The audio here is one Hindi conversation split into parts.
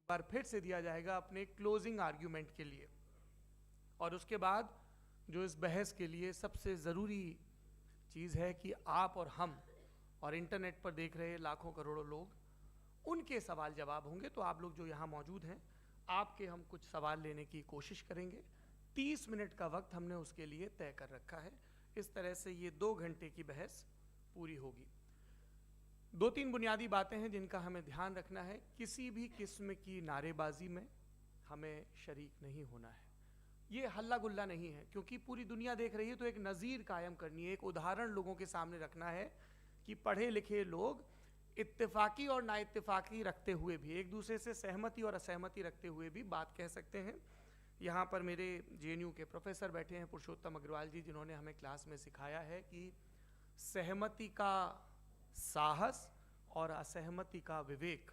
बार फिर से दिया जाएगा अपने क्लोजिंग आर्ग्यूमेंट के लिए। और उसके बाद जो इस बहस के लिए सबसे ज़रूरी चीज़ है कि आप और हम और इंटरनेट पर देख रहे लाखों करोड़ों लोग, उनके सवाल जवाब होंगे। तो आप लोग जो यहाँ मौजूद हैं, आपके हम कुछ सवाल लेने की कोशिश करेंगे। 30 मिनट का वक्त हमने उसके लिए तय कर रखा है। इस तरह से ये 2 घंटे की बहस पूरी होगी। 2-3 बुनियादी बातें हैं जिनका हमें ध्यान रखना है। किसी भी किस्म की नारेबाजी में हमें शरीक नहीं होना है। ये हल्ला गुल्ला नहीं है, क्योंकि पूरी दुनिया देख रही है, तो एक नज़ीर कायम करनी है, एक उदाहरण लोगों के सामने रखना है कि पढ़े लिखे लोग इत्तेफाकी और नाइत्तेफाकी रखते हुए भी, एक दूसरे से सहमति और असहमति रखते हुए भी बात कह सकते हैं। यहाँ पर मेरे JNU के प्रोफेसर बैठे हैं, पुरुषोत्तम अग्रवाल जी, जिन्होंने हमें क्लास में सिखाया है कि सहमति का साहस और असहमति का विवेक,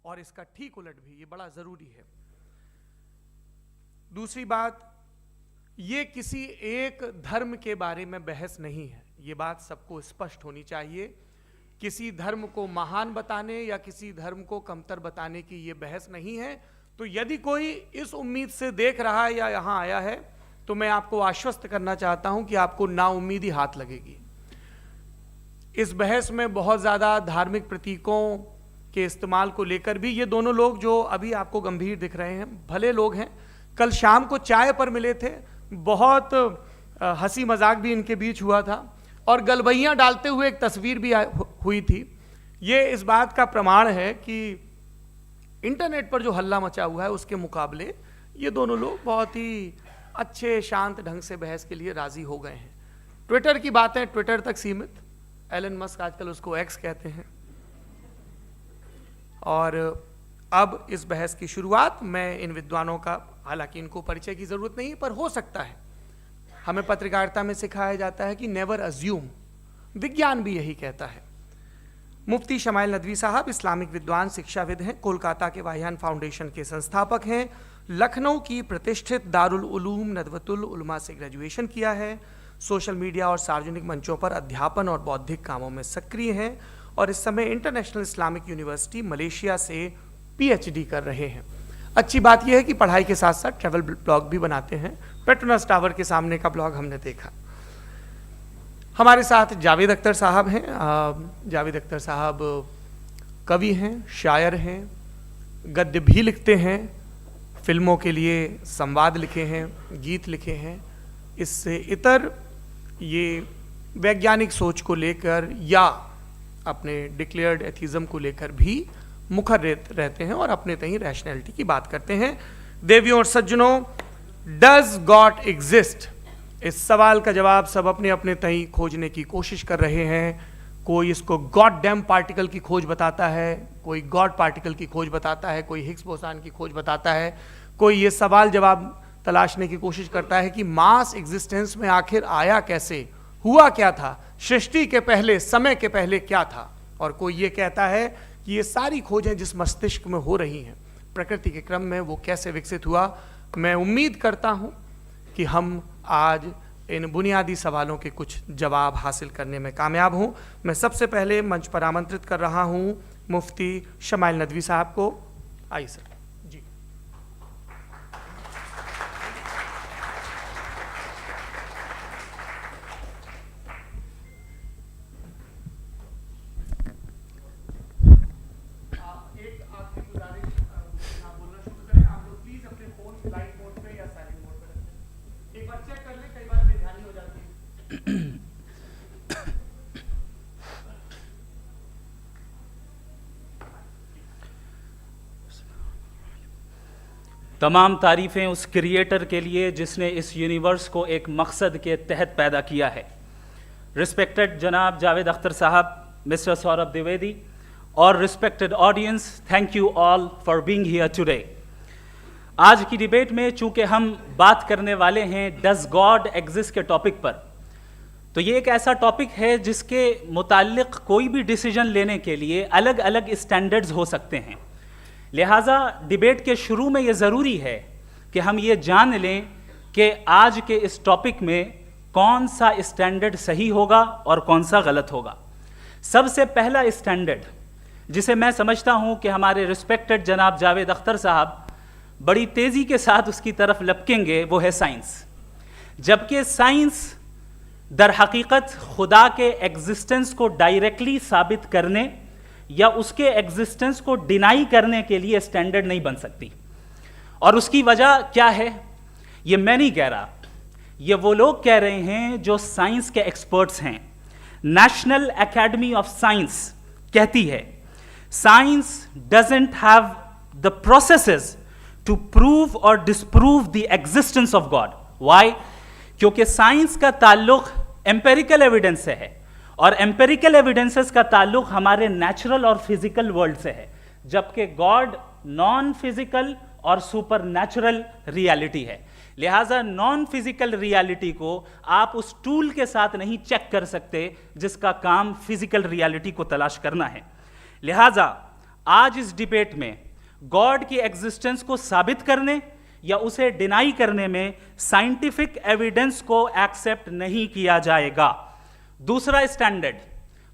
और इसका ठीक उलट भी, ये बड़ा ज़रूरी है। दूसरी बात, ये किसी एक धर्म के बारे में बहस नहीं है, ये बात सबको स्पष्ट होनी चाहिए। किसी धर्म को महान बताने या किसी धर्म को कमतर बताने की ये बहस नहीं है। तो यदि कोई इस उम्मीद से देख रहा है या यहाँ आया है, तो मैं आपको आश्वस्त करना चाहता हूं कि आपको नाउम्मीदी हाथ लगेगी। इस बहस में बहुत ज़्यादा धार्मिक प्रतीकों के इस्तेमाल को लेकर भी ये दोनों लोग जो अभी आपको गंभीर दिख रहे हैं, भले लोग हैं, कल शाम को चाय पर मिले थे, बहुत हंसी मजाक भी इनके बीच हुआ था, और गलबैयाँ डालते हुए एक तस्वीर भी हुई थी। ये इस बात का प्रमाण है कि इंटरनेट पर जो हल्ला मचा हुआ है उसके मुकाबले ये दोनों लोग बहुत ही अच्छे शांत ढंग से बहस के लिए राजी हो गए हैं। ट्विटर की बातें ट्विटर तक सीमित, एलन मस्क आजकल उसको एक्स कहते हैं। और अब इस बहस की शुरुआत मैं इन विद्वानों का, हालांकि इनको परिचय की जरूरत नहीं, पर हो सकता है, हमें पत्रकारिता में सिखाया जाता है कि नेवर अज्यूम, विज्ञान भी यही कहता है। मुफ्ती शमाइल नदवी साहब इस्लामिक विद्वान, शिक्षाविद हैं, कोलकाता के वाहियान फाउंडेशन के संस्थापक हैं, लखनऊ की प्रतिष्ठित दारुल उलूम नदवतुल उलमा से ग्रेजुएशन किया है, सोशल मीडिया और सार्वजनिक मंचों पर अध्यापन और बौद्धिक कामों में सक्रिय हैं, और इस समय इंटरनेशनल इस्लामिक यूनिवर्सिटी मलेशिया से PhD कर रहे हैं। अच्छी बात यह है कि पढ़ाई के साथ साथ ट्रैवल ब्लॉग भी बनाते हैं। पेट्रोनस टावर के सामने का ब्लॉग हमने देखा। हमारे साथ जावेद अख्तर साहब हैं। जावेद अख्तर साहब कवि हैं, शायर हैं, गद्य भी लिखते हैं, फिल्मों के लिए संवाद लिखे हैं, गीत लिखे हैं। इससे इतर ये वैज्ञानिक सोच को लेकर या अपने डिक्लेयर्ड एथिज्म को लेकर भी मुखर रहते हैं और अपने तहीं रैशनैलिटी की बात करते हैं। देवियों और सज्जनों, डज गॉड एग्जिस्ट? इस सवाल का जवाब सब अपने अपने तहीं खोजने की कोशिश कर रहे हैं। कोई इसको गॉड डैम पार्टिकल की खोज बताता है, कोई गॉड पार्टिकल की खोज बताता है, कोई हिग्स बोसान की खोज बताता है, कोई ये सवाल जवाब तलाशने की कोशिश करता है कि मास एग्जिस्टेंस में आखिर आया कैसे, हुआ क्या था, सृष्टि के पहले, समय के पहले क्या था। और कोई ये कहता है कि ये सारी खोजें जिस मस्तिष्क में हो रही हैं प्रकृति के क्रम में, वो कैसे विकसित हुआ। मैं उम्मीद करता हूं कि हम आज इन बुनियादी सवालों के कुछ जवाब हासिल करने में कामयाब हूं। मैं सबसे पहले मंच पर आमंत्रित कर रहा हूं मुफ्ती शमाइल नदवी साहब को। आइए सर। जी, तमाम तारीफ़ें उस क्रिएटर के लिए जिसने इस यूनिवर्स को एक मकसद के तहत पैदा किया है। रिस्पेक्टेड जनाब जावेद अख्तर साहब, मिस्टर सौरभ द्विवेदी, और respected audience, thank you all for being here today. आज की डिबेट में चूंकि हम बात करने वाले हैं डज गॉड एग्जिस्ट के टॉपिक पर, तो ये एक ऐसा टॉपिक है जिसके मुताल्लिक कोई भी डिसीजन लेने के लिए अलग अलग स्टैंडर्ड्स हो सकते हैं। लिहाजा डिबेट के शुरू में ये ज़रूरी है कि हम ये जान लें कि आज के इस टॉपिक में कौन सा स्टैंडर्ड सही होगा और कौन सा गलत होगा। सबसे पहला स्टैंडर्ड जिसे मैं समझता हूं कि हमारे रिस्पेक्टेड जनाब जावेद अख्तर साहब बड़ी तेजी के साथ उसकी तरफ लपकेंगे, वो है साइंस। जबकि साइंस दर हकीकत खुदा के एग्जिस्टेंस को डायरेक्टली साबित करने या उसके एग्जिस्टेंस को डिनाई करने के लिए स्टैंडर्ड नहीं बन सकती। और उसकी वजह क्या है, ये मैं नहीं कह रहा, ये वो लोग कह रहे हैं जो साइंस के एक्सपर्ट्स हैं। नेशनल एकेडमी ऑफ साइंस कहती है science doesn't have the processes to prove और disprove the existence of God. Why? क्योंकि साइंस का ताल्लुक एम्पेरिकल एविडेंस से है और एम्पेरिकल एविडेंसेस का ताल्लुक हमारे नेचुरल और फिजिकल वर्ल्ड से है, जबकि गॉड नॉन फिजिकल और सुपर नेचुरल रियलिटी है। लिहाजा नॉन फिजिकल रियलिटी को आप उस टूल के साथ नहीं चेक कर सकते जिसका काम फिजिकल रियलिटी को तलाश करना है। लिहाजा आज इस डिबेट में गॉड की एग्जिस्टेंस को साबित करने या उसे डिनाई करने में साइंटिफिक एविडेंस को एक्सेप्ट नहीं किया जाएगा। दूसरा स्टैंडर्ड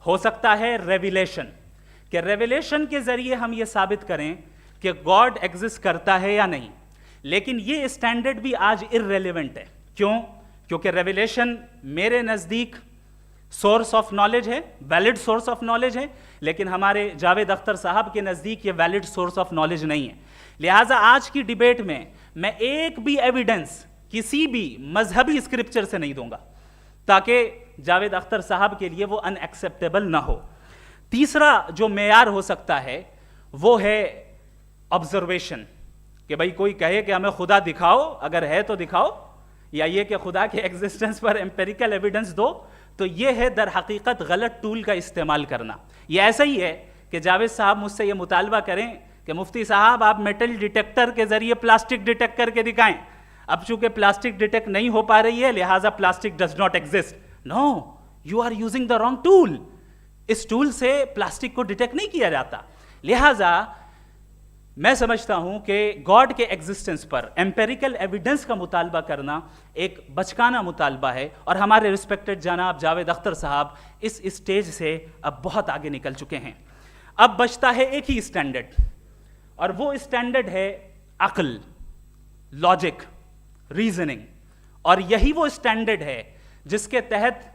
हो सकता है रेविलेशन, कि रेविलेशन के जरिए हम यह साबित करें कि गॉड एग्जिस्ट करता है या नहीं। लेकिन ये स्टैंडर्ड भी आज इररेलेवेंट है। क्यों? क्योंकि रेविलेशन मेरे नज़दीक सोर्स ऑफ नॉलेज है, वैलिड सोर्स ऑफ नॉलेज है, लेकिन हमारे जावेद अख्तर साहब के नज़दीक ये वैलिड सोर्स ऑफ नॉलेज नहीं है। लिहाजा आज की डिबेट में मैं एक भी एविडेंस किसी भी मजहबी स्क्रिप्चर से नहीं दूंगा ताकि जावेद अख्तर साहब के लिए वो अनएक्सेप्टेबल ना हो। तीसरा जो मेयार हो सकता है वो है ऑब्जर्वेशन, कि भाई कोई कहे कि हमें खुदा दिखाओ, अगर है तो दिखाओ, या ये कि खुदा के एग्जिस्टेंस पर एम्पेरिकल एविडेंस दो, तो ये है दर हकीकत गलत टूल का इस्तेमाल करना। ये ऐसा ही है कि जावेद साहब मुझसे ये मुतालबा करें कि मुफ्ती साहब आप मेटल डिटेक्टर के जरिए प्लास्टिक डिटेक्ट करके दिखाएं। अब चूंकि प्लास्टिक डिटेक्ट नहीं हो पा रही है लिहाजा plastic does not exist. No, you are using the wrong tool. इस टूल से प्लास्टिक को डिटेक्ट नहीं किया जाता। लिहाजा मैं समझता हूं कि गॉड के एग्जिस्टेंस पर एम्पेरिकल एविडेंस का मुतालबा करना एक बचकाना मुतालबा है और हमारे रिस्पेक्टेड जनाब जावेद अख्तर साहब इस स्टेज से अब बहुत आगे निकल चुके हैं। अब बचता है एक ही स्टैंडर्ड और वो स्टैंडर्ड है अक्ल, लॉजिक, रीजनिंग। और यही वो स्टैंडर्ड है जिसके तहत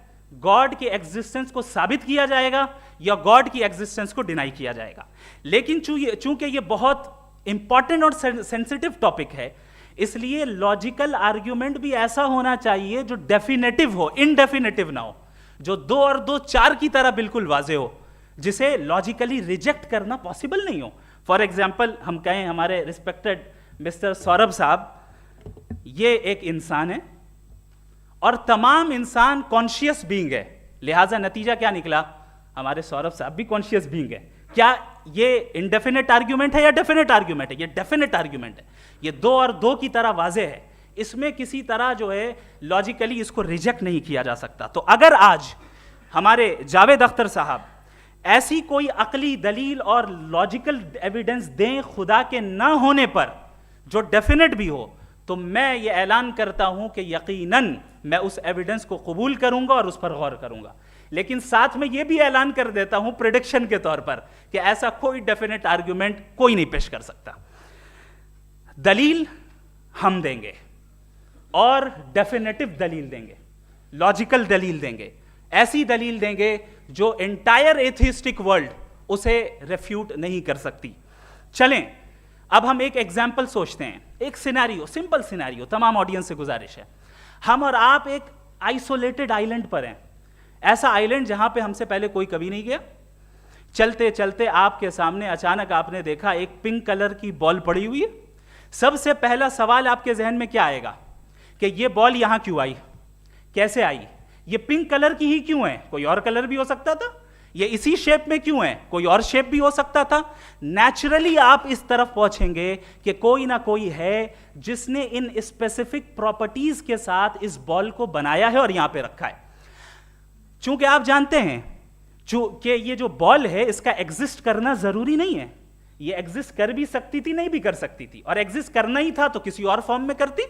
गॉड की एग्जिस्टेंस को साबित किया जाएगा या गॉड की एग्जिस्टेंस को डिनाई किया जाएगा। लेकिन चूंकि ये बहुत इंपॉर्टेंट और सेंसिटिव टॉपिक है, इसलिए लॉजिकल आर्ग्यूमेंट भी ऐसा होना चाहिए जो डेफिनेटिव हो, इनडेफिनेटिव ना हो, जो 2 और 2 4 की तरह बिल्कुल वाजे हो, जिसे लॉजिकली रिजेक्ट करना पॉसिबल नहीं हो। फॉर एग्जाम्पल हम कहें हमारे रिस्पेक्टेड मिस्टर सौरभ साहब, ये एक इंसान है और तमाम इंसान कॉन्शियस बीइंग है, लिहाजा नतीजा क्या निकला, हमारे सौरभ साहब भी कॉन्शियस बीइंग है। क्या ये इनडेफिनेट आर्ग्यूमेंट है या डेफिनेट आर्ग्यूमेंट है? ये डेफिनेट आर्ग्यूमेंट है। ये 2 और 2 की तरह वाजे है, इसमें किसी तरह जो है लॉजिकली इसको रिजेक्ट नहीं किया जा सकता। तो अगर आज हमारे जावेद अख्तर साहब ऐसी कोई अकली दलील और लॉजिकल एविडेंस दें खुदा के ना होने पर जो डेफिनेट भी हो, तो मैं ये ऐलान करता हूं कि यकीनन मैं उस एविडेंस को कबूल करूंगा और उस पर गौर करूंगा। लेकिन साथ में यह भी ऐलान कर देता हूं प्रेडिक्शन के तौर पर कि ऐसा कोई डेफिनेट आर्ग्यूमेंट कोई नहीं पेश कर सकता। दलील हम देंगे और डेफिनेटिव दलील देंगे, लॉजिकल दलील देंगे, ऐसी दलील देंगे जो एंटायर एथिस्टिक वर्ल्ड उसे रेफ्यूट नहीं कर सकती। चलें अब हम एक एग्जाम्पल सोचते हैं, एक सिनेरियो, सिंपल सिनेरियो, तमाम ऑडियंस से गुजारिश है, हम और आप एक आइसोलेटेड आइलैंड पर हैं, ऐसा आइलैंड जहां पे हमसे पहले कोई कभी नहीं गया। चलते चलते आपके सामने अचानक आपने देखा एक पिंक कलर की बॉल पड़ी हुई है। सबसे पहला सवाल आपके जहन में क्या आएगा कि ये बॉल यहां क्यों आई, कैसे आई, ये पिंक कलर की ही क्यों है, कोई और कलर भी हो सकता था, ये इसी शेप में क्यों है, कोई और शेप भी हो सकता था। नेचुरली आप इस तरफ पहुंचेंगे कि कोई ना कोई है जिसने इन स्पेसिफिक प्रॉपर्टीज के साथ इस बॉल को बनाया है और यहां पे रखा है। चूंकि आप जानते हैं कि ये जो बॉल है इसका एग्जिस्ट करना जरूरी नहीं है, ये एग्जिस्ट कर भी सकती थी, नहीं भी कर सकती थी, और एग्जिस्ट करना ही था तो किसी और फॉर्म में करती,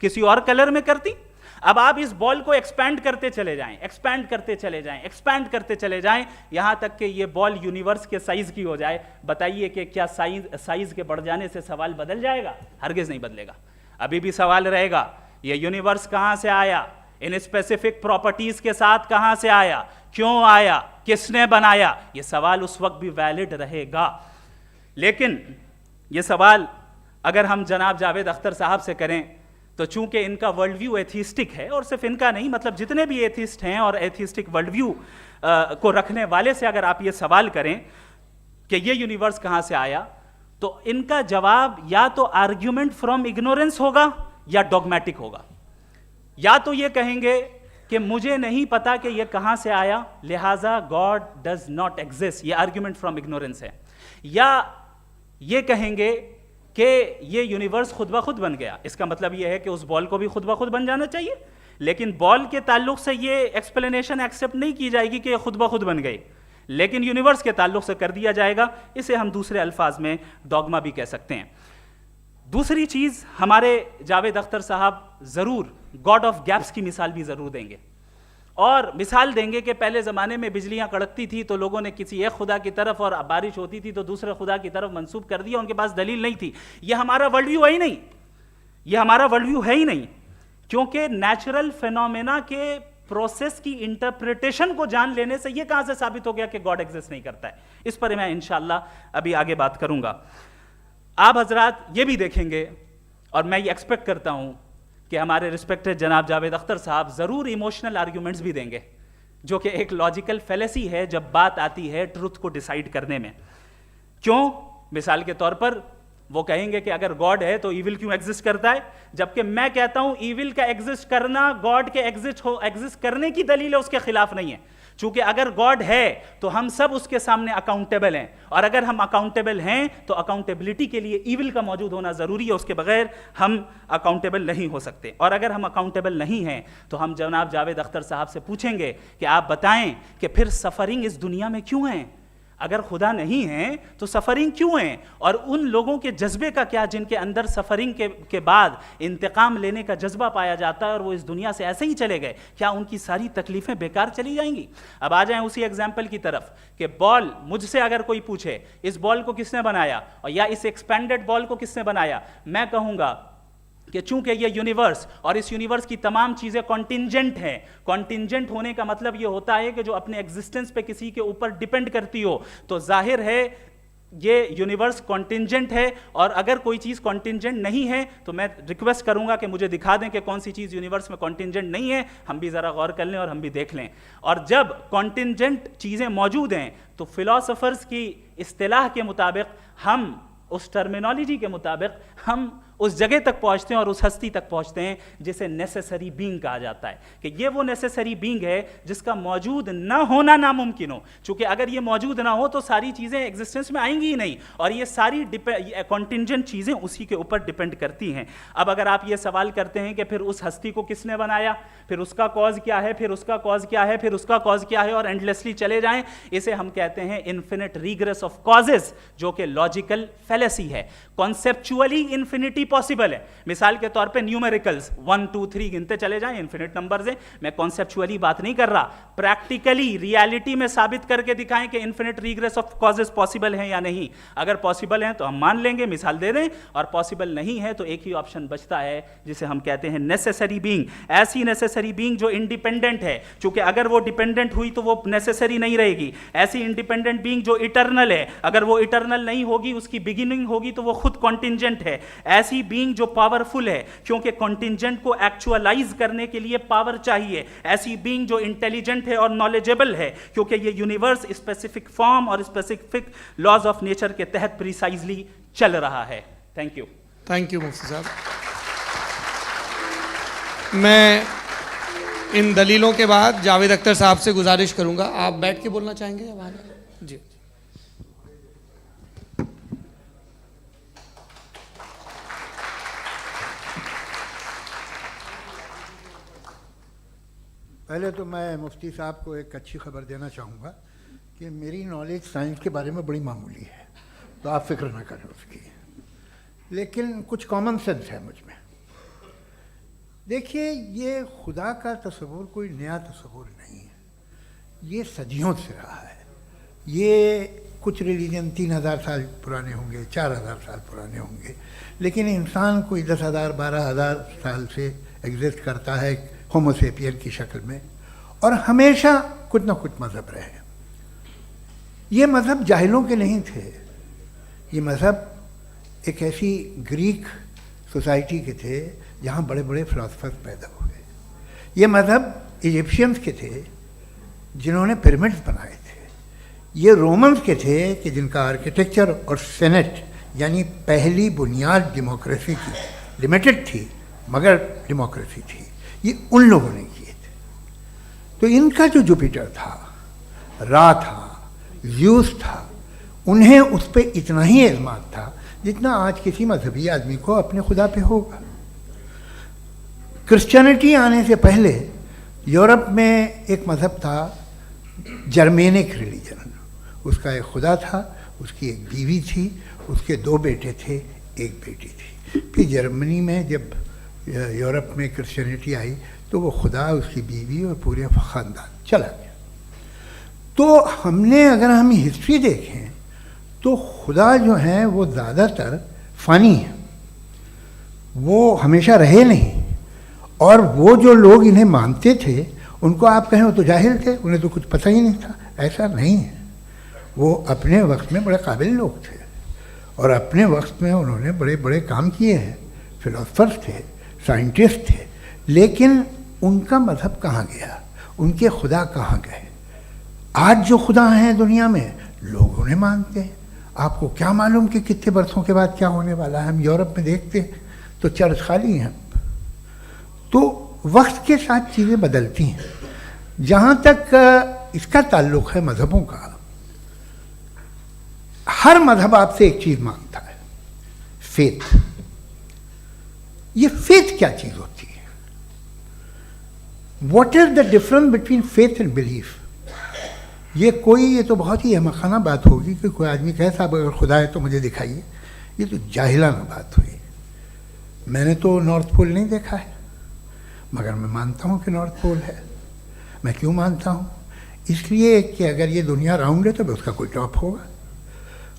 किसी और कलर में करती। अब आप इस बॉल को एक्सपैंड करते चले जाएं, एक्सपैंड करते चले जाएं, एक्सपैंड करते चले जाएं, यहां तक कि ये बॉल यूनिवर्स के साइज की हो जाए। बताइए कि क्या साइज के बढ़ जाने से सवाल बदल जाएगा? हरगिज नहीं बदलेगा। अभी भी सवाल रहेगा, ये यूनिवर्स कहां से आया, इन स्पेसिफिक प्रॉपर्टीज के साथ कहां से आया, क्यों आया, किसने बनाया, ये सवाल उस वक्त भी वैलिड रहेगा। लेकिन ये सवाल अगर हम जनाब जावेद अख्तर साहब से करें तो चूंकि इनका वर्ल्ड व्यू एथिस्टिक है, और सिर्फ इनका नहीं, मतलब जितने भी एथिस्ट हैं और एथिस्टिक वर्ल्ड व्यू को रखने वाले से अगर आप ये सवाल करें कि ये यूनिवर्स कहां से आया, तो इनका जवाब या तो आर्ग्यूमेंट फ्रॉम इग्नोरेंस होगा या डॉगमेटिक होगा। या तो ये कहेंगे कि मुझे नहीं पता कि ये कहां से आया, लिहाजा गॉड डज नॉट एग्जिस्ट, ये आर्ग्यूमेंट फ्रॉम इग्नोरेंस है। या ये कहेंगे कि ये यूनिवर्स खुद ब खुद बन गया, इसका मतलब ये है कि उस बॉल को भी खुद ब खुद बन जाना चाहिए, लेकिन बॉल के ताल्लुक से ये एक्सप्लेनेशन एक्सेप्ट नहीं की जाएगी कि खुद ब खुद बन गई, लेकिन यूनिवर्स के ताल्लुक से कर दिया जाएगा। इसे हम दूसरे अल्फाज में डॉगमा भी कह सकते हैं। दूसरी चीज, हमारे जावेद अख्तर साहब जरूर गॉड ऑफ गैप्स की मिसाल भी जरूर देंगे, और मिसाल देंगे कि पहले ज़माने में बिजलियां कड़कती थी तो लोगों ने किसी एक खुदा की तरफ, और बारिश होती थी तो दूसरे खुदा की तरफ मंसूब कर दिया, उनके पास दलील नहीं थी। ये हमारा वर्ल्ड व्यू है ही नहीं, ये हमारा वर्ल्ड व्यू है ही नहीं, क्योंकि नेचुरल फिनोमेना के प्रोसेस की इंटरप्रिटेशन को जान लेने से ये कहां से साबित हो गया कि गॉड एग्जिस्ट नहीं करता है। इस पर मैं इंशाअल्लाह अभी आगे बात करूंगा। आप हजरात ये भी देखेंगे, और मैं ये एक्सपेक्ट करता हूं कि हमारे रिस्पेक्टेड जनाब जावेद अख्तर साहब जरूर इमोशनल आर्ग्यूमेंट्स भी देंगे, जो कि एक लॉजिकल फेलेसी है जब बात आती है ट्रुथ को डिसाइड करने में। क्यों? मिसाल के तौर पर वो कहेंगे कि अगर गॉड है तो ईविल क्यों एग्जिस्ट करता है, जबकि मैं कहता हूं ईविल का एग्जिस्ट करना गॉड के एग्जिस्ट करने की दलील है, उसके खिलाफ नहीं है। चूंकि अगर गॉड है तो हम सब उसके सामने अकाउंटेबल हैं, और अगर हम अकाउंटेबल हैं तो अकाउंटेबिलिटी के लिए ईविल का मौजूद होना जरूरी है, उसके बगैर हम अकाउंटेबल नहीं हो सकते। और अगर हम अकाउंटेबल नहीं हैं तो हम जनाब जावेद अख्तर साहब से पूछेंगे कि आप बताएं कि फिर सफरिंग इस दुनिया में क्यों है? अगर खुदा नहीं है तो सफरिंग क्यों है? और उन लोगों के जज्बे का क्या जिनके अंदर सफरिंग के बाद इंतकाम लेने का जज्बा पाया जाता है और वो इस दुनिया से ऐसे ही चले गए, क्या उनकी सारी तकलीफें बेकार चली जाएंगी? अब आ जाएं उसी एग्जाम्पल की तरफ कि बॉल, मुझसे अगर कोई पूछे इस बॉल को किसने बनाया और या इस एक्सपेंडेड बॉल को किसने बनाया, मैं कहूंगा कि चूंकि ये यूनिवर्स और इस यूनिवर्स की तमाम चीजें कॉन्टिंजेंट हैं। कॉन्टिंजेंट होने का मतलब ये होता है कि जो अपने एग्जिस्टेंस पे किसी के ऊपर डिपेंड करती हो, तो जाहिर है ये यूनिवर्स कॉन्टिंजेंट है। और अगर कोई चीज कॉन्टिंजेंट नहीं है तो मैं रिक्वेस्ट करूंगा कि मुझे दिखा दें कि कौन सी चीज यूनिवर्स में कॉन्टिंजेंट नहीं है, हम भी जरा गौर कर लें और हम भी देख लें। और जब कॉन्टिंजेंट चीजें मौजूद हैं तो फिलोसोफर्स की इस्तिलाह के मुताबिक, हम उस टर्मिनोलॉजी के मुताबिक हम उस जगह तक पहुंचते हैं और उस हस्ती तक पहुंचते हैं जिसे नेसेसरी बीइंग कहा जाता है, कि ये वो नेसेसरी बीइंग है जिसका मौजूद ना होना नामुमकिन हो। क्योंकि अगर ये मौजूद ना हो तो सारी चीजें एग्जिस्टेंस में आएंगी ही नहीं, और ये सारी कॉन्टिंजेंट चीजें उसी के ऊपर डिपेंड करती हैं। अब अगर आप ये सवाल करते हैं कि फिर उस हस्ती को किसने बनाया, फिर उसका कॉज क्या है, फिर उसका कॉज क्या है, फिर उसका कॉज क्या है, और एंडलेसली चले जाएं, इसे हम कहते हैं इन्फिनिट रिग्रेस ऑफ कॉजेज, जो कि लॉजिकल फेलेसी है। कॉन्सेप्चुअली इन्फिनिटी पॉसिबल है। मिसाल के तौर पे न्यूमेरिकल्स 1 2 3 गिनते चले जाएं, इन्फिनिट नंबर्स हैं। मैं कॉन्सेप्चुअली बात नहीं कर रहा, प्रैक्टिकली रियलिटी में साबित करके दिखाएं कि infinite regress of causes possible हैं या नहीं। अगर पॉसिबल हैं तो हम मान लेंगे, मिसाल दे दें, और पॉसिबल नहीं है तो एक ही ऑप्शन बचता है जिसे हम कहते हैं नेसेसरी बीइंग। ऐसी नेसेसरी बीइंग जो इंडिपेंडेंट है, क्योंकि अगर वो डिपेंडेंट हुई तो वो नेसेसरी नहीं रहेगी। ऐसी इंडिपेंडेंट बीइंग जो इटर्नल है, अगर वो इटर्नल नहीं होगी, उसकी बिगिनिंग होगी तो वो खुद कॉन्टिंजेंट है। ऐसी बीइंग जो पावरफुल है, क्योंकि कॉन्टिंजेंट को एक्चुअलाइज करने के लिए पावर चाहिए। ऐसी बीइंग जो इंटेलिजेंट है और नॉलेजेबल है, क्योंकि ये यूनिवर्स स्पेसिफिक फॉर्म और स्पेसिफिक लॉज ऑफ नेचर के तहत प्रिसाइजली चल रहा है। Thank you. थैंक यू मुफ्ती साहब। मैं इन दलीलों के बाद जावेद अख्तर साहब से गुजारिश करूंगा, आप बैठ के बोलना चाहेंगे या बाहर? जी। पहले तो मैं मुफ्ती साहब को एक अच्छी खबर देना चाहूँगा कि मेरी नॉलेज साइंस के बारे में बड़ी मामूली है, तो आप फिक्र ना करें उसकी, लेकिन कुछ कॉमन सेंस है मुझ में। देखिए, ये खुदा का तस्वुर कोई नया तस्वुर नहीं है, ये सदियों से रहा है। ये कुछ रिलीजन 3000 साल पुराने होंगे, 4000 साल पुराने होंगे, लेकिन इंसान कोई 10,000 12,000 साल से एग्जिस्ट करता है होमोसेपियन की शक्ल में, और हमेशा कुछ ना कुछ मज़हब रहे। ये मज़हब जाहिलों के नहीं थे, ये मज़हब एक ऐसी ग्रीक सोसाइटी के थे जहाँ बड़े बड़े फिलोसफर्स पैदा हुए। ये मज़हब इजिप्शियंस के थे जिन्होंने पिरामिड्स बनाए थे। ये रोमन्स के थे कि जिनका आर्किटेक्चर और सेनेट यानी पहली बुनियाद डेमोक्रेसी की लिमिटेड थी, मगर डेमोक्रेसी थी, ये उन लोगों ने किए थे। तो इनका जो जुपिटर था, रा था, ज़्यूस था, उन्हें उस पर इतना ही एतमाद था जितना आज किसी मजहबी आदमी को अपने खुदा पे होगा। क्रिश्चियनिटी आने से पहले यूरोप में एक मज़हब था जर्मेनिक रिलीजन। उसका एक खुदा था, उसकी एक बीवी थी, उसके 2 बेटे थे, एक बेटी थी। फिर जर्मनी में जब यूरोप में क्रिश्चियनिटी आई तो वो खुदा, उसकी बीवी और पूरे ख़ानदान चला गया। तो हमने, अगर हम हिस्ट्री देखें तो खुदा जो हैं वो ज़्यादातर फ़नी हैं, वो हमेशा रहे नहीं। और वो जो लोग इन्हें मानते थे उनको आप कहें वो तो जाहिल थे, उन्हें तो कुछ पता ही नहीं था, ऐसा नहीं है। वो अपने वक्त में बड़े काबिल लोग थे और अपने वक्त में उन्होंने बड़े बड़े काम किए हैं, फिलोसफर्स थे, साइंटिस्ट थे, लेकिन उनका मज़हब कहाँ गया, उनके खुदा कहाँ गए? आज जो खुदा हैं दुनिया में लोग उन्हें मानते हैं। आपको क्या मालूम कि कितने बरसों के बाद क्या होने वाला है? हम यूरोप में देखते हैं तो चर्च खाली हैं। तो वक्त के साथ चीज़ें बदलती हैं। जहाँ तक इसका ताल्लुक़ है मज़हबों का, हर मज़हब आपसे एक चीज़ मांगता है, फेथ। ये फेथ क्या चीज़ होती है? What is the difference between faith and belief? ये तो बहुत ही अहमक़ाना बात होगी कि कोई आदमी कहे साहब अगर खुदा है तो मुझे दिखाइए। ये तो जाहिलाना बात हुई। मैंने तो नॉर्थ पोल नहीं देखा है, मगर मैं मानता हूँ कि नॉर्थ पोल है। मैं क्यों मानता हूँ? इसलिए कि अगर ये दुनिया राउंड है तो उसका कोई टॉप होगा।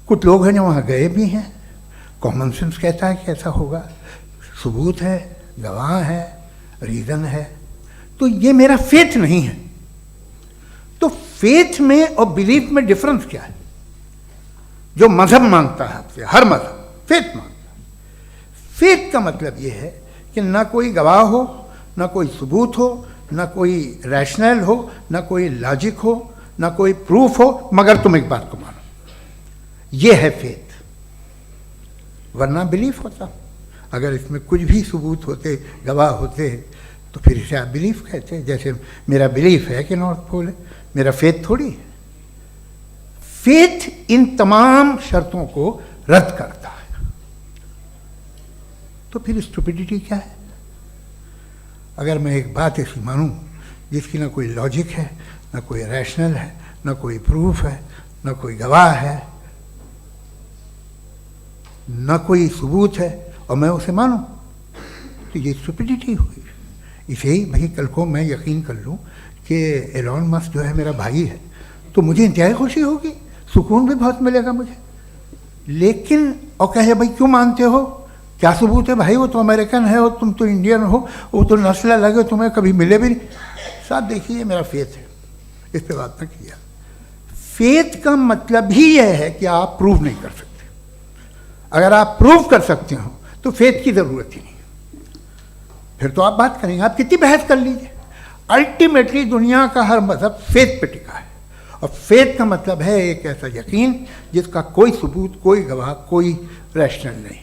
कुछ लोग हैं जो वहाँ गए भी हैं, कॉमन सेंस कहता है कि ऐसा होगा, सबूत है, गवाह है, रीज़न है। तो ये मेरा फेथ नहीं है। तो फेथ में और बिलीफ में डिफरेंस क्या है? जो मज़हब मांगता है आपसे, हर मज़हब फेथ मांगता है। फेथ का मतलब ये है कि ना कोई गवाह हो, ना कोई सबूत हो, ना कोई रैशनल हो, ना कोई लॉजिक हो, ना कोई प्रूफ हो, मगर तुम एक बात को मानो। ये है फेथ। वरना बिलीफ होता। अगर इसमें कुछ भी सबूत होते, गवाह होते, तो फिर इसे आप बिलीफ कहते। जैसे मेरा बिलीफ है कि नॉर्थ पोल है, मेरा फेथ थोड़ी है। फेथ इन तमाम शर्तों को रद्द करता है। तो फिर स्टुपिडिटी क्या है? अगर मैं एक बात ऐसी मानूं जिसकी ना कोई लॉजिक है, ना कोई रैशनल है, ना कोई प्रूफ है, ना कोई गवाह है, ना कोई सबूत है, और मैं उसे मानूं, तो ये स्टुपिडिटी हुई। इसे ही भाई कल को मैं यकीन कर लूँ कि एलॉन मस्क जो है मेरा भाई है, तो मुझे इंतहाई खुशी होगी, सुकून भी बहुत मिलेगा मुझे। लेकिन और कहे भाई क्यों मानते हो, क्या सबूत है? भाई वो तो अमेरिकन है और तुम तो इंडियन हो, वो तो नस्ल अलग है, तुम्हें कभी मिले भी नहीं। साहब देखिए, मेरा फेथ है, इस पर बात ना किया। फेथ का मतलब ही यह है कि आप प्रूव नहीं कर सकते। अगर आप प्रूव कर सकते हो तो फेथ की ज़रूरत ही नहीं, फिर तो आप बात करेंगे, आप कितनी बहस कर लीजिए। अल्टीमेटली दुनिया का हर मज़हब फेथ पे टिका है, और फेथ का मतलब है एक ऐसा यकीन जिसका कोई सबूत, कोई गवाह, कोई रैशनल नहीं।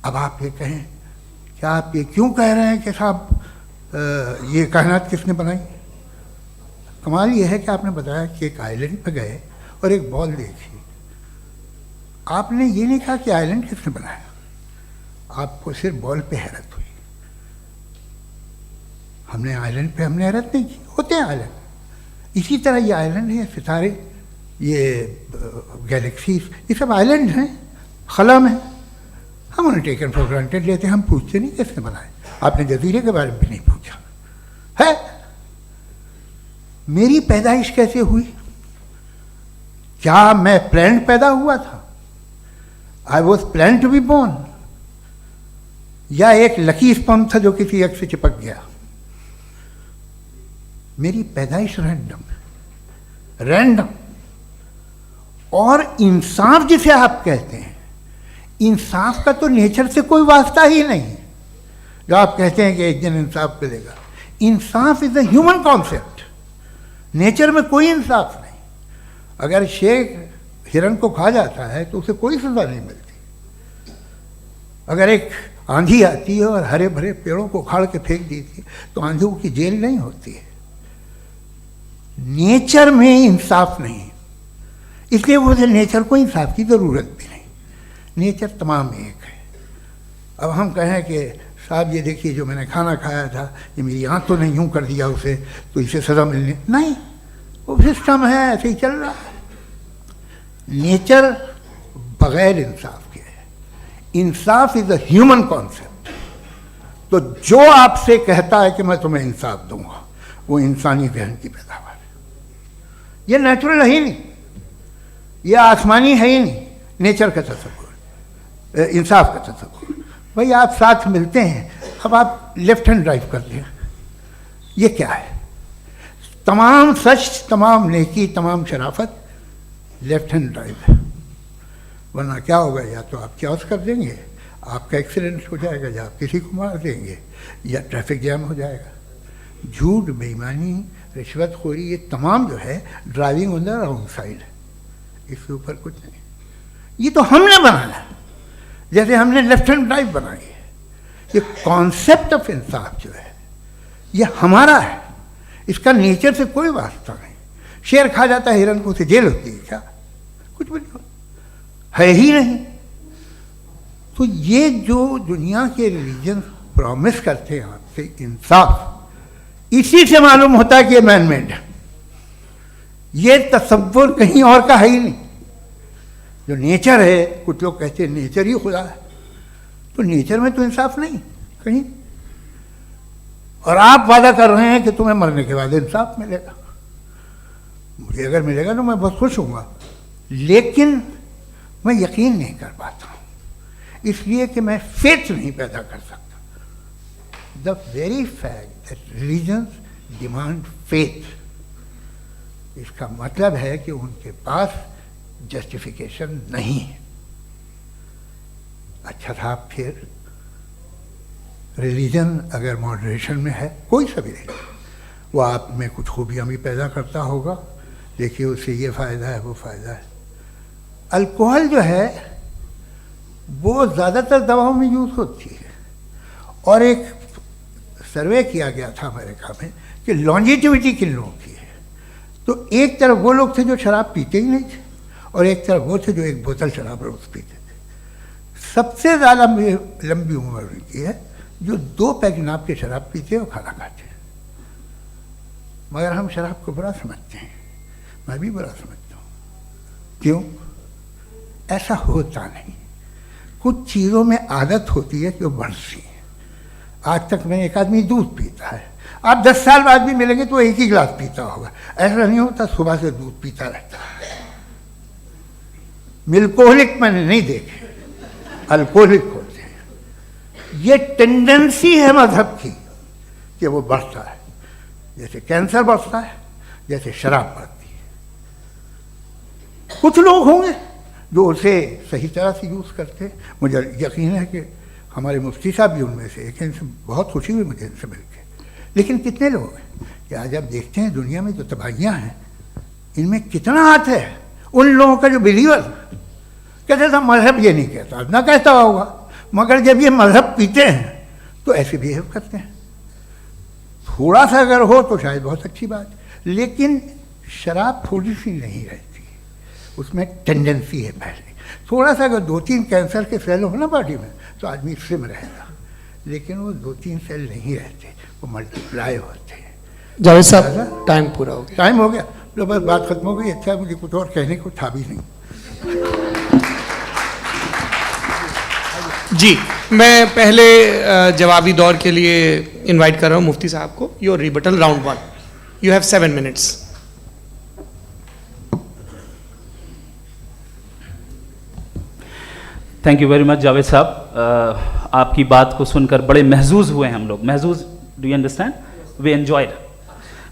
अब आप ये कहें, क्या आप ये क्यों कह रहे हैं कि साहब ये कायनात किसने बनाई? कमाल ये है कि आपने बताया कि एक आइलैंड पे गए और एक बॉल देखी। आपने ये नहीं कहा कि आइलैंड किसने बनाया, आपको सिर्फ बॉल पे हैरत हुई। हमने आइलैंड पे हमने हैरत नहीं की, होते हैं आइलैंड। इसी तरह ये आइलैंड है, सितारे, ये गैलेक्सीज, ये सब आइलैंड हैं, खला में। हम उन्हें टेकन फॉर ग्रांटेड लेते हैं, हम पूछते नहीं कैसे बनाए। आपने जजीरे के बारे में भी नहीं पूछा है। मेरी पैदाइश कैसे हुई? क्या मैं प्लान्ड पैदा हुआ था? I was plan to be born, या एक लकी स्पर्म था जो किसी एग से चिपक गया? मेरी पैदाइश रैंडम। और इंसाफ जिसे आप कहते हैं, इंसाफ का तो नेचर से कोई वास्ता ही नहीं। जो आप कहते हैं कि एक दिन इंसाफ मिलेगा, insaf is a human concept, nature में कोई इंसाफ नहीं। अगर शेर हिरन को खा जाता है तो उसे कोई सजा नहीं मिलती। अगर एक आंधी आती है और हरे भरे पेड़ों को उखाड़ के फेंक देती है तो आंधियों की जेल नहीं होती है। नेचर में इंसाफ नहीं, इसलिए मुझे नेचर को इंसाफ की ज़रूरत भी नहीं। नेचर तमाम एक है। अब हम कहें कि साहब ये देखिए जो मैंने खाना खाया था ये मेरी आँख तो नहीं यूँ कर दिया उसे, तो इसे सज़ा मिलनी नहीं, वो सिस्टम है, ऐसे ही चल रहा है। नेचर बगैर इंसाफ के है। इंसाफ इज अ ह्यूमन कॉन्सेप्ट। तो जो आपसे कहता है कि मैं तुम्हें इंसाफ दूंगा, वो इंसानी जहन की पैदावार है। ये नेचुरल है ही नहीं, ये आसमानी है ही नहीं। नेचर का तसव्वुर, इंसाफ का तसव्वुर। भाई आप साथ मिलते हैं, अब आप लेफ्ट हैंड ड्राइव कर लें, ये क्या है? तमाम सच, तमाम नेकी, तमाम शराफत लेफ्ट हैंड ड्राइव है। वरना क्या होगा, या तो आप क्रॉस कर देंगे, आपका एक्सीडेंट हो जाएगा, या आप किसी को मार देंगे, या ट्रैफिक जैम हो जाएगा। झूठ, बेईमानी, रिश्वतखोरी, ये तमाम जो है driving on the wrong side है। इसके ऊपर कुछ नहीं। ये तो हमने बनाया, जैसे हमने लेफ्ट हैंड ड्राइव बनाई है। ये कॉन्सेप्ट ऑफ इंसाफ जो है ये हमारा है, इसका नेचर से कोई वास्ता नहीं। शेर खा जाता है हिरन को, उसे जेल होती है क्या? कुछ भी नहीं, है ही नहीं। तो ये जो दुनिया के रिलीजन प्रॉमिस करते हैं आपसे इंसाफ, इसी से मालूम होता है कि ये मैन मेड है। ये तसव्वुर कहीं और का है ही नहीं। जो नेचर है, कुछ लोग कहते हैं नेचर ही खुदा है, तो नेचर में तो इंसाफ नहीं कहीं। और आप वादा कर रहे हैं कि तुम्हें मरने के बाद इंसाफ मिलेगा। मुझे अगर मिलेगा तो मैं बहुत खुश हूँगा, लेकिन मैं यकीन नहीं कर पाता हूँ, इसलिए कि मैं फेथ नहीं पैदा कर सकता। The very fact that religions demand faith, इसका मतलब है कि उनके पास जस्टिफिकेशन नहीं है। अच्छा था फिर रिलीजन अगर मॉडरेशन में है, कोई सा भी नहीं, वो आप में कुछ खूबियाँ भी पैदा करता होगा। देखिए उससे ये फ़ायदा है, वो फ़ायदा है। अल्कोहल जो है वो ज़्यादातर दवाओं में यूज़ होती है, और एक सर्वे किया गया था अमेरिका में कि लॉन्जिटिविटी किन लोगों की है। तो एक तरफ वो लोग थे जो शराब पीते ही नहीं थे, और एक तरफ वो थे जो एक बोतल शराब रोज़ पीते थे। सबसे ज़्यादा लंबी उम्र उनकी है जो 2 पैग नाप के शराब पीते और खाना खाते हैं। मगर हम शराब को बुरा समझते हैं, मैं भी बुरा समझता हूँ। क्यों? ऐसा होता नहीं। कुछ चीज़ों में आदत होती है कि वो बढ़ती है। आज तक में एक आदमी दूध पीता है, आप 10 साल बाद भी मिलेंगे तो एक ही गिलास पीता होगा। ऐसा नहीं होता, सुबह से दूध पीता रहता है। मिल्कोहलिक मैंने नहीं देखे, अल्कोहलिक होते हैं। ये टेंडेंसी है मजहब की कि वो बढ़ता है, जैसे कैंसर बढ़ता है, जैसे शराब बढ़ती है। कुछ लोग होंगे जो उसे सही तरह से यूज़ करते हैं। मुझे यकीन है कि हमारे मुफ्ती साहब भी उनमें से एक हैं, इनसे बहुत खुशी हुई मुझे इनसे मिलकर। लेकिन कितने लोग हैं कि आज आप देखते हैं दुनिया में जो तबाहियाँ हैं, इनमें कितना हाथ है उन लोगों का जो बिलीवर कहते था मजहब ये नहीं कहता, ना कहता होगा, मगर जब ये मजहब पीते हैं तो ऐसे बिहेव करते हैं। थोड़ा सा अगर हो तो शायद बहुत अच्छी बात, लेकिन शराब थोड़ी सी नहीं रहती, उसमें टेंडेंसी है पहले। थोड़ा सा अगर 2-3 कैंसर के सेल हो ना बॉडी में तो आदमी स्लिम रहेगा, लेकिन वो 2-3 सेल नहीं रहते, वो मल्टीप्लाई होते हैं। जावेद साहब टाइम पूरा हो गया। टाइम हो गया, तो बस बात खत्म हो गई। अच्छा, मुझे कुछ और कहने को था भी नहीं। जी, मैं पहले जवाबी दौर के लिए इनवाइट कर रहा हूँ मुफ्ती साहब को। Your rebuttal round 1, you have 7 minutes। Thank you very much Javed साहब, आपकी बात को सुनकर बड़े महजूज हुए हम लोग। महजूज, do you understand? We enjoyed.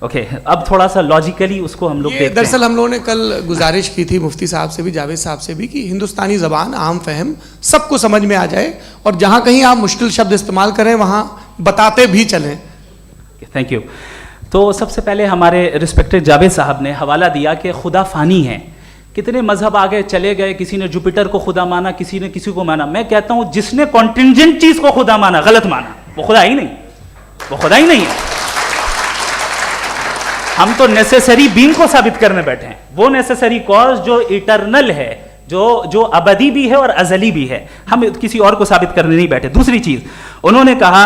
Okay, अब थोड़ा सा लॉजिकली उसको हम लोग देखते हैं। दरअसल हम लोगों ने कल गुजारिश की थी मुफ्ती साहब से भी, जावेद साहब से भी, कि हिंदुस्तानी ज़बान आम फहम सबको समझ में आ जाए और जहाँ कहीं आप मुश्किल शब्द इस्तेमाल करें वहाँ बताते भी चलें। Thank you. तो सबसे पहले हमारे रिस्पेक्टेड जावेद साहब ने हवाला दिया कि खुदा फ़ानी है। कितने मजहब आगे चले गए, किसी ने जुपिटर को खुदा माना, किसी ने किसी को माना। मैं कहता हूँ जिसने कॉन्टिंजेंट चीज़ को खुदा माना, गलत माना, वो खुदा ही नहीं, वो खुदा ही नहीं है। हम तो नेसेसरी बीइंग को साबित करने बैठे हैं, वो नेसेसरी कॉज जो इटरनल है, जो अबदी भी है और अजली भी है। हम किसी और को साबित करने नहीं बैठे। दूसरी चीज उन्होंने कहा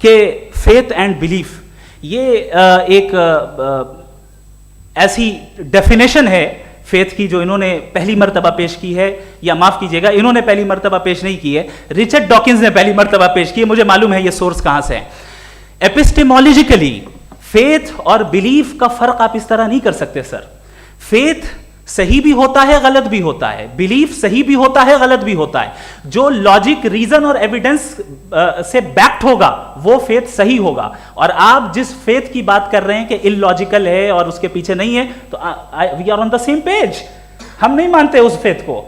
कि फेथ एंड बिलीफ, ये एक ऐसी डेफिनेशन है फेथ की जो इन्होंने पहली मर्तबा पेश की है, या माफ कीजिएगा इन्होंने पहली मर्तबा पेश नहीं की है, रिचर्ड डॉकिंस ने पहली मर्तबा पेश की है। मुझे मालूम है ये सोर्स कहां से है। एपिस्टेमोलॉजिकली फेथ और बिलीफ का फर्क आप इस तरह नहीं कर सकते सर। फेथ सही भी होता है, गलत भी होता है, बिलीफ सही भी होता है, गलत भी होता है। जो लॉजिक, रीजन और एविडेंस से बैक्ड होगा वो फेथ सही होगा। और आप जिस फेथ की बात कर रहे हैं कि इलॉजिकल है और उसके पीछे नहीं है, तो we are on the same page. हम नहीं मानते उस फेथ को,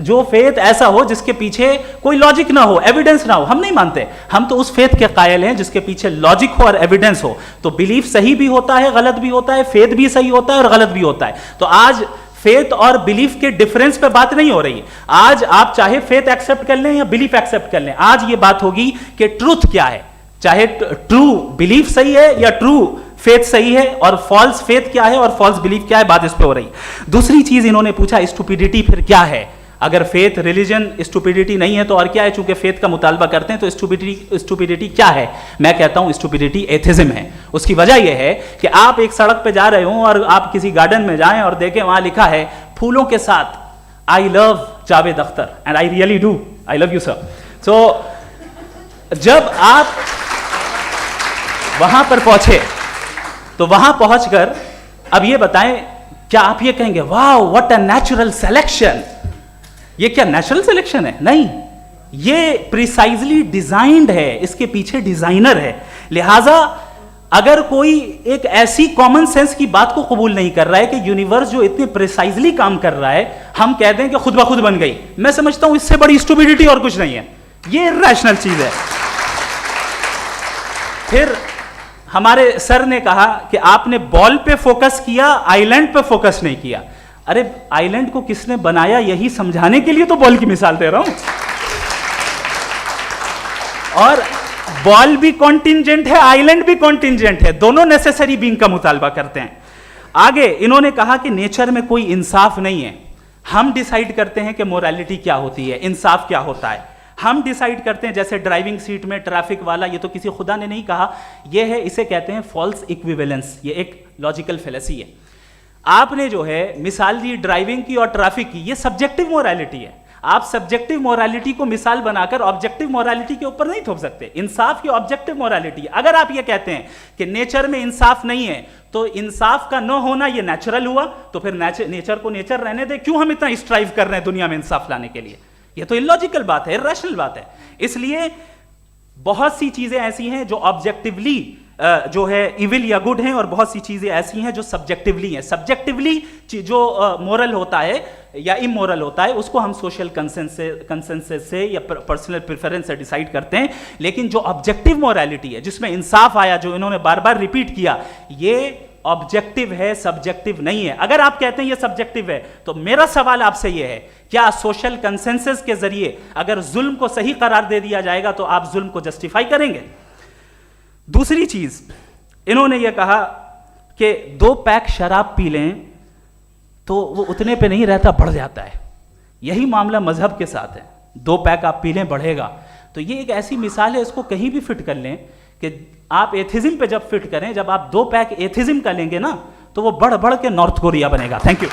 जो फेथ ऐसा हो जिसके पीछे कोई लॉजिक ना हो, एविडेंस ना हो, हम नहीं मानते। हम तो उस फेथ के कायल हैं जिसके पीछे लॉजिक हो और एविडेंस हो। तो बिलीफ सही भी होता है, गलत भी होता है, फेथ भी सही होता है और गलत भी होता है। तो आज फेथ और बिलीफ के डिफरेंस पे बात नहीं हो रही है। आज आप चाहे फेथ एक्सेप्ट कर लें या बिलीफ एक्सेप्ट कर लें, आज ये बात होगी कि ट्रूथ क्या है, चाहे ट्रू बिलीफ सही है या ट्रू फेथ सही है, और फॉल्स फेथ क्या है और फॉल्स बिलीफ क्या है, बात इस पे हो रही। दूसरी चीज इन्होंने पूछा, स्टुपिडिटी फिर क्या है? अगर फेथ रिलीजन स्टुपिडिटी नहीं है तो और क्या है? चूंकि फेथ का मुतालबा करते हैं तो स्टुपिडिटी क्या है? मैं कहता हूं स्टुपिडिटी एथिज्म है। उसकी वजह यह है कि आप एक सड़क पे जा रहे हो और आप किसी गार्डन में जाएं और देखें वहां लिखा है फूलों के साथ I love Javed Akhtar, and I really do, I love you sir. So जब आप वहां पर पहुंचे तो वहां पहुंचकर अब ये बताएं, क्या आप ये कहेंगे वाह व्हाट अ नेचुरल सिलेक्शन? ये क्या नेचुरल सिलेक्शन है? नहीं, ये प्रिसाइजली डिजाइंड है, इसके पीछे डिजाइनर है। लिहाजा अगर कोई एक ऐसी कॉमन सेंस की बात को कबूल नहीं कर रहा है कि यूनिवर्स जो इतने प्रिसाइजली काम कर रहा है, हम कह दें कि खुद ब खुद बन गई, मैं समझता हूं इससे बड़ी स्टुपिडिटी और कुछ नहीं है। ये इरैशनल चीज है। फिर हमारे सर ने कहा कि आपने बॉल पे फोकस किया, आइलैंड पे फोकस नहीं किया। अरे आइलैंड को किसने बनाया यही समझाने के लिए तो बॉल की मिसाल दे रहा हूं। और बॉल भी कॉन्टिंजेंट है, आइलैंड भी कॉन्टिंजेंट है, दोनों नेसेसरी बीइंग का मुतालबा करते हैं। आगे इन्होंने कहा कि नेचर में कोई इंसाफ नहीं है। हम डिसाइड करते हैं कि मोरालिटी क्या होती है, इंसाफ क्या होता है। हम डिसाइड करते हैं, जैसे ड्राइविंग सीट में ट्रैफिक वाला, ये तो किसी खुदा ने नहीं कहा, ये है, इसे कहते हैं फॉल्स इक्विवेलेंस। ये एक लॉजिकल फेलेसी है। आपने जो है मिसाल दी ड्राइविंग की और ट्रैफिक की, ये सब्जेक्टिव मोरालिटी है। आप सब्जेक्टिव मोरालिटी को मिसाल बनाकर ऑब्जेक्टिव मोरालिटी के ऊपर नहीं थोप सकते। इंसाफ की ऑब्जेक्टिव मोरालिटी है। अगर आप ये कहते हैं कि नेचर में इंसाफ नहीं है, तो इंसाफ का न होना ये नेचुरल हुआ, तो फिर नेचर को नेचर रहने दे। क्यों हम इतना स्ट्राइव कर रहे हैं दुनिया में इंसाफ लाने के लिए? ये तो इलॉजिकल बात है, इरैशनल बात है। इसलिए बहुत सी चीजें ऐसी हैं जो ऑब्जेक्टिवली जो है इविल या गुड हैं, और बहुत सी चीजें ऐसी हैं जो सब्जेक्टिवली हैं। सब्जेक्टिवली जो मोरल होता है या इमोरल होता है, उसको हम सोशल कंसेंसस से या पर्सनल प्रेफरेंस से डिसाइड करते हैं। लेकिन जो ऑब्जेक्टिव मोरालिटी है, जिसमें इंसाफ आया, जो इन्होंने बार बार रिपीट किया, ये ऑब्जेक्टिव है, सब्जेक्टिव नहीं है। अगर आप कहते हैं ये सब्जेक्टिव है, तो मेरा सवाल आपसे ये है, क्या सोशल कंसेंसस के जरिए अगर जुल्म को सही करार दे दिया जाएगा तो आप जुल्म को जस्टिफाई करेंगे? दूसरी चीज इन्होंने ये कहा कि 2 पैक शराब पी लें तो वो उतने पे नहीं रहता, बढ़ जाता है। यही मामला मजहब के साथ है। 2 पैक आप पी लें, बढ़ेगा। तो ये एक ऐसी मिसाल है, इसको कहीं भी फिट कर लें कि आप एथिज्म पे जब फिट करें, जब आप 2 पैक एथिज्म का लेंगे ना, तो वो बढ़ बढ़ के नॉर्थ कोरिया बनेगा। Thank you.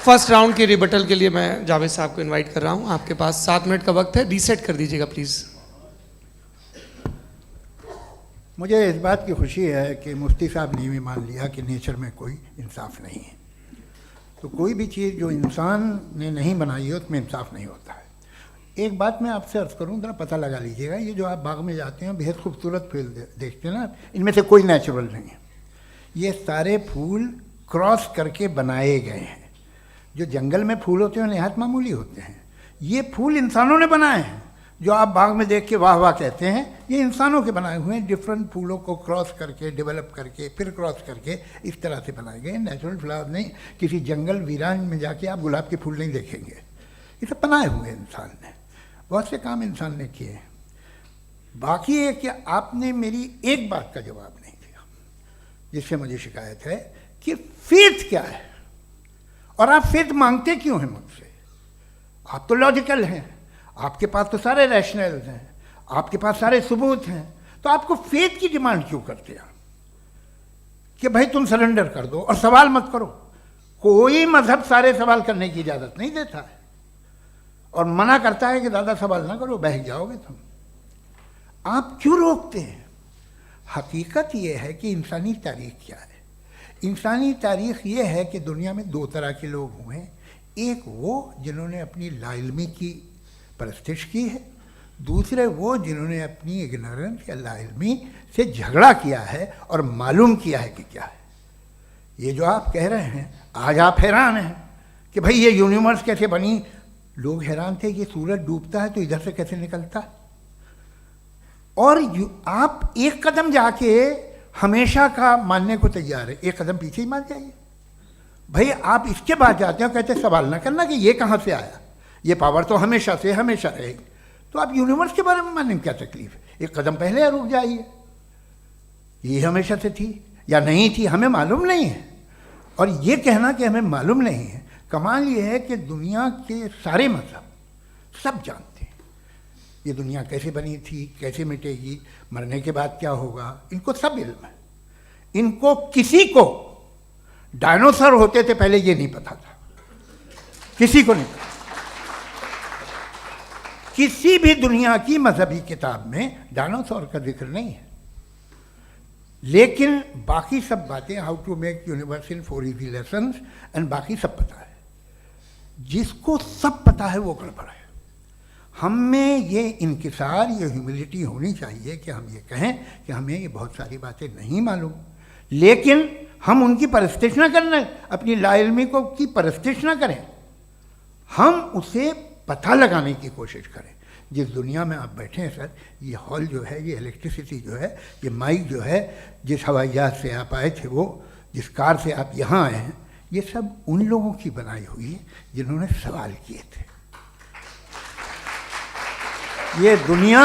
फर्स्ट राउंड के रिबटल के लिए मैं जावेद साहब को इनवाइट कर रहा हूं। आपके पास 7 मिनट का वक्त है, रीसेट कर दीजिएगा प्लीज़। मुझे इस बात की खुशी है कि मुफ्ती साहब ने भी मान लिया कि नेचर में कोई इंसाफ नहीं है। तो कोई भी चीज़ जो इंसान ने नहीं बनाई है उसमें इंसाफ नहीं होता है। एक बात मैं आपसे अर्ज़ करूँ, ज़रा पता लगा लीजिएगा, ये जो आप बाग में जाते हैं बेहद खूबसूरत फूल देखते हैं ना, इनमें से कोई नेचुरल नहीं है। ये सारे फूल क्रॉस करके बनाए गए हैं। जो जंगल में फूल होते हैं नहायत मामूली होते हैं, ये फूल इंसानों ने बनाए हैं। जो आप बाग में देख के वाह वाह कहते हैं, ये इंसानों के बनाए हुए हैं। डिफरेंट फूलों को क्रॉस करके, डेवलप करके, फिर क्रॉस करके इस तरह से बनाए गए। नेचुरल फ्लावर नहीं। किसी जंगल वीरान में जाके आप गुलाब के फूल नहीं देखेंगे। ये सब बनाए हुए इंसान ने, बहुत से काम इंसान ने किए हैं। बाकी है कि आपने मेरी एक बात का जवाब नहीं दिया, जिससे मुझे शिकायत है कि फेथ क्या है और आप फेथ मांगते क्यों हैं मुझसे। आप तो लॉजिकल हैं, आपके पास तो सारे रैशनल्स हैं, आपके पास सारे सबूत हैं, तो आपको फेथ की डिमांड क्यों करते हैं कि भाई तुम सरेंडर कर दो और सवाल मत करो। कोई मजहब सारे सवाल करने की इजाज़त नहीं देता है और मना करता है कि ज़्यादा सवाल ना करो, बह जाओगे तुम। आप क्यों रोकते हैं? हकीकत यह है कि इंसानी तारीख क्या है। इंसानी तारीख ये है कि दुनिया में 2 तरह के लोग हुए हैं। एक वो जिन्होंने अपनी लाइल्मी की परस्तिश की है, दूसरे वो जिन्होंने अपनी इग्नोरेंस या लाइल्मी से झगड़ा किया है और मालूम किया है कि क्या है। ये जो आप कह रहे हैं, आज आप हैरान हैं कि भाई ये यूनिवर्स कैसे बनी। लोग हैरान थे कि सूरज डूबता है तो इधर से कैसे निकलता है। और आप एक कदम जाके हमेशा का मानने को तैयार है, एक कदम पीछे ही मान जाइए। भाई आप इसके बाद जाते हो, कहते सवाल ना करना कि ये कहाँ से आया, ये पावर तो हमेशा से हमेशा रहेगी। तो आप यूनिवर्स के बारे में मानने में क्या तकलीफ है? एक कदम पहले रुक जाइए, ये हमेशा से थी या नहीं थी हमें मालूम नहीं है। और ये कहना कि हमें मालूम नहीं है, कमाल ये है कि दुनिया के सारे मजहब सब जानते हैं ये दुनिया कैसे बनी थी, कैसे मिटेगी, मरने के बाद क्या होगा, इनको सब इल्म है। इनको किसी को डायनासोर होते थे पहले ये नहीं पता था, किसी को नहीं पता। किसी भी दुनिया की मजहबी किताब में डायनासोर का जिक्र नहीं है। लेकिन बाकी सब बातें, how to make universe in 4 easy lessons and बाकी सब पता है। जिसको सब पता है वो गड़बड़ है। हम में ये इंकिसार, ये ह्यूमिलिटी होनी चाहिए कि हम ये कहें कि हमें ये बहुत सारी बातें नहीं मालूम, लेकिन हम उनकी परस्तिश ना करें, अपनी लाइल्मी को की परस्तिश ना करें, हम उसे पता लगाने की कोशिश करें। जिस दुनिया में आप बैठे हैं सर, ये हॉल जो है, ये इलेक्ट्रिसिटी जो है, ये माइक जो है, जिस हवाई जहाज से आप आए थे, वो जिस कार से आप यहाँ आए हैं, ये सब उन लोगों की बनाई हुई है जिन्होंने सवाल किए थे। ये दुनिया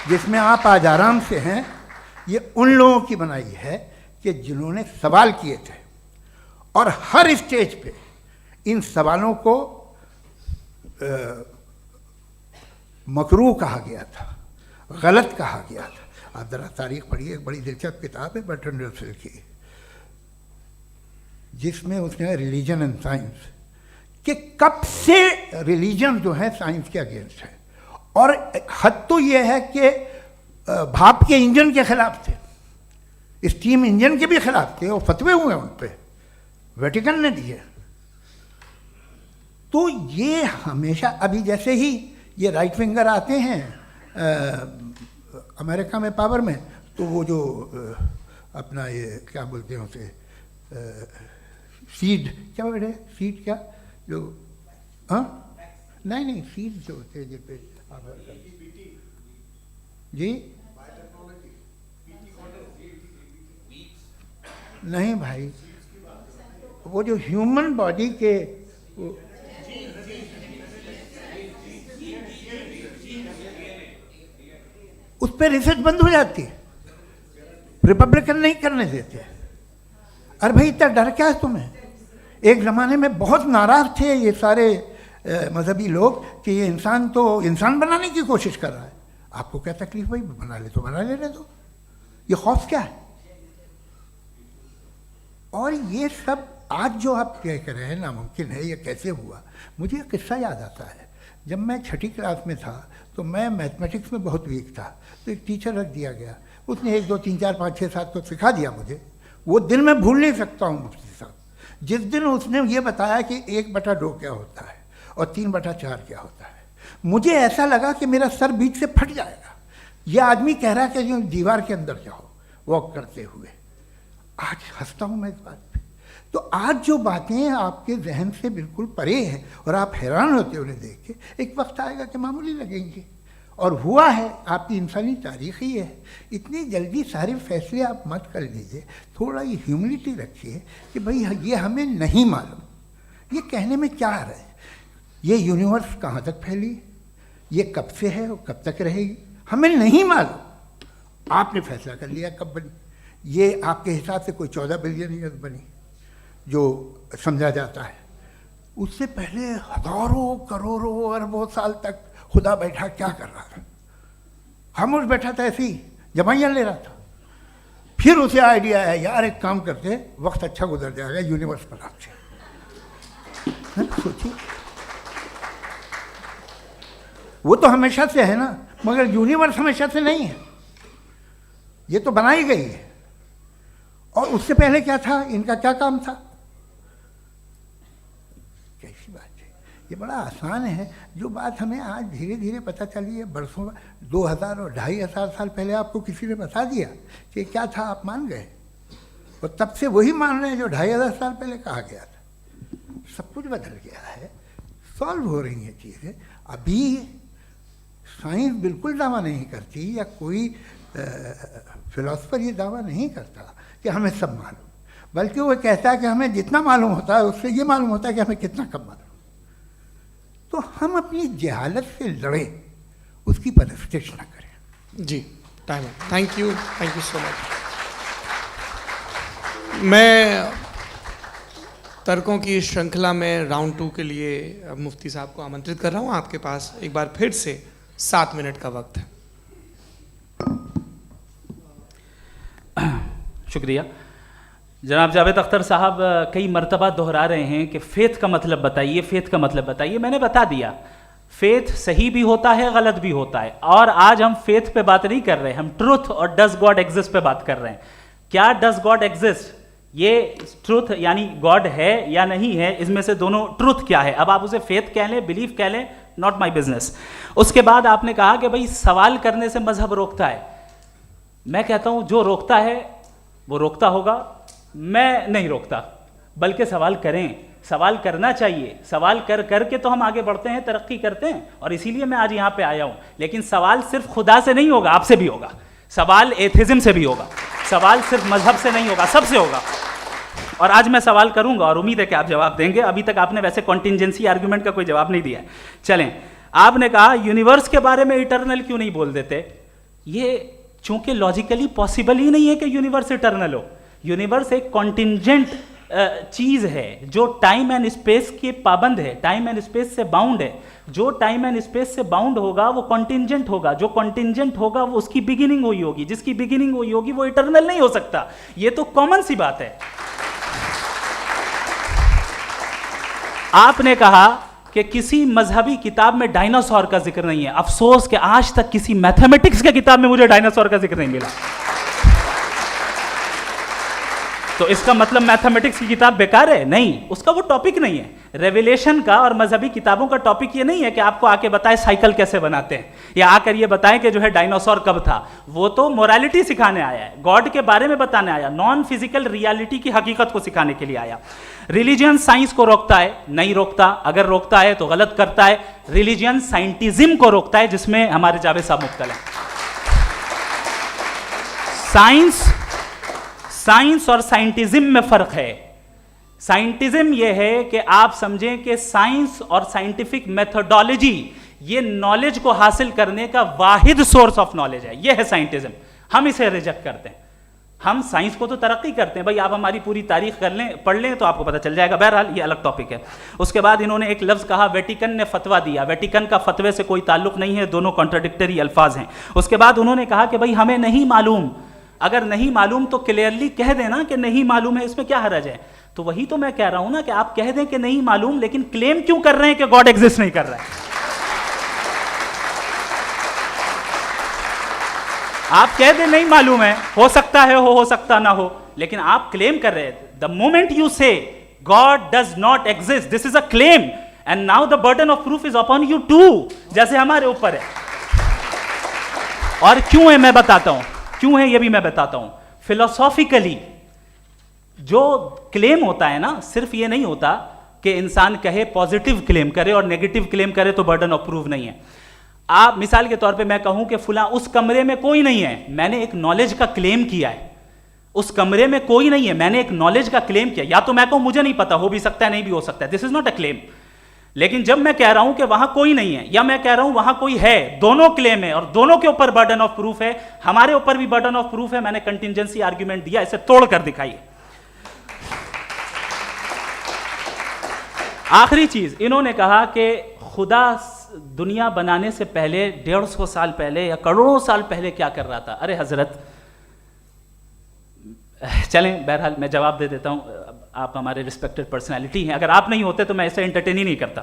जिसमें आप आज आराम से हैं, ये उन लोगों की बनाई है कि जिन्होंने सवाल किए थे। और हर स्टेज पे इन सवालों को मकरूह कहा गया था, गलत कहा गया था। आप ज़रा तारीख पढ़िए, एक बड़ी दिलचस्प किताब है बर्ट्रैंड रसेल की, जिसमें उसने रिलीजन एंड साइंस कि कब से रिलीजन जो है साइंस के अगेंस्ट है। और हद तो ये है कि भाप के इंजन के खिलाफ थे, स्टीम इंजन के भी खिलाफ थे, और फतवे हुए उन पर, वेटिकन ने दिए। तो ये हमेशा, अभी जैसे ही ये राइट विंगर आते हैं अमेरिका में पावर में, तो वो जो अपना ये क्या बोलते हैं उसे, सीड क्या बोलते हैं, सीड क्या जो, हाँ नहीं सीड जो होते हैं जिस पे जी नहीं भाई, वो जो ह्यूमन बॉडी के उस पर रिसर्च बंद हो जाती है, रिपब्लिकन नहीं करने देते। अरे भाई इतना डर क्या है तुम्हें? एक ज़माने में बहुत नाराज़ थे ये सारे मजहबी लोग कि ये इंसान तो इंसान बनाने की कोशिश कर रहा है। आपको क्या तकलीफ भाई, बना ले तो बना लेने दो, ये खौफ क्या है? और ये सब आज जो आप कह रहे हैं नामुमकिन है, ये कैसे हुआ, मुझे एक किस्सा याद आता है। जब मैं 6ठी क्लास में था तो मैं मैथमेटिक्स में बहुत वीक था, तो एक टीचर रख दिया गया, उसने 1 2 3 4 5 6 7 को सिखा दिया मुझे। वो दिन मैं भूल नहीं सकता हूँ मुफ्ती साहब, जिस दिन उसने ये बताया कि 1/2 क्या होता है और 3/4 क्या होता है, मुझे ऐसा लगा कि मेरा सर बीच से फट जाएगा। ये आदमी कह रहा है कि जो दीवार के अंदर जाओ वॉक करते हुए। आज हंसता हूँ मैं इस बात पे। तो आज जो बातें आपके जहन से बिल्कुल परे हैं और आप हैरान होते हो उन्हें देख के, एक वक्त आएगा कि मामूली लगेंगे। और हुआ है, आपकी इंसानी तारीख ही है। इतनी जल्दी सारे फैसले आप मत कर लीजिए, थोड़ा ये ह्यूमिलिटी रखिए कि भाई ये हमें नहीं मालूम। ये कहने में क्या आ रहा है, ये यूनिवर्स कहाँ तक फैली, ये कब से है और कब तक रहेगी, हमें नहीं मालूम। आपने फैसला कर लिया कब बनी, ये आपके हिसाब से कोई 14 बिलियन ईयर्स बनी जो समझा जाता है। उससे पहले हजारों करोड़ों अरबों साल तक खुदा बैठा क्या कर रहा था, खामोश बैठा था, ऐसे ही जमाइयाँ ले रहा था। फिर उसे आइडिया आया, यार एक काम करते, वक्त अच्छा गुजर जाएगा, यूनिवर्स पर आपसे सोचिए। वो तो हमेशा से है ना, मगर यूनिवर्स हमेशा से नहीं है, ये तो बनाई गई है। और उससे पहले क्या था, इनका क्या काम था, कैसी बात है। ये बड़ा आसान है, जो बात हमें आज धीरे धीरे पता चली है। बरसों 2000 और 2500 साल पहले आपको किसी ने बता दिया कि क्या था, आप मान गए, और तब से वही मान रहे हैं जो 2500 साल पहले कहा गया था। सब कुछ बदल गया है, सॉल्व हो रही हैं चीज़ें। अभी साइंस बिल्कुल दावा नहीं करती, या कोई फिलोसफर ये दावा नहीं करता कि हमें सब मालूम, बल्कि वो कहता है कि हमें जितना मालूम होता है उससे ये मालूम होता है कि हमें कितना कम मालूम। तो हम अपनी जहालत से लड़ें, उसकी परस्तिश न करें। जी, टाइम है। Thank you so much. मैं तर्कों की श्रृंखला में राउंड 2 के लिए मुफ्ती साहब को आमंत्रित कर रहा हूँ। आपके पास एक बार फिर से 7 मिनट का वक्त है। शुक्रिया। जनाब जावेद अख्तर साहब कई मर्तबा दोहरा रहे हैं कि फ़ेथ का मतलब बताइए, फ़ेथ का मतलब बताइए। मैंने बता दिया, फ़ेथ सही भी होता है, गलत भी होता है। और आज हम फ़ेथ पे बात नहीं कर रहे, हम ट्रुथ और डज गॉड एग्जिस्ट पे बात कर रहे हैं। क्या डज गॉड एग्जिस्ट, ये ट्रुथ यानी गॉड है या नहीं है, इसमें से दोनों ट्रुथ क्या है। अब आप उसे फेथ कह लें, बिलीफ कह लें, नॉट माई बिजनेस। उसके बाद आपने कहा कि भाई सवाल करने से मजहब रोकता है। मैं कहता हूं जो रोकता है वो रोकता होगा, मैं नहीं रोकता, बल्कि सवाल करें, सवाल करना चाहिए। सवाल कर करके तो हम आगे बढ़ते हैं, तरक्की करते हैं, और इसीलिए मैं आज यहां पे आया हूं। लेकिन सवाल सिर्फ खुदा से नहीं होगा, आपसे भी होगा। सवाल एथिज्म से भी होगा, सवाल सिर्फ मजहब से नहीं होगा, सबसे होगा। और आज मैं सवाल करूंगा और उम्मीद है कि आप जवाब देंगे। अभी तक आपने वैसे कॉन्टिंजेंसी आर्गुमेंट का कोई जवाब नहीं दिया है। चलें, आपने कहा यूनिवर्स के बारे में इटर्नल क्यों नहीं बोल देते। ये चूंकि लॉजिकली पॉसिबल ही नहीं है कि यूनिवर्स इटर्नल हो। यूनिवर्स एक कॉन्टिंजेंट चीज है जो टाइम एंड स्पेस के पाबंद है, टाइम एंड स्पेस से बाउंड है। जो टाइम एंड स्पेस से बाउंड होगा वो कॉन्टिंजेंट होगा, जो कॉन्टिंजेंट होगा वो उसकी बिगिनिंग हुई होगी, जिसकी बिगिनिंग हुई होगी वो इटर्नल नहीं हो सकता। ये तो कॉमन सी बात है। आपने कहा कि किसी मजहबी किताब में डायनासोर का जिक्र नहीं है। अफसोस कि आज तक किसी मैथमेटिक्स के किताब में मुझे डायनासोर का जिक्र नहीं मिला। तो इसका मतलब मैथमेटिक्स की किताब बेकार है? नहीं, उसका वो टॉपिक नहीं है। रेवलेशन का और मजहबी किताबों का टॉपिक ये नहीं है कि आपको आके बताए साइकिल कैसे बनाते हैं, या आकर ये बताएं कि जो है डायनासोर कब था। वो तो मोरालिटी सिखाने आया है, गॉड के बारे में बताने आया, नॉन फिजिकल रियलिटी की हकीकत को सिखाने के लिए आया। रिलीजियन साइंस को रोकता है? नहीं रोकता। अगर रोकता है तो गलत करता है। रिलीजियन साइंटिज्म को रोकता है, जिसमें हमारे जावेद साहब मुब्तला हैं। साइंस और साइंटिज्म में फर्क है। साइंटिज्म यह है कि आप समझें कि साइंस और साइंटिफिक मेथोडोलॉजी ये नॉलेज को हासिल करने का वाहिद सोर्स ऑफ नॉलेज है। यह है साइंटिज्म। हम इसे रिजेक्ट करते हैं। हम साइंस को तो तरक्की करते हैं, भाई आप हमारी पूरी तारीख कर लें, पढ़ लें तो आपको पता चल जाएगा। बहरहाल ये अलग टॉपिक है। उसके बाद इन्होंने एक लफ्ज़ कहा, वेटिकन ने फतवा दिया। वेटिकन का फतवे से कोई ताल्लुक नहीं है, दोनों कॉन्ट्राडिक्टरी अल्फाज हैं। उसके बाद उन्होंने कहा कि भाई हमें नहीं मालूम। अगर नहीं मालूम तो क्लियरली कह देना कि नहीं मालूम है, इसमें क्या हरज है। तो वही तो मैं कह रहा हूं ना कि आप कह दें कि नहीं मालूम, लेकिन क्लेम क्यों कर रहे हैं कि गॉड एग्जिस्ट नहीं कर रहा है? आप कह दें नहीं मालूम है, हो सकता है हो सकता ना हो, लेकिन आप क्लेम कर रहे हैं। The moment you say God does not exist, this is a claim, and now the burden of proof is upon you too, जैसे हमारे ऊपर है। और क्यों है मैं बताता हूं, क्यों है ये भी मैं बताता हूं। फिलोसॉफिकली जो क्लेम होता है ना, सिर्फ ये नहीं होता कि इंसान कहे पॉजिटिव क्लेम करे और नेगेटिव क्लेम करे तो बर्डन ऑफ प्रूफ नहीं है। आप मिसाल के तौर पे मैं कहूं कि फुला उस कमरे में कोई नहीं है, मैंने एक नॉलेज का क्लेम किया है। उस कमरे में कोई नहीं है, मैंने एक नॉलेज का क्लेम किया। या तो मैं कहूं मुझे नहीं पता, हो भी सकता है नहीं भी हो सकता है, this is not a claim. लेकिन जब मैं कह रहा हूं कि वहां कोई नहीं है या मैं कह रहा हूं वहां कोई है, दोनों क्लेम है और दोनों के ऊपर बर्डन ऑफ प्रूफ है। हमारे ऊपर भी बर्डन ऑफ प्रूफ है, मैंने कंटिजेंसी आर्ग्यूमेंट दिया, इसे तोड़कर दिखाइए। आखिरी चीज, इन्होंने कहा कि खुदा दुनिया बनाने से पहले 150 साल पहले या करोड़ों साल पहले क्या कर रहा था। अरे हजरत, चलें बहरहाल मैं जवाब दे देता हूं, आप हमारे रिस्पेक्टेड पर्सनालिटी हैं, अगर आप नहीं होते तो मैं ऐसे एंटरटेन ही नहीं करता।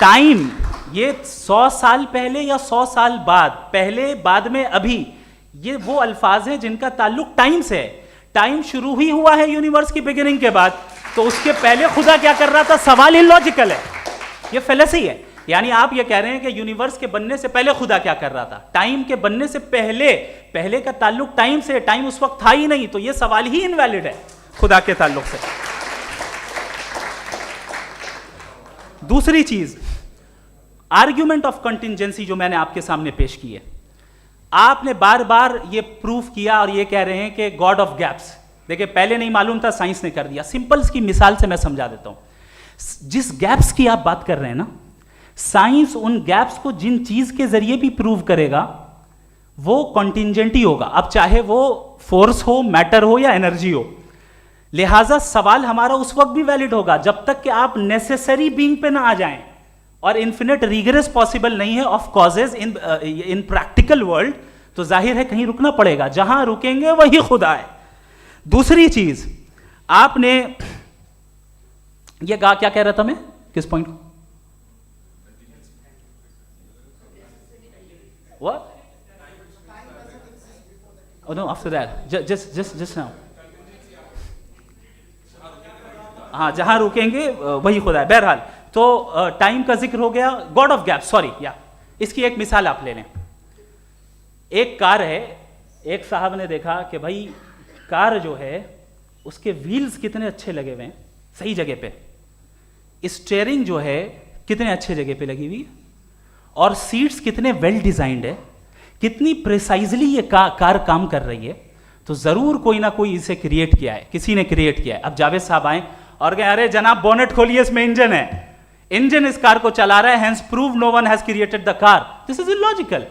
टाइम, ये 100 साल पहले या 100 साल बाद, पहले बाद में अभी, ये वो अल्फाज हैं जिनका ताल्लुक टाइम से है। टाइम शुरू ही हुआ है यूनिवर्स की बिगिनिंग के बाद, तो उसके पहले खुदा क्या कर रहा था? सवाल इलॉजिकल है, ये फेलेसी है। यानी आप ये कह रहे हैं कि यूनिवर्स के बनने से पहले खुदा क्या कर रहा था? टाइम के बनने से पहले, पहले का ताल्लुक टाइम से, टाइम उस वक्त था ही नहीं, तो ये सवाल ही इनवैलिड है खुदा के ताल्लुक से। दूसरी चीज, आर्ग्यूमेंट ऑफ कंटिजेंसी जो मैंने आपके सामने पेश की है, आपने बार बार ये प्रूफ किया और ये कह रहे हैं कि गॉड ऑफ गैप्स। देखिए, पहले नहीं मालूम था, साइंस ने कर दिया। सिंपल्स की मिसाल से मैं समझा देता हूं। जिस गैप्स की आप बात कर रहे हैं ना, साइंस उन गैप्स को जिन चीज के जरिए भी प्रूव करेगा वो कॉन्टिंजेंट ही होगा, अब चाहे वो फोर्स हो, मैटर हो या एनर्जी हो। लिहाजा सवाल हमारा उस वक्त भी वैलिड होगा जब तक कि आप नेसेसरी बीइंग पे ना आ जाएं, और इन्फिनिट रिगरेस पॉसिबल नहीं है of causes in practical world, तो जाहिर है कहीं रुकना पड़ेगा, जहां रुकेंगे वही खुदा है। दूसरी चीज, आपने ये कहा, क्या कह रहा था मैं, किस पॉइंट को? What? Oh no, after that, just now. हाँ, जहां रुकेंगे वही खुदा है। बहरहाल, तो टाइम का जिक्र हो गया, गॉड ऑफ गैप, सॉरी, या इसकी एक मिसाल आप ले लें। एक कार है, एक साहब ने देखा कि भाई कार जो है उसके व्हील्स कितने अच्छे लगे हुए हैं, सही जगह पे, स्टीयरिंग जो है कितने अच्छे जगह पे लगी हुई है, और सीट्स कितने वेल डिजाइंड है, कितनी प्रिसाइजली ये कार काम कर रही है, तो जरूर कोई ना कोई इसे क्रिएट किया है, किसी ने क्रिएट किया है। अब जावेद साहब आए और कहे, अरे जनाब बोनेट खोलिए, इसमें इंजन है, इंजन इस कार को चला रहा है, hence prove no one has created the car. This is illogical,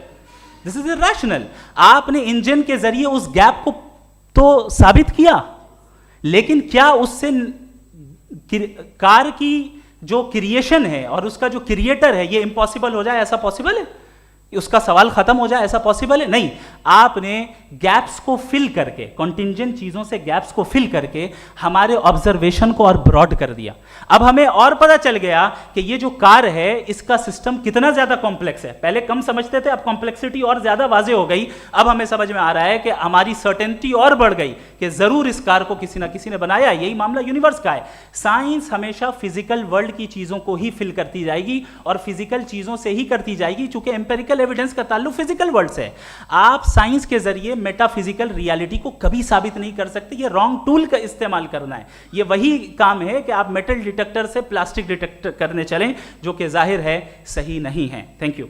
this is irrational. आपने इंजन के जरिए उस गैप को तो साबित किया, लेकिन क्या उससे कार की जो क्रिएशन है और उसका जो क्रिएटर है ये इम्पॉसिबल हो जाए? ऐसा पॉसिबल है? उसका सवाल खत्म हो जाए, ऐसा पॉसिबल है? नहीं। आपने गैप्स को फिल करके, कॉन्टिंजेंट चीजों से गैप्स को फिल करके हमारे ऑब्जर्वेशन को और ब्रॉड कर दिया। अब हमें और पता चल गया कि ये जो कार है इसका सिस्टम कितना ज्यादा कॉम्प्लेक्स है। पहले कम समझते थे, अब कॉम्प्लेक्सिटी और ज्यादा वाजे हो गई। अब हमें समझ में आ रहा है कि हमारी सर्टेनिटी और बढ़ गई कि जरूर इस कार को किसी ना किसी ने बनाया। यही मामला यूनिवर्स का है। साइंस हमेशा फिजिकल वर्ल्ड की चीजों को ही फिल करती जाएगी और फिजिकल चीजों से ही करती जाएगी, चूंकि एम्पेरिकल एविडेंस का ताल्लुक फिजिकल वर्ल्ड से है। आप साइंस के जरिए मेटाफिजिकल रियलिटी को कभी साबित नहीं कर सकते। ये रॉन्ग टूल का इस्तेमाल करना है। ये वही काम है कि आप मेटल डिटेक्टर से प्लास्टिक डिटेक्टर करने चलें, जो कि जाहिर है सही नहीं है। Thank you.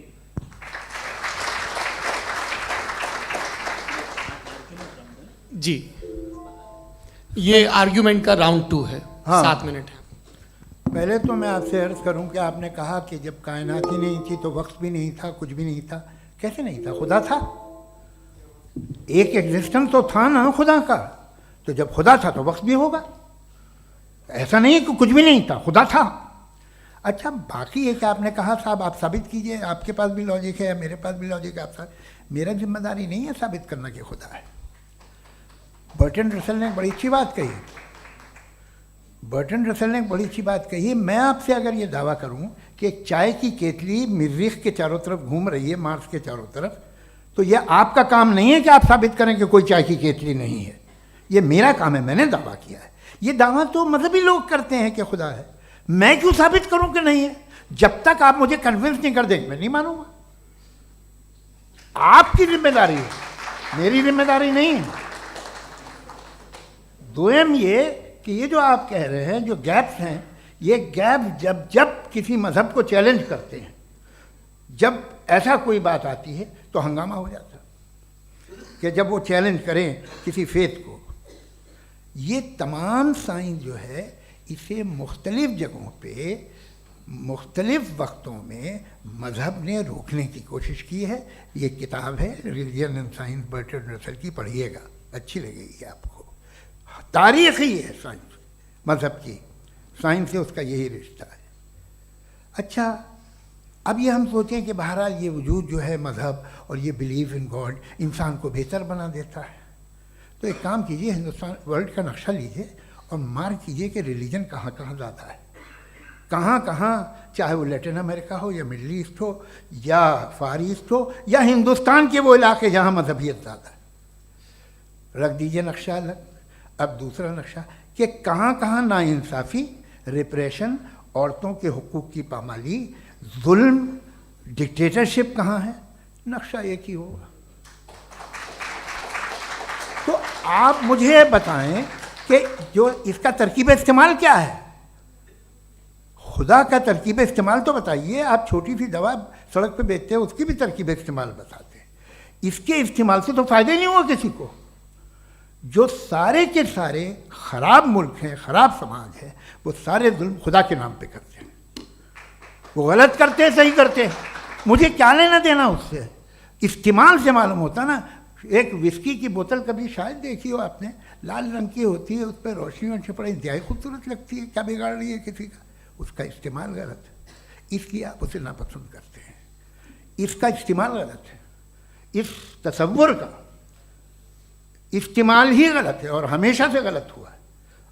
जी, ये आर्ग्यूमेंट का राउंड 2 है। हाँ। 7 मिनट है। पहले तो मैं आपसे अर्ज करूं कि आपने कहा कि जब कायनात ही नहीं थी तो वक्त भी नहीं था, कुछ भी नहीं था। कैसे नहीं था? खुदा था। एक एग्जिस्टेंस तो था ना खुदा का। तो जब खुदा था तो वक्त भी होगा। ऐसा नहीं है कि कुछ भी नहीं था, खुदा था। अच्छा, बाकी एक आपने कहा साहब आप साबित कीजिए, आपके पास भी लॉजिक है या मेरे पास भी लॉजिक है। आप मेरा जिम्मेदारी नहीं है साबित करना कि खुदा है। बर्टन रसल ने एक बड़ी अच्छी बात कही। बर्टन रसल ने एक बड़ी अच्छी बात कही। मैं आपसे अगर ये दावा करूं कि एक चाय की केतली मरीख के चारों तरफ घूम रही है, मार्स के चारों तरफ, तो ये आपका काम नहीं है कि आप साबित करें कि कोई चाय की केतली नहीं है। ये मेरा काम है, मैंने दावा किया है। ये दावा तो मजहबी लोग करते हैं कि खुदा है, मैं क्यों साबित करूं कि नहीं है? जब तक आप मुझे कन्विंस नहीं कर देंगे मैं नहीं मानूंगा। आपकी जिम्मेदारी है, मेरी जिम्मेदारी नहीं है। दोयम ये कि ये जो आप कह रहे हैं, जो गैप्स हैं, ये गैप जब जब किसी मजहब को चैलेंज करते हैं, जब ऐसा कोई बात आती है तो हंगामा हो जाता है कि जब वो चैलेंज करें किसी फेथ को। ये तमाम साइंस जो है इसे मुख्तलिफ जगहों पे मुख्तलिफ वक्तों में मज़हब ने रोकने की कोशिश की है। ये किताब है religion and science Burton Russell की, पढ़िएगा, अच्छी लगेगी आपको। तारीख़ ही है साइंस, मज़हब की साइंस से उसका यही रिश्ता है। अच्छा, अब ये हम सोचें कि बहरहाल ये वजूद जो है मज़हब और ये बिलीव इन गॉड इंसान को बेहतर बना देता है, तो एक काम कीजिए, हिंदुस्तान वर्ल्ड का नक्शा लीजिए और मार्क कीजिए कि रिलीजन कहाँ कहाँ ज़्यादा है, कहाँ कहाँ, चाहे वो लैटिन अमेरिका हो या मिडल ईस्ट हो या फार ईस्ट हो या हिंदुस्तान के वो इलाके जहाँ मजहबियत ज़्यादा है। रख दीजिए नक्शा अलग। अब दूसरा नक्शा कि कहाँ कहाँ नाइंसाफ़ी, रिप्रेशन, औरतों के हुकूक की पामाली, जुल्म, डिक्टेटरशिप कहाँ है, नक्शा एक ही होगा। तो आप मुझे बताएं कि जो इसका तरकीब इस्तेमाल क्या है, खुदा का तरकीब इस्तेमाल तो बताइए। आप छोटी सी दवा सड़क पे बेचते हैं, उसकी भी तरकीब इस्तेमाल बताते हैं। इसके इस्तेमाल से तो फ़ायदा ही नहीं हुआ किसी को। जो सारे के सारे ख़राब मुल्क हैं, ख़राब समाज है, वो सारे जुल्म खुदा के नाम पे करते हैं। वो गलत करते हैं, सही करते हैं, मुझे क्या लेना देना उससे। इस्तेमाल से मालूम होता ना। एक विस्की की बोतल कभी शायद देखी हो आपने, लाल रंग की होती है, उस पर रोशनी वोशनी पड़े, इंतहाई खूबसूरत लगती है, क्या बिगाड़ रही है किसी का? उसका इस्तेमाल गलत है, इसलिए आप उसे नापसंद करते हैं। इसका इस्तेमाल गलत है, इस तसव्वुर का इस्तेमाल ही गलत है और हमेशा से गलत हुआ है।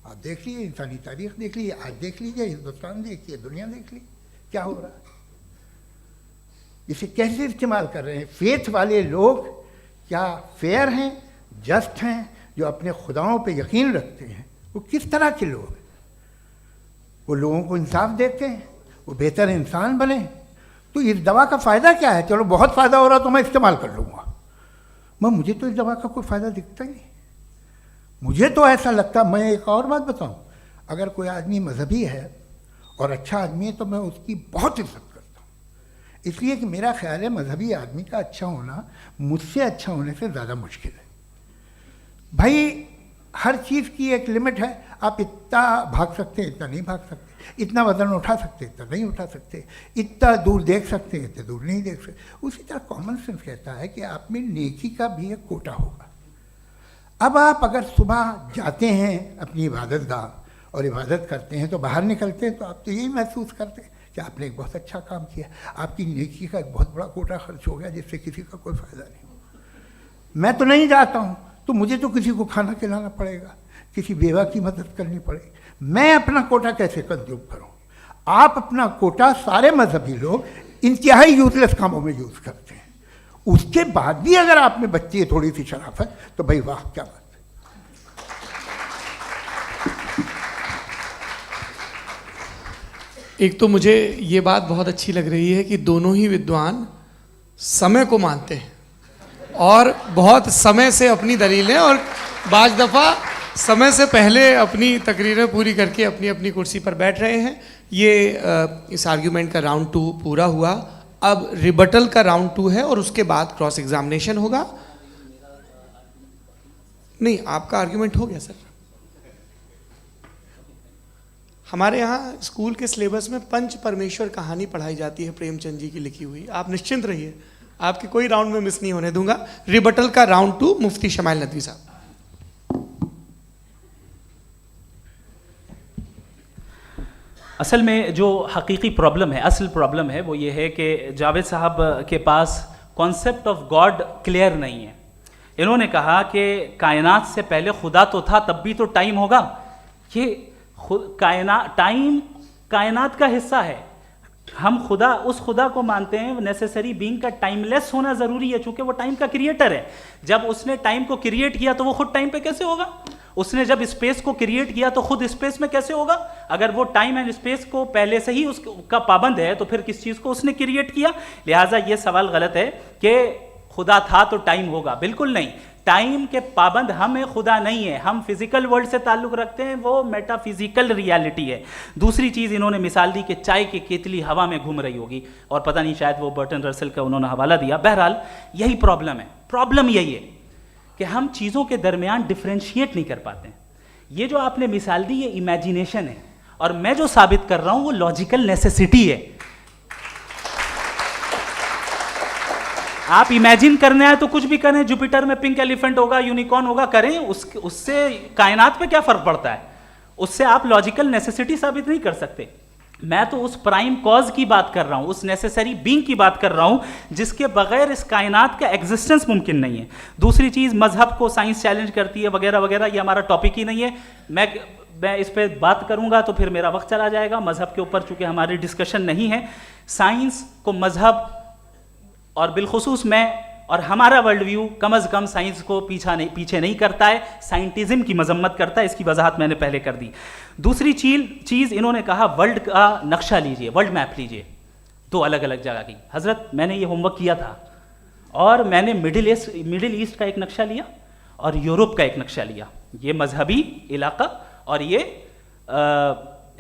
आप देख लीजिए, इंसानी तारीख देख लीजिए, आज देख लीजिए, हिंदुस्तान देखिए, दुनिया देख लीजिए, क्या हो रहा है। इसे कैसे इस्तेमाल कर रहे हैं? फेथ वाले लोग क्या फेयर हैं, जस्ट हैं, जो अपने खुदाओं पे यकीन रखते हैं, वो किस तरह के लोग हैं? वो लोगों को इंसाफ देते हैं, वो बेहतर इंसान बने। तो इस दवा का फ़ायदा क्या है? चलो बहुत फ़ायदा हो रहा तो मैं इस्तेमाल कर लूँगा, मैं मुझे तो इस दवा का कोई फ़ायदा दिखता ही नहीं। मुझे तो ऐसा लगता, मैं एक और बात बताऊँ, अगर कोई आदमी मजहबी है और अच्छा आदमी है तो मैं उसकी बहुत इज्जत करता हूँ, इसलिए कि मेरा ख्याल है मजहबी आदमी का अच्छा होना मुझसे अच्छा होने से ज़्यादा मुश्किल है। भाई हर चीज़ की एक लिमिट है। आप इतना भाग सकते हैं, इतना नहीं भाग सकते, इतना वज़न उठा सकते, इतना नहीं उठा सकते, इतना दूर देख सकते हैं, इतना दूर नहीं देख सकते। उसी तरह कॉमन सेंस कहता है कि आप में नेकी का भी एक कोटा होगा। अब आप अगर सुबह जाते हैं अपनी इबादत गाह और इबादत करते हैं तो बाहर निकलते हैं तो आप तो यही महसूस करते हैं कि आपने एक बहुत अच्छा काम किया, आपकी नेकी का एक बहुत बड़ा कोटा खर्च हो गया जिससे किसी का कोई फ़ायदा नहीं। मैं तो नहीं जाता हूँ तो मुझे तो किसी को खाना खिलाना पड़ेगा, किसी बेवा की मदद करनी पड़ेगी, मैं अपना कोटा कैसे कंज्यूम करूँ? आप अपना कोटा, सारे मजहबी लोग इंतहाई यूजलेस कामों में यूज़ करते हैं। उसके बाद भी अगर आप में बच्ची है थोड़ी सी शराफत तो भाई वाह क्या बात है। एक तो मुझे ये बात बहुत अच्छी लग रही है कि दोनों ही विद्वान समय को मानते हैं और बहुत समय से अपनी दलीलें और बाज़ दफ़ा समय से पहले अपनी तकरीरें पूरी करके अपनी अपनी कुर्सी पर बैठ रहे हैं। ये इस आर्ग्यूमेंट का राउंड 2 पूरा हुआ। अब रिबटल का राउंड 2 है और उसके बाद क्रॉस एग्जामिनेशन होगा। नहीं, आपका आर्ग्यूमेंट हो गया सर। हमारे यहाँ स्कूल के सिलेबस में पंच परमेश्वर कहानी पढ़ाई जाती है, प्रेमचंद जी की लिखी हुई। आप निश्चिंत रहिए, आपके कोई राउंड में मिस नहीं होने दूंगा। रिबटल का राउंड 2, मुफ्ती शमाइल नदवी साहब। असल में जो हकीकी प्रॉब्लम है, असल प्रॉब्लम है, वो ये है कि जावेद साहब के पास कॉन्सेप्ट ऑफ गॉड क्लियर नहीं है। इन्होंने कहा कि कायनात से पहले खुदा तो था, तब भी तो टाइम होगा। ये टाइम कायनात का हिस्सा है। हम खुदा, उस खुदा को मानते हैं, नेसेसरी बीइंग का टाइमलेस होना जरूरी है, चूंकि वो टाइम का क्रिएटर है। जब उसने टाइम को क्रिएट किया तो वो खुद टाइम पे कैसे होगा? उसने जब स्पेस को क्रिएट किया तो खुद स्पेस में कैसे होगा? अगर वो टाइम एंड स्पेस को पहले से ही उसका पाबंद है तो फिर किस चीज को उसने क्रिएट किया? लिहाजा ये सवाल गलत है कि खुदा था तो टाइम होगा। बिल्कुल नहीं, टाइम के पाबंद हम हैं, खुदा नहीं है। हम फिजिकल वर्ल्ड से ताल्लुक रखते हैं, वो मेटाफिजिकल रियलिटी है। दूसरी चीज इन्होंने मिसाल दी कि चाय की केतली हवा में घूम रही होगी, और पता नहीं शायद वो बर्टन रसल का उन्होंने हवाला दिया। बहरहाल यही प्रॉब्लम है। प्रॉब्लम यही है कि हम चीज़ों के दरमियान डिफ्रेंशिएट नहीं कर पाते। ये जो आपने मिसाल दी ये इमेजिनेशन है, और मैं जो साबित कर रहा हूं वो लॉजिकल नेसेसिटी है। आप इमेजिन करने आए तो कुछ भी करें, जुपिटर में पिंक एलिफेंट होगा, यूनिकॉर्न होगा, करें, उससे कायनात पे क्या फर्क पड़ता है? उससे आप लॉजिकल नेसेसिटी साबित नहीं कर सकते। मैं तो उस प्राइम कॉज की बात कर रहा हूं, उस नेसेसरी बीइंग की बात कर रहा हूं जिसके बगैर इस कायनात का एग्जिस्टेंस मुमकिन नहीं है। दूसरी चीज, मजहब को साइंस चैलेंज करती है वगैरह वगैरह, ये हमारा टॉपिक ही नहीं है। मैं इस पे बात करूंगा तो फिर मेरा वक्त चला जाएगा। मजहब के ऊपर चूंकि हमारी डिस्कशन नहीं है, साइंस को मजहब और बिलखुसूस मैं और हमारा वर्ल्ड व्यू कम अज़ कम साइंस को पीछे नहीं करता है, साइंटिज्म की मजम्मत करता है। इसकी वजाहत मैंने पहले कर दी। दूसरी चीज़ इन्होंने कहा वर्ल्ड का नक्शा लीजिए, वर्ल्ड मैप लीजिए, दो अलग अलग जगह की। हज़रत मैंने ये होमवर्क किया था, और मैंने मिडिल ईस्ट का एक नक्शा लिया और यूरोप का एक नक्शा लिया। ये मजहबी इलाका और ये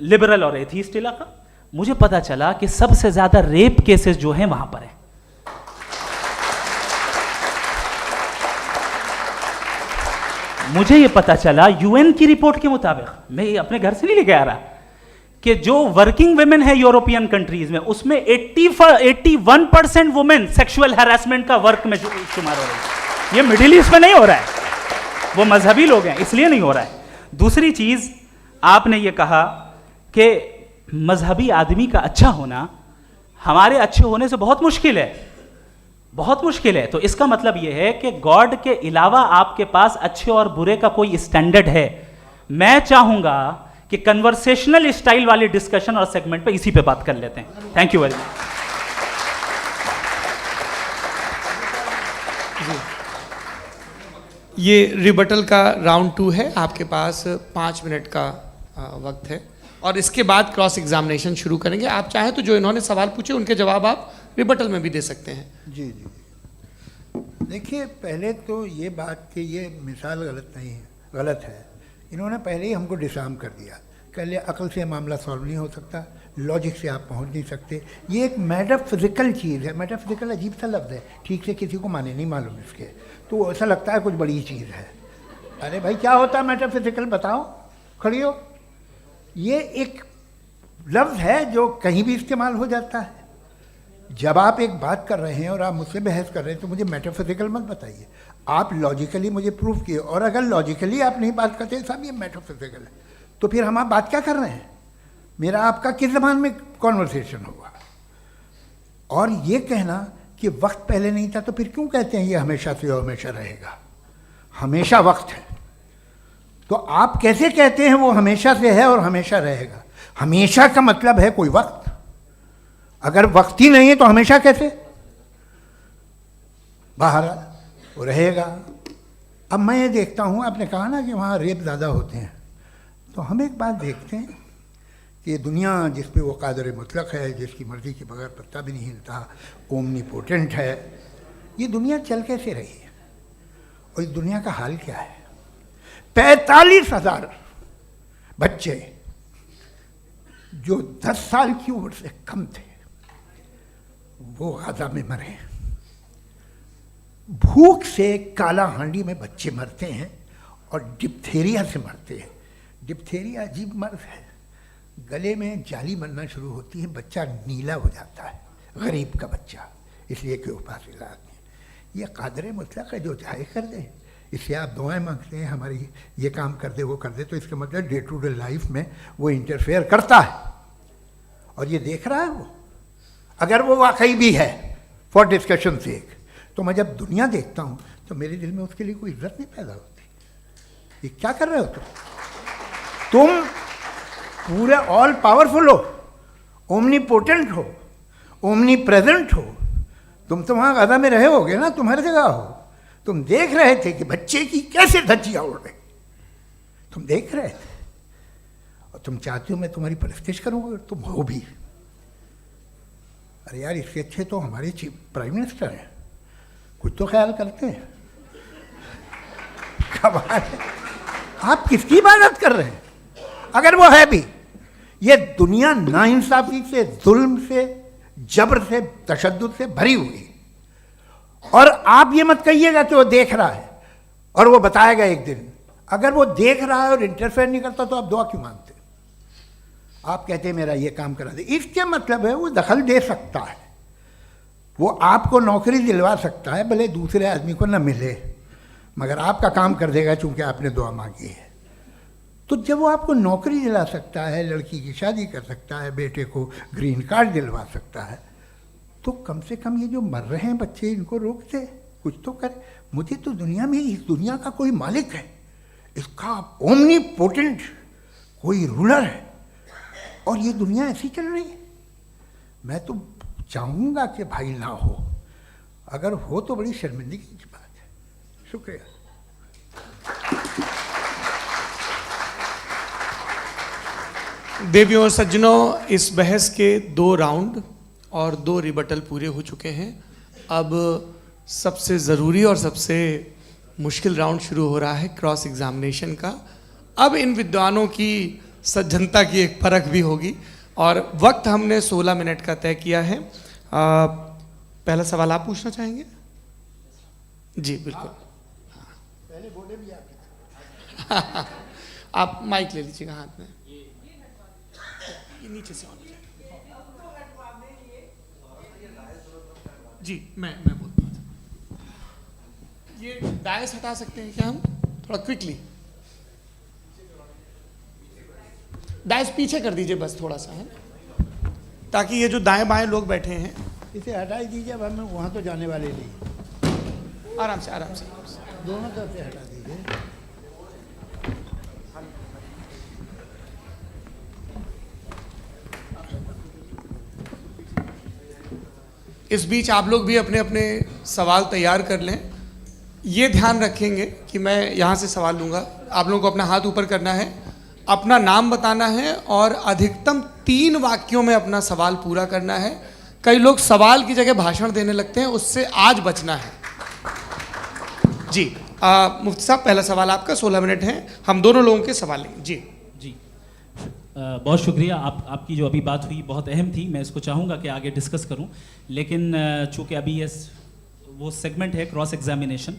लिबरल और एथीस्ट इलाका। मुझे पता चला कि सबसे ज़्यादा रेप केसेस जो हैं वहाँ पर हैं। मुझे ये पता चला यूएन की रिपोर्ट के मुताबिक, मैं ये अपने घर से नहीं लेके आ रहा, कि जो वर्किंग वुमेन है यूरोपियन कंट्रीज में, उसमें 81% वुमेन सेक्सुअल हैरेसमेंट का वर्क में शुमार हो रही है। ये मिडिल ईस्ट में नहीं हो रहा है, वो मजहबी लोग हैं इसलिए नहीं हो रहा है। दूसरी चीज, आपने ये कहा कि मजहबी आदमी का अच्छा होना हमारे अच्छे होने से बहुत मुश्किल है, बहुत मुश्किल है। तो इसका मतलब यह है कि गॉड के अलावा आपके पास अच्छे और बुरे का कोई स्टैंडर्ड है। मैं चाहूंगा कि कन्वर्सेशनल स्टाइल वाली डिस्कशन और सेगमेंट पे इसी पे बात कर लेते हैं। Thank you very much. ये रिबटल का राउंड 2 है। आपके पास 5 मिनट का वक्त है, और इसके बाद क्रॉस एग्जामिनेशन शुरू करेंगे। आप चाहें तो जो इन्होंने सवाल पूछे उनके जवाब आप रिबटल में भी दे सकते हैं। जी जी, देखिए, पहले तो ये बात कि ये मिसाल गलत नहीं है, गलत है। इन्होंने पहले ही हमको डिसार्म कर दिया। कह लिया अकल से मामला सॉल्व नहीं हो सकता, लॉजिक से आप पहुंच नहीं सकते। ये एक मेटाफिजिकल चीज़ है। मेटाफिजिकल अजीब सा लफ्ज़ है, ठीक से किसी को माने नहीं मालूम इसके, तो ऐसा लगता है कुछ बड़ी चीज़ है। अरे भाई, क्या होता है मेटाफिजिकल, बताओ, खड़ी हो। ये एक लफ्ज़ है जो कहीं भी इस्तेमाल हो जाता है। जब आप एक बात कर रहे हैं और आप मुझसे बहस कर रहे हैं तो मुझे मेटाफिजिकल मत बताइए, आप लॉजिकली मुझे प्रूफ किए। और अगर लॉजिकली आप नहीं बात करते साहब ये मेटाफिजिकल है, तो फिर हम आप बात क्या कर रहे हैं? मेरा आपका किस ज़बान में कॉन्वर्सेशन होगा? और ये कहना कि वक्त पहले नहीं था, तो फिर क्यों कहते हैं ये हमेशा से और हमेशा रहेगा? हमेशा वक्त है, तो आप कैसे कहते हैं वो हमेशा से है और हमेशा रहेगा? हमेशा का मतलब है कोई वक्त, अगर वक्त ही नहीं है तो हमेशा कैसे? बाहर वो रहेगा। अब मैं ये देखता हूँ, आपने कहा ना कि वहाँ रेप ज़्यादा होते हैं, तो हम एक बात देखते हैं कि ये दुनिया जिस पे वो कादर मुतलक है, जिसकी मर्ज़ी के बगैर पत्ता भी नहीं हिलता, ओमनीपोटेंट है, ये दुनिया चल कैसे रही है? और इस दुनिया का हाल क्या है? 45,000 बच्चे जो 10 साल की उम्र से कम थे वो गाजा में मरे। भूख से काला हांडी में बच्चे मरते हैं और डिप्थेरिया से मरते हैं। डिप्थेरिया अजीब मर्ज है, गले में जाली बनना शुरू होती है, बच्चा नीला हो जाता है, गरीब का बच्चा, इसलिए कि उपास इलाज नहीं। ये कादर मुतलक है, जो चाहे कर दे। इससे आप दुआएं मांगते हैं हमारी, ये काम कर दे वो कर दे, तो इसका मतलब डे टू डे लाइफ में वो इंटरफेयर करता है और ये देख रहा है वो। अगर वो वाकई भी है फॉर डिस्कशन सेक, तो मैं जब दुनिया देखता हूँ तो मेरे दिल में उसके लिए कोई इज्जत नहीं पैदा होती। ये क्या कर रहे हो तुम पूरे ऑल पावरफुल हो, ओमनीपोटेंट हो, ओमनी प्रेजेंट हो। तुम तो वहाँ गादा में रहे होगे ना, तुम हर जगह हो। तुम देख रहे थे कि बच्चे की कैसे धज्जियाँ उड़ रही, तुम देख रहे थे और तुम चाहते हो मैं तुम्हारी परस्तिश करूँगा, तुम हो भी। अरे यार, इसके अच्छे तो हमारे चीफ प्राइम मिनिस्टर हैं, कुछ तो ख्याल करते हैं। कमाल है, आप किसकी इबादत कर रहे हैं? अगर वो है भी, ये दुनिया नाइंसाफी से, जुल्म से, जबर से, तशद्दुद से भरी हुई। और आप ये मत कहिएगा कि वो देख रहा है और वो बताएगा एक दिन। अगर वो देख रहा है और इंटरफेयर नहीं करता तो आप दुआ क्यों मांगते? आप कहते हैं मेरा ये काम करा दे, इसके मतलब है वो दखल दे सकता है, वो आपको नौकरी दिलवा सकता है, भले दूसरे आदमी को न मिले, मगर आपका काम कर देगा चूंकि आपने दुआ मांगी है। तो जब वो आपको नौकरी दिला सकता है, लड़की की शादी कर सकता है, बेटे को ग्रीन कार्ड दिलवा सकता है, तो कम से कम ये जो मर रहे हैं बच्चे, इनको रोक दे, कुछ तो करे। मुझे तो दुनिया में, इस दुनिया का कोई मालिक है, इसका ओमनीपोटेंट कोई रूलर है, और ये दुनिया ऐसी चल रही है। मैं तो चाहूँगा कि भाई ना हो, अगर हो तो बड़ी शर्मिंदगी की बात है। शुक्रिया। देवियों और सज्जनों, इस बहस के 2 राउंड और 2 रिबटल पूरे हो चुके हैं। अब सबसे ज़रूरी और सबसे मुश्किल राउंड शुरू हो रहा है, क्रॉस एग्जामिनेशन का। अब इन विद्वानों की सज्जनता की एक परख भी होगी और वक्त हमने 16 मिनट का तय किया है। पहला सवाल आप पूछना चाहेंगे? जी बिल्कुल। पहले बोले भी आप आप माइक ले लीजिएगा हाथ में, ये नीचे से ऑन हो जाएगा। जी मैं बोलता हूँ, ये डायस हटा सकते हैं क्या हम थोड़ा क्विकली? डायस पीछे कर दीजिए बस थोड़ा सा, है, ताकि ये जो दाएं बाएं लोग बैठे हैं, इसे हटा ही दीजिए। अब हमें वहाँ तो जाने वाले नहीं, आराम से आराम से। दोनों तरफ से हटा दीजिए। इस बीच आप लोग भी अपने अपने सवाल तैयार कर लें। ये ध्यान रखेंगे कि मैं यहाँ से सवाल लूँगा, आप लोगों को अपना हाथ ऊपर करना है, अपना नाम बताना है और अधिकतम 3 वाक्यों में अपना सवाल पूरा करना है। कई लोग सवाल की जगह भाषण देने लगते हैं, उससे आज बचना है। जी मुफ्ती साहब, पहला सवाल आपका, 16 मिनट हैं, हम दोनों लोगों के सवाल लेंगे। जी जी बहुत शुक्रिया। आपकी जो अभी बात हुई बहुत अहम थी, मैं इसको चाहूँगा कि आगे डिस्कस करूँ, लेकिन चूँकि अभी ये वो सेगमेंट है क्रॉस एग्जामिनेशन,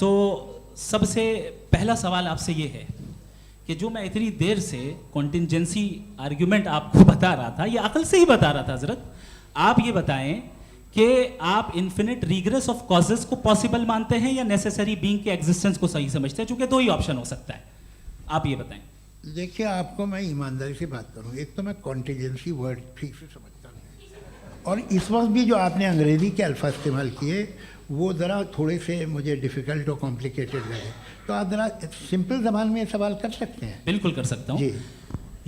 तो सबसे पहला सवाल आपसे ये है कि जो मैं इतनी देर से कॉन्टिंजेंसी आर्ग्यूमेंट आपको बता रहा था, ये अकल से ही बता रहा था हजरत, आप ये बताएं कि आप इन्फिनिट रिग्रेस ऑफ कॉजेस को पॉसिबल मानते हैं या नेसेसरी बीइंग के एग्जिस्टेंस को सही समझते हैं? चूंकि 2 ही ऑप्शन हो सकता है, आप ये बताएं। देखिए, आपको मैं ईमानदारी से बात करूँ, एक तो मैं कॉन्टिजेंसी वर्ड ठीक से समझता नहीं, और इस वक्त भी जो आपने अंग्रेज़ी के अल्फाज इस्तेमाल किए वो ज़रा थोड़े से मुझे डिफ़िकल्ट और कॉम्प्लिकेटेड लगे, तो आप ज़रा सिंपल ज़बान में सवाल कर सकते हैं? बिल्कुल कर सकता हूँ जी।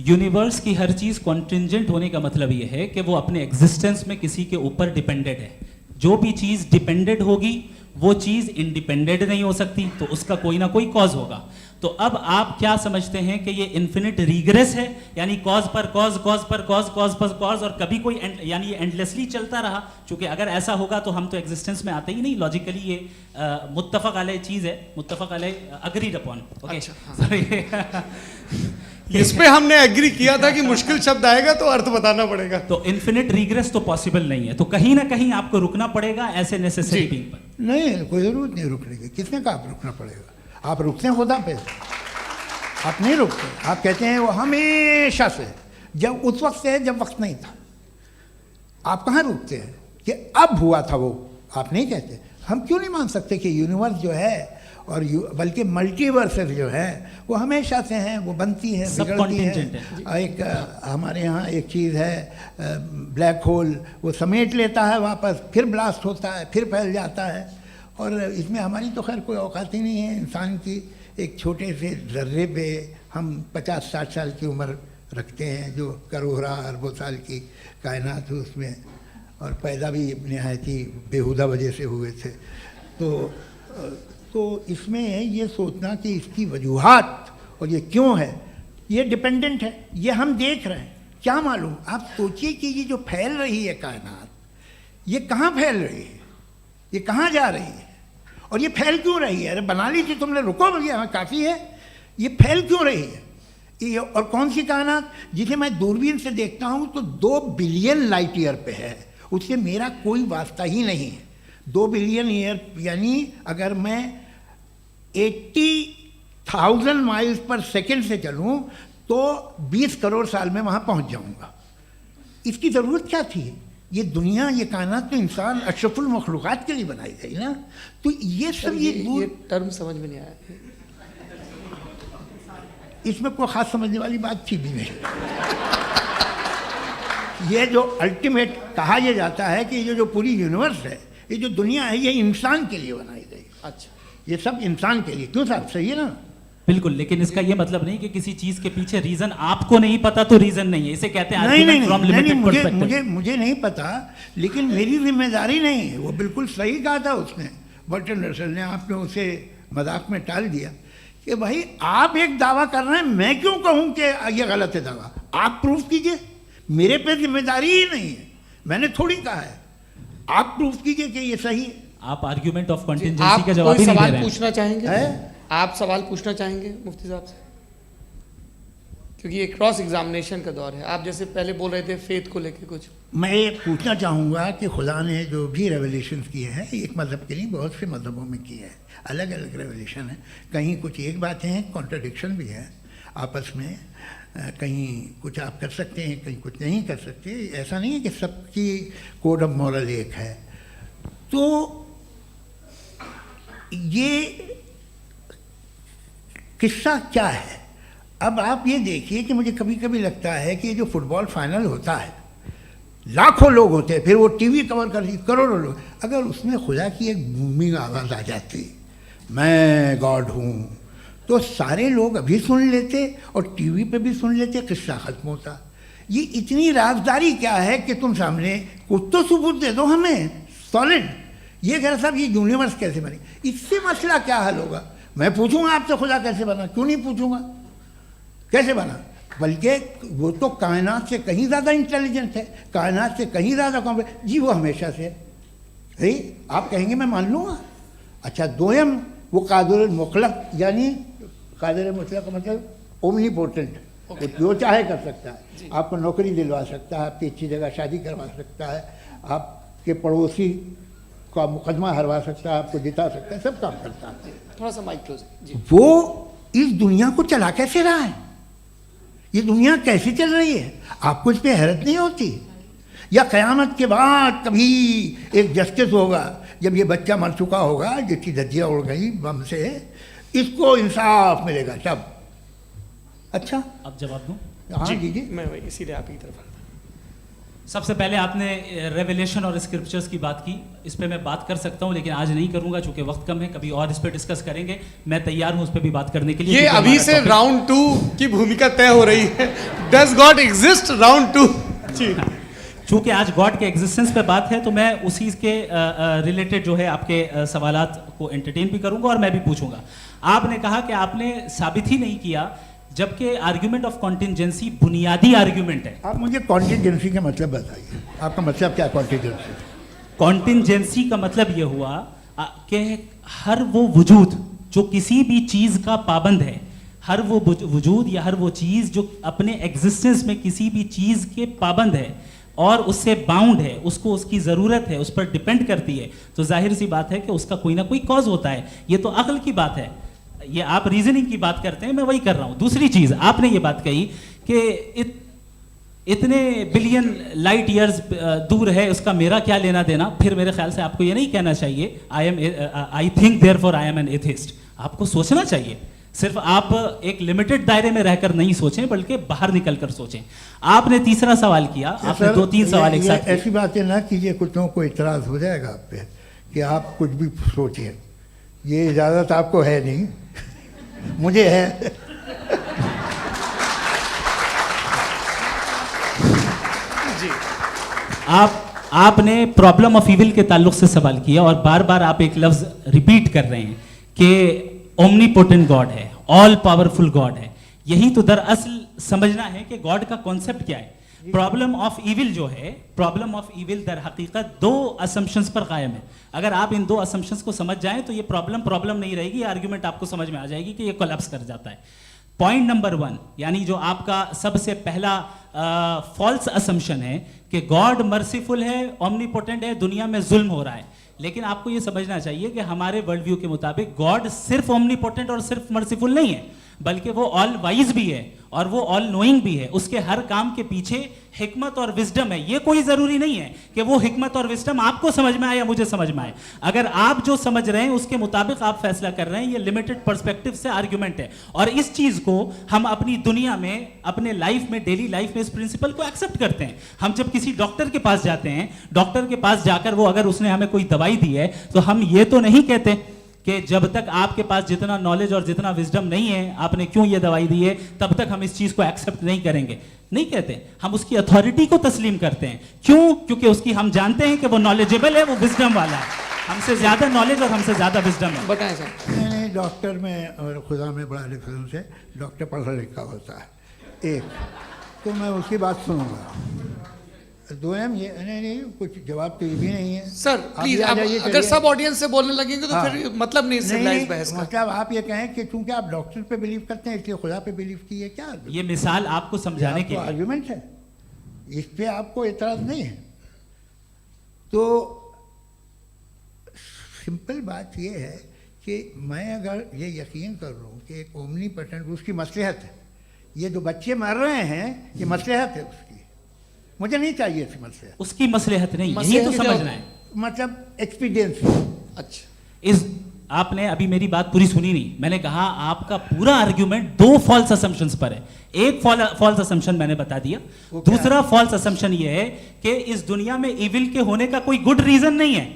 यूनिवर्स की हर चीज़ कॉन्टिंजेंट होने का मतलब ये है कि वो अपने एग्जिस्टेंस में किसी के ऊपर डिपेंडेड है। जो भी चीज़ डिपेंडेड होगी वो चीज़ इंडिपेंडेंट नहीं हो सकती, तो उसका कोई ना कोई कॉज होगा। तो अब आप क्या समझते हैं कि ये इन्फिनिट रिग्रेस है, यानी कॉज पर कॉज, कॉज पर कॉज, कॉज पर कॉज, और कभी कोई यानी ये एंडलेसली चलता रहा? क्योंकि अगर ऐसा होगा तो हम तो एग्जिस्टेंस में आते ही नहीं। लॉजिकली ये मुत्तफक अलैह चीज़ है, मुत्तफक अलैह, अग्रीड अपॉन। इस पे हमने एग्री किया था कि मुश्किल शब्द आएगा तो अर्थ बताना पड़ेगा। तो इन्फिनिट रिग्रेस तो पॉसिबल नहीं है, तो कहीं ना कहीं आपको रुकना पड़ेगा ऐसे नेसेसरी बीइंग पर। नहीं, कोई ज़रूरत नहीं रुकने की। किसने कहा आप रुकना पड़ेगा? आप रुकते हैं खुदा पे, आप नहीं रुकते। आप कहते हैं वो हमेशा से, जब उस वक्त से जब वक्त नहीं था। आप कहाँ रुकते हैं कि अब हुआ था वो? आप नहीं कहते। हम क्यों नहीं मान सकते कि यूनिवर्स जो है और बल्कि मल्टीवर्सेस जो है वो हमेशा से हैं, वो बनती हैं, बिगड़ती हैं। एक हमारे यहाँ एक चीज़ है ब्लैक होल, वो समेट लेता है वापस, फिर ब्लास्ट होता है, फिर फैल जाता है। और इसमें हमारी तो खैर कोई औकात ही नहीं है। इंसान की एक छोटे से ज़र्रे पे हम 50-60 साल की उम्र रखते हैं, जो करोड़ों अरबों साल की कायनात है उसमें, और पैदा भी नहायत ही बेहुदा वजह से हुए थे। तो इसमें ये सोचना कि इसकी वजूहात और ये क्यों है, ये डिपेंडेंट है, ये हम देख रहे हैं, क्या मालूम। आप सोचिए कि ये जो फैल रही है कायनात, ये कहाँ फैल रही है, ये कहाँ जा रही है, और ये फैल क्यों रही है। अरे बना ली थी तुमने, रुको भैया, काफ़ी है। ये फैल क्यों रही है, ये और कौन सी कायनात जिसे मैं दूरबीन से देखता हूँ तो 2 बिलियन लाइट ईयर पे है, उससे मेरा कोई वास्ता ही नहीं है। 2 बिलियन ईयर यानी अगर मैं 80,000 माइल्स पर सेकेंड से चलूँ तो 20 करोड़ साल में वहाँ पहुँच जाऊँगा। इसकी ज़रूरत क्या थी। ये दुनिया, ये कायनात तो इंसान अशरफुल मखलूक़ात के लिए बनाई गई ना। तो ये सब ये टर्म समझ में नहीं आया, इसमें कोई ख़ास समझने वाली बात थी भी नहीं। ये जो अल्टीमेट कहा यह जाता है कि ये जो पूरी यूनिवर्स है, ये जो दुनिया है, ये इंसान के लिए बनाई गई। अच्छा, ये सब इंसान के लिए। क्यों साहब, सही है ना। बिल्कुल, लेकिन इसका ये मतलब नहीं कि किसी चीज के पीछे रीजन आपको नहीं पता तो रीजन नहीं है, इसे कहते हैं नहीं, from limited perspective। मुझे नहीं पता, लेकिन मेरी जिम्मेदारी नहीं है। वो बिल्कुल सही कहा था उसने, बर्टन रसल ने। आपने उसे मजाक में टाल दिया कि भाई आप एक दावा कर रहे हैं, मैं क्यों कहूँ कि ये गलत है दावा। आप प्रूफ कीजिए, मेरे पे जिम्मेदारी ही नहीं है, मैंने थोड़ी कहा है। आप प्रूफ कीजिए कि ये सही है। आप आर्ग्यूमेंट ऑफ कॉन्टिजेंसी आप का जवाब कोई ही नहीं दे सवाल रहे हैं। पूछना चाहेंगे? है? आप सवाल पूछना चाहेंगे मुफ्ती साहब से, क्योंकि ये क्रॉस एग्जामिनेशन का दौर है। आप जैसे पहले बोल रहे थे फेथ को लेके कुछ। मैं ये पूछना चाहूँगा कि खुदा ने जो भी रेवलेशन किए हैं, एक मज़हब के लिए बहुत से मज़हबों में किए हैं, अलग अलग रेवलेशन है। कहीं कुछ एक बातें हैं, कॉन्ट्रडिक्शन भी है आपस में, कहीं कुछ आप कर सकते हैं, कहीं कुछ नहीं कर सकते। ऐसा नहीं है कि सबकी कोड ऑफ मॉरल एक है। तो ये किस्सा क्या है। अब आप ये देखिए कि मुझे कभी कभी लगता है कि जो फुटबॉल फाइनल होता है, लाखों लोग होते हैं, फिर वो टीवी कवर करती, करोड़ों लोग, अगर उसमें खुदा की एक बूमिंग आवाज़ आ जाती, मैं गॉड हूँ, तो सारे लोग अभी सुन लेते और टीवी पे भी सुन लेते, किस्सा ख़त्म होता। ये इतनी राजदारी क्या है कि तुम सामने कुछ तो सबूत दे दो हमें सॉलिड। ये कह साहब ये यूनिवर्स कैसे बनी, इससे मसला क्या हल होगा। मैं पूछूंगा आपसे खुदा कैसे बना, क्यों नहीं पूछूंगा कैसे बना, बल्कि वो तो कायनात से कहीं ज़्यादा इंटेलिजेंट है, कायनात से कहीं ज़्यादा कॉम्प्लेक्स। जी वो हमेशा से है, आप कहेंगे मैं मान लूँगा। अच्छा, दोयम वो कादिर मुतलक, यानी कादिर मुतलक का मतलब ओमनीपोटेंट, वो जो चाहे कर सकता है। आपको नौकरी दिलवा सकता है, आपकी अच्छी जगह शादी करवा सकता है, आपके पड़ोसी का मुकदमा हरवा सकता है, आपको जिता सकता है, सब काम करता है। थोड़ा सा माइक क्लोज जी। वो इस दुनिया को चला कैसे रहा है, ये दुनिया कैसे चल रही है, आपको इस पर हैरत नहीं होती। या क़यामत के बाद कभी एक जस्टिस होगा, जब ये बच्चा मर चुका होगा, जिसकी धज्जियाँ उड़ गई बम से, इसको इंसाफ मिलेगा तब। अच्छा, अब जवाब दूं? हाँ जी, मैं वही इसीलिए आप की तरफ। सबसे पहले आपने रेवलेशन और स्क्रिप्चर्स की बात की, इस पे मैं बात कर सकता हूं, लेकिन आज नहीं करूंगा चूंकि वक्त कम है, कभी और इस पे डिस्कस करेंगे। मैं तैयार हूं उस पे भी बात करने के लिए। ये अभी से राउंड 2 की भूमिका तय हो रही है। डज गॉड एग्जिस्ट राउंड 2 जी। चूंकि आज गॉड के एग्जिस्टेंस पे बात है, तो मैं उसी के रिलेटेड जो है आपके सवालात को एंटरटेन भी करूंगा और मैं भी पूछूंगा। आपने कहा कि आपने साबित ही नहीं किया, जबकि आर्ग्यूमेंट ऑफ कॉन्टिजेंसी बुनियादी आर्ग्यूमेंट है। आप मुझे कॉन्टिजेंसी का मतलब बताइए, आपका मतलब क्या है कॉन्टिजेंसी? कॉन्टिजेंसी का मतलब यह हुआ कि हर वो वजूद जो किसी भी चीज़ का पाबंद है, हर वो वजूद या हर वो चीज़ जो अपने एग्जिस्टेंस में किसी भी चीज़ के पाबंद है और उससे बाउंड है, उसको उसकी ज़रूरत है, उस पर डिपेंड करती है, तो जाहिर सी बात है कि उसका कोई ना कोई कॉज होता है। ये तो अक्ल की बात है। ये आप रीजनिंग की बात करते हैं, मैं वही कर रहा हूं। दूसरी चीज आपने ये बात कही कि इतने बिलियन लाइट ईयर्स दूर है, उसका मेरा क्या लेना देना। फिर मेरे ख्याल से आपको ये नहीं कहना चाहिए I think therefore I am an atheist. आपको सोचना चाहिए, सिर्फ आप एक लिमिटेड दायरे में रहकर नहीं सोचें, बल्कि बाहर निकल कर सोचें। आपने तीसरा सवाल किया, आपने 2-3 सवाल एक साथ। ऐसी बातें ना कीजिए, कुछ लोगों को इतराज हो जाएगा आप पे कि आप कुछ भी सोचिए, ये इजाज़त आपको है नहीं, मुझे है। आपने प्रॉब्लम ऑफ इविल के ताल्लुक से सवाल किया और बार बार आप एक लफ्ज रिपीट कर रहे हैं कि ओमनीपोटेंट गॉड है, ऑल पावरफुल गॉड है। यही तो दरअसल समझना है कि गॉड का कॉन्सेप्ट क्या है। प्रॉब्लम ऑफ इविल जो है, प्रॉब्लम ऑफ इविल दर हकीकत दो असम्पशंस पर कायम है। अगर आप इन दो असम्पशंस को समझ जाएं तो ये प्रॉब्लम नहीं रहेगी, आर्ग्यूमेंट आपको समझ में आ जाएगी कि ये कोलैप्स कर जाता है। पॉइंट नंबर 1, यानी जो आपका सबसे पहला फॉल्स असम्पशन है कि गॉड मर्सीफुल है, ओमनीपोटेंट है, दुनिया में जुल्म हो रहा है। लेकिन आपको ये समझना चाहिए कि हमारे वर्ल्ड व्यू के मुताबिक गॉड सिर्फ ओमनीपोटेंट और सिर्फ मर्सीफुल नहीं है, बल्कि वो ऑल वाइज भी है और वो ऑल नोइंग भी है। उसके हर काम के पीछे हिकमत और विजडम है। ये कोई जरूरी नहीं है कि वो हिकमत और विजडम आपको समझ में आए या मुझे समझ में आए। अगर आप जो समझ रहे हैं उसके मुताबिक आप फैसला कर रहे हैं, ये लिमिटेड पर्सपेक्टिव से आर्ग्यूमेंट है। और इस चीज को हम अपनी दुनिया में, अपने लाइफ में, डेली लाइफ में इस प्रिंसिपल को एक्सेप्ट करते हैं। हम जब किसी डॉक्टर के पास जाते हैं, डॉक्टर के पास जाकर वो अगर उसने हमें कोई दवाई दी है तो हम ये तो नहीं कहते कि जब तक आपके पास जितना नॉलेज और जितना विजडम नहीं है, आपने क्यों ये दवाई दी है, तब तक हम इस चीज को एक्सेप्ट नहीं करेंगे। नहीं कहते, हम उसकी अथॉरिटी को तस्लीम करते हैं। क्यों? क्योंकि उसकी हम जानते हैं कि वो नॉलेजेबल है, वो विजडम वाला है, हमसे ज्यादा नॉलेज और हमसे ज्यादा विजडम है। बताएं सर। नहीं, डॉक्टर में और खुदा में बड़ा डिफरेंस है। डॉक्टर पढ़ा लिखा होता है एक, तो मैं उसकी बात सुनूंगा। दो ये नहीं, कुछ जवाब तो ये भी नहीं है सर। प्लीज, आप अगर सब ऑडियंस से बोलने लगेंगे तो हाँ। फिर मतलब नहीं सिविलाइज बहस का। मतलब आप ये कहें कि चूंकि आप डॉक्टर पे बिलीव करते हैं इसलिए खुदा पे बिलीव कीजिए, क्या ये मिसाल आपको समझाने के लिए आर्ग्यूमेंट है, इस पे आपको एतराज नहीं है। तो सिंपल बात ये है कि मैं अगर ये यकीन कर लूँ कि एक ओमनीपोटेंट, उसकी मसलहत है, ये जो बच्चे मर रहे हैं ये मसलहत है उसकी, मुझे नहीं चाहिए थी मसलहत। उसकी मसलहत नहीं, यही तो समझना है। मतलब एक्सपीरियंस। अच्छा, इस आपने अभी मेरी बात पूरी सुनी नहीं। मैंने कहा आपका पूरा आर्ग्यूमेंट दो फॉल्स असम्पशंस पर है। एक फॉल्स असम्पशन मैंने बता दिया, दूसरा फॉल्स असम्पशन ये है कि इस दुनिया में इविल के होने का कोई गुड रीजन नहीं है,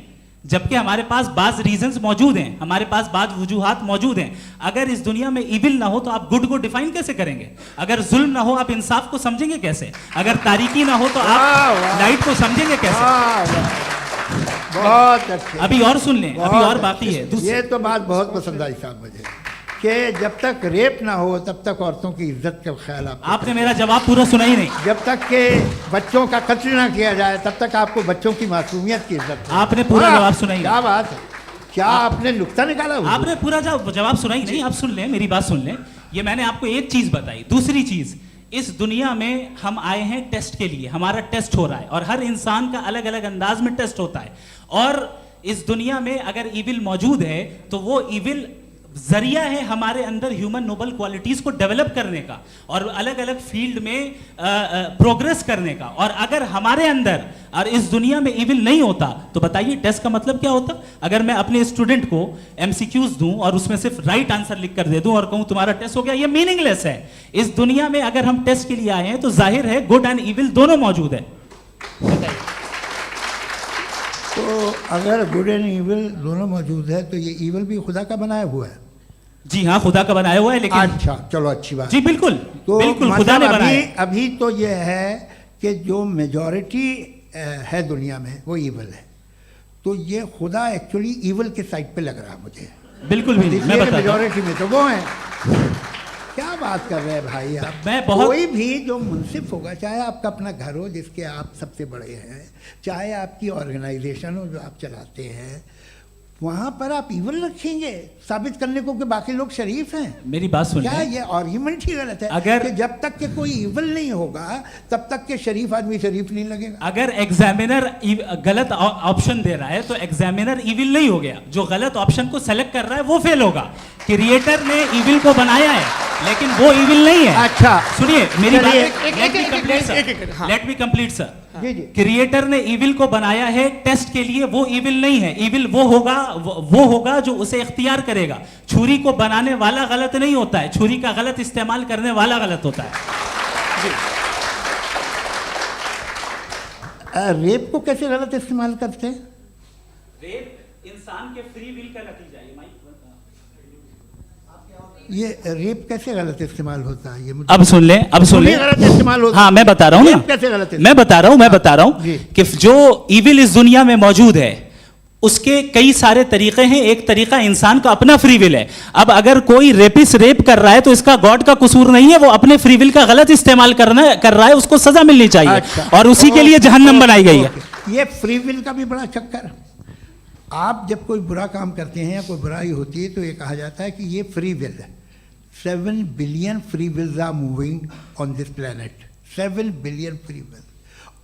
जबकि हमारे पास बाज रीजंस मौजूद हैं, हमारे पास बाज वजूहात मौजूद हैं। अगर इस दुनिया में इविल ना हो तो आप गुड को डिफाइन कैसे करेंगे? अगर जुल्म ना हो आप इंसाफ को समझेंगे कैसे? अगर तारीकी ना हो तो आप लाइट को समझेंगे कैसे? बहुत अच्छे। अभी और सुन लें, अभी और बाकी है। ये तो बात बहुत पसंद आई साहब मुझे, कि जब तक रेप ना हो तब तक औरतों की इज्जत का ख्याल आपने मेरा जवाब पूरा सुना ही नहीं। जब तक के बच्चों का कत्ल ना किया जाए तब तक आपको बच्चों की मासूमियत की इज्जत। आपने पूरा जवाब सुना ही नहीं। क्या बात है, क्या आपने नुक्ता निकाला? आपने पूरा जवाब सुना ही नहीं। आप सुन लें, मेरी बात सुन लें। ये मैंने आपको एक चीज बताई। दूसरी चीज, इस दुनिया में हम आए हैं टेस्ट के लिए, हमारा टेस्ट हो रहा है और हर इंसान का अलग अलग अंदाज में टेस्ट होता है। और इस दुनिया में अगर इविल मौजूद है तो वो इविल जरिया है हमारे अंदर ह्यूमन नोबल क्वालिटीज को डेवलप करने का और अलग अलग फील्ड में प्रोग्रेस करने का। और अगर हमारे अंदर और इस दुनिया में इविल नहीं होता तो बताइए टेस्ट का मतलब क्या होता? अगर मैं अपने स्टूडेंट को एमसीक्यूज दूं और उसमें सिर्फ राइट आंसर लिख कर दे दूं और कहूं तुम्हारा टेस्ट हो गया, ये मीनिंगलेस है। इस दुनिया में अगर हम टेस्ट के लिए आए हैं तो जाहिर है गुड एंड इविल दोनों मौजूद है। बताइए। तो अगर गुड एंड इविल दोनों मौजूद है तो ये इविल भी खुदा का बनाया हुआ है? जी हाँ, खुदा का बनाया हुआ है। लेकिन अच्छा, चलो अच्छी बात। जी बिल्कुल, तो बिल्कुल खुदा ने बनाया। अभी तो ये है कि जो मेजॉरिटी है दुनिया में वो इविल है, तो ये खुदा एक्चुअली इविल के साइड पे लग रहा है मुझे। बिल्कुल भी नहीं, मैं बताता हूं। मेजॉरिटी में तो वो है। क्या बात कर रहे हैं भाई आप? मैं बहुत कोई भी जो मुंसिफ होगा, चाहे आपका अपना घर हो जिसके आप सबसे बड़े हैं, चाहे आपकी ऑर्गेनाइजेशन हो जो आप चलाते हैं, वहाँ पर आप इविल रखेंगे साबित करने को कि बाकी लोग शरीफ हैं? मेरी बात सुन क्या लें। ये आर्ग्यूमेंट ही गलत है? अगर कि जब तक के कोई इविल नहीं होगा तब तक के शरीफ आदमी शरीफ नहीं लगेगा। अगर एग्जामिनर गलत ऑप्शन दे रहा है तो एग्जामिनर इविल नहीं हो गया। जो गलत ऑप्शन को सेलेक्ट कर रहा है वो फेल होगा। क्रिएटर ने इविल को बनाया है लेकिन वो इविल नहीं है। अच्छा सुनिए मेरी बात, हाँ। Let me complete sir. जी जी। क्रिएटर ने इविल को बनाया है टेस्ट के लिए, वो इविल नहीं है। इविल वो होगा जो उसे इख्तियार करेगा। छुरी को बनाने वाला गलत नहीं होता है, छुरी का गलत इस्तेमाल करने वाला गलत होता है। रेप को कैसे गलत इस्तेमाल करते हैं? इंसान के फ्री विल का नतीजा ये रेप कैसे गलत इस्तेमाल होता है? ये मुझे अब सुन लें, अब सुन लें। गलत इस्तेमाल होता हाँ, मैं बता रहा हूँ रेप ना, कैसे गलत मैं बता रहा हूँ जी। कि जो इविल इस दुनिया में मौजूद है उसके कई सारे तरीके हैं। एक तरीका इंसान का अपना फ्री विल है। अब अगर कोई रेपिस्ट रेप कर रहा है तो इसका गॉड का कसूर नहीं है, वो अपने फ्री विल का गलत इस्तेमाल कर रहा है, उसको सजा मिलनी चाहिए। अच्छा। और उसी के लिए जहन्नम बनाई गई है। ये फ्री विल का भी बड़ा चक्कर। आप जब कोई बुरा काम करते हैं या कोई बुराई होती है तो ये कहा जाता है कि ये फ्री विल है। 7 billion free wills are moving on this planet. 7 billion free will.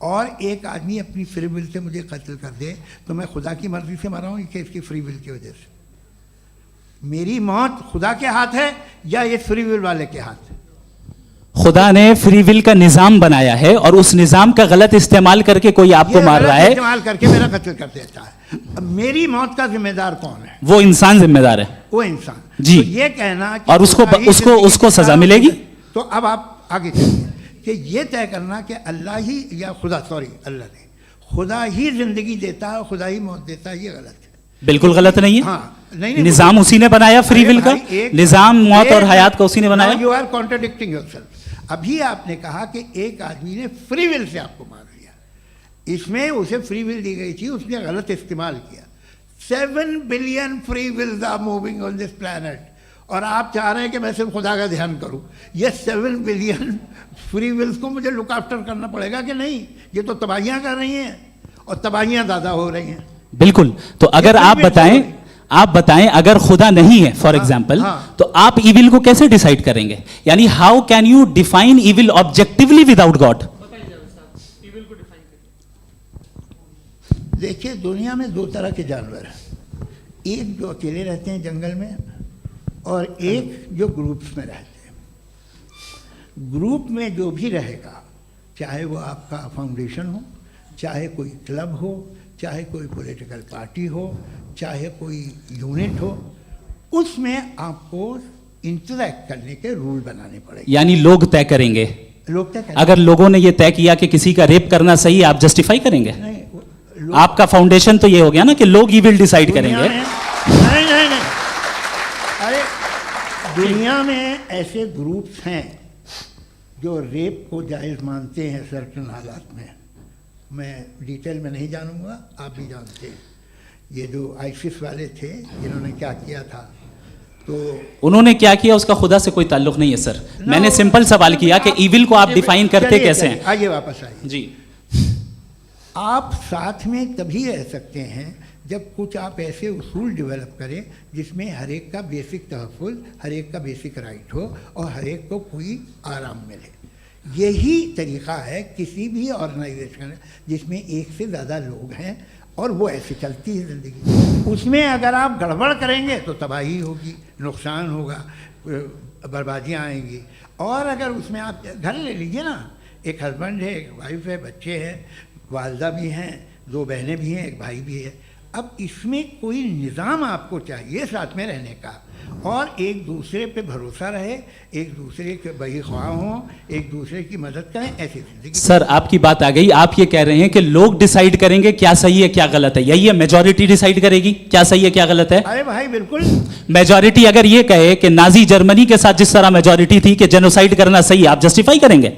और एक आदमी अपनी फ्री विल से मुझे कत्ल कर दे तो मैं खुदा की मर्जी से मरा हूँ कि इसकी फ्री विल की वजह से? मेरी मौत खुदा के हाथ है या ये फ्री विल वाले के हाथ है? खुदा ने फ्री विल का निजाम बनाया है और उस निजाम का गलत इस्तेमाल करके कोई आपको मार रहा है, इस्तेमाल करके मेरा कत्ल कर देता है। अब मेरी मौत का जिम्मेदार कौन है? वो इंसान जिम्मेदार है। वो इंसान। जी। तो ये कहना कि और उसको खुदा ही जिंदगी उसको सजा का- मिलेगी। तो अब आप आगे चलिए कि ये तय करना कि अल्लाह ही या खुदा, सॉरी, अल्लाह ने, खुदा ही जिंदगी देता है, खुदा ही मौत देता है, ये गलत है। बिल्कुल गलत नहीं है। हाँ, नहीं, निजाम उसी ने बनाया फ्री विल का। निजाम मौत और हयात का उसी ने बनाया। You are contradicting yourself. अभी आपने कहा कि एक आदमी ने फ्री विल से आपको मार दिया, इसमें उसे फ्री विल दी गई थी, उसने गलत इस्तेमाल किया। 7 billion free wills are moving on this planet और आप चाह रहे हैं कि मैं सिर्फ खुदा का ध्यान करूं। ये 7 बिलियन फ्री विल्स को मुझे लुक आफ्टर करना पड़ेगा कि नहीं? ये तो तबाहियां कर रही हैं और तबाहियां ज़्यादा हो रही हैं। बिल्कुल। तो अगर आप बताएं अगर खुदा नहीं है फॉर एग्जाम्पल, हाँ। तो आप इविल को कैसे डिसाइड करेंगे? यानी how can you define evil objectively without God? देखिए, दुनिया में 2 तरह के जानवर हैं। एक जो अकेले रहते हैं जंगल में और एक जो ग्रुप्स में रहते हैं। ग्रुप में जो भी रहेगा, चाहे वो आपका फाउंडेशन हो, चाहे कोई क्लब हो, चाहे कोई पॉलिटिकल पार्टी हो, चाहे कोई यूनिट हो, उसमें आपको इंटरैक्ट करने के रूल बनाने पड़ेंगे। यानी लोग तय करेंगे। लोग तय करेंगे। अगर लोगों ने यह तय किया कि किसी का रेप करना सही है, आप जस्टिफाई करेंगे? नहीं, आपका फाउंडेशन तो ये हो गया ना कि लोग ही विल डिसाइड दुनिया करेंगे। में- नहीं, अरे दुनिया में ऐसे ग्रुप्स हैं जो रेप को जायज़ मानते हैं सर्टन हालात में। मैं डिटेल में नहीं जानूंगा, आप भी जानते हैं। ये जो आईसिस वाले थे जिन्होंने क्या किया था, तो उन्होंने क्या किया उसका खुदा से कोई ताल्लुक नहीं है सर। मैंने सिंपल सवाल किया कि इविल को आप डिफाइन करते चलिए, कैसे चलिए, हैं? आइए वापस आइए। जी। आप साथ में तभी रह सकते हैं जब कुछ आप ऐसे उसूल डेवलप करें जिसमें हर एक का बेसिक तहफ़्फ़ुज़, हर एक का बेसिक राइट हो और हर एक को कोई आराम मिले। यही तरीक़ा है किसी भी ऑर्गेनाइजेशन जिसमें एक से ज़्यादा लोग हैं और वो ऐसे चलती है ज़िंदगी। उसमें अगर आप गड़बड़ करेंगे तो तबाही होगी, नुकसान होगा, बर्बादियाँ आएंगी। और अगर उसमें आप घर ले लीजिए ना, एक हस्बैंड है, एक वाइफ है, बच्चे हैं, वालदा भी हैं, 2 बहनें भी हैं, एक भाई भी है। अब इसमें कोई निज़ाम आपको चाहिए साथ में रहने का और एक दूसरे पे भरोसा रहे, एक दूसरे के बहीख्वाह हों, एक दूसरे की मदद करें, ऐसी जिंदगी। सर आपकी बात आ गई। आप ये कह रहे हैं कि लोग डिसाइड करेंगे क्या सही है क्या गलत है, यही है? मेजॉरिटी डिसाइड करेगी क्या सही है क्या गलत है? अरे भाई बिल्कुल। मेजॉरिटी अगर ये कहे कि नाजी जर्मनी के साथ जिस तरह मेजॉरिटी थी कि जेनोसाइड करना सही, आप जस्टिफाई करेंगे?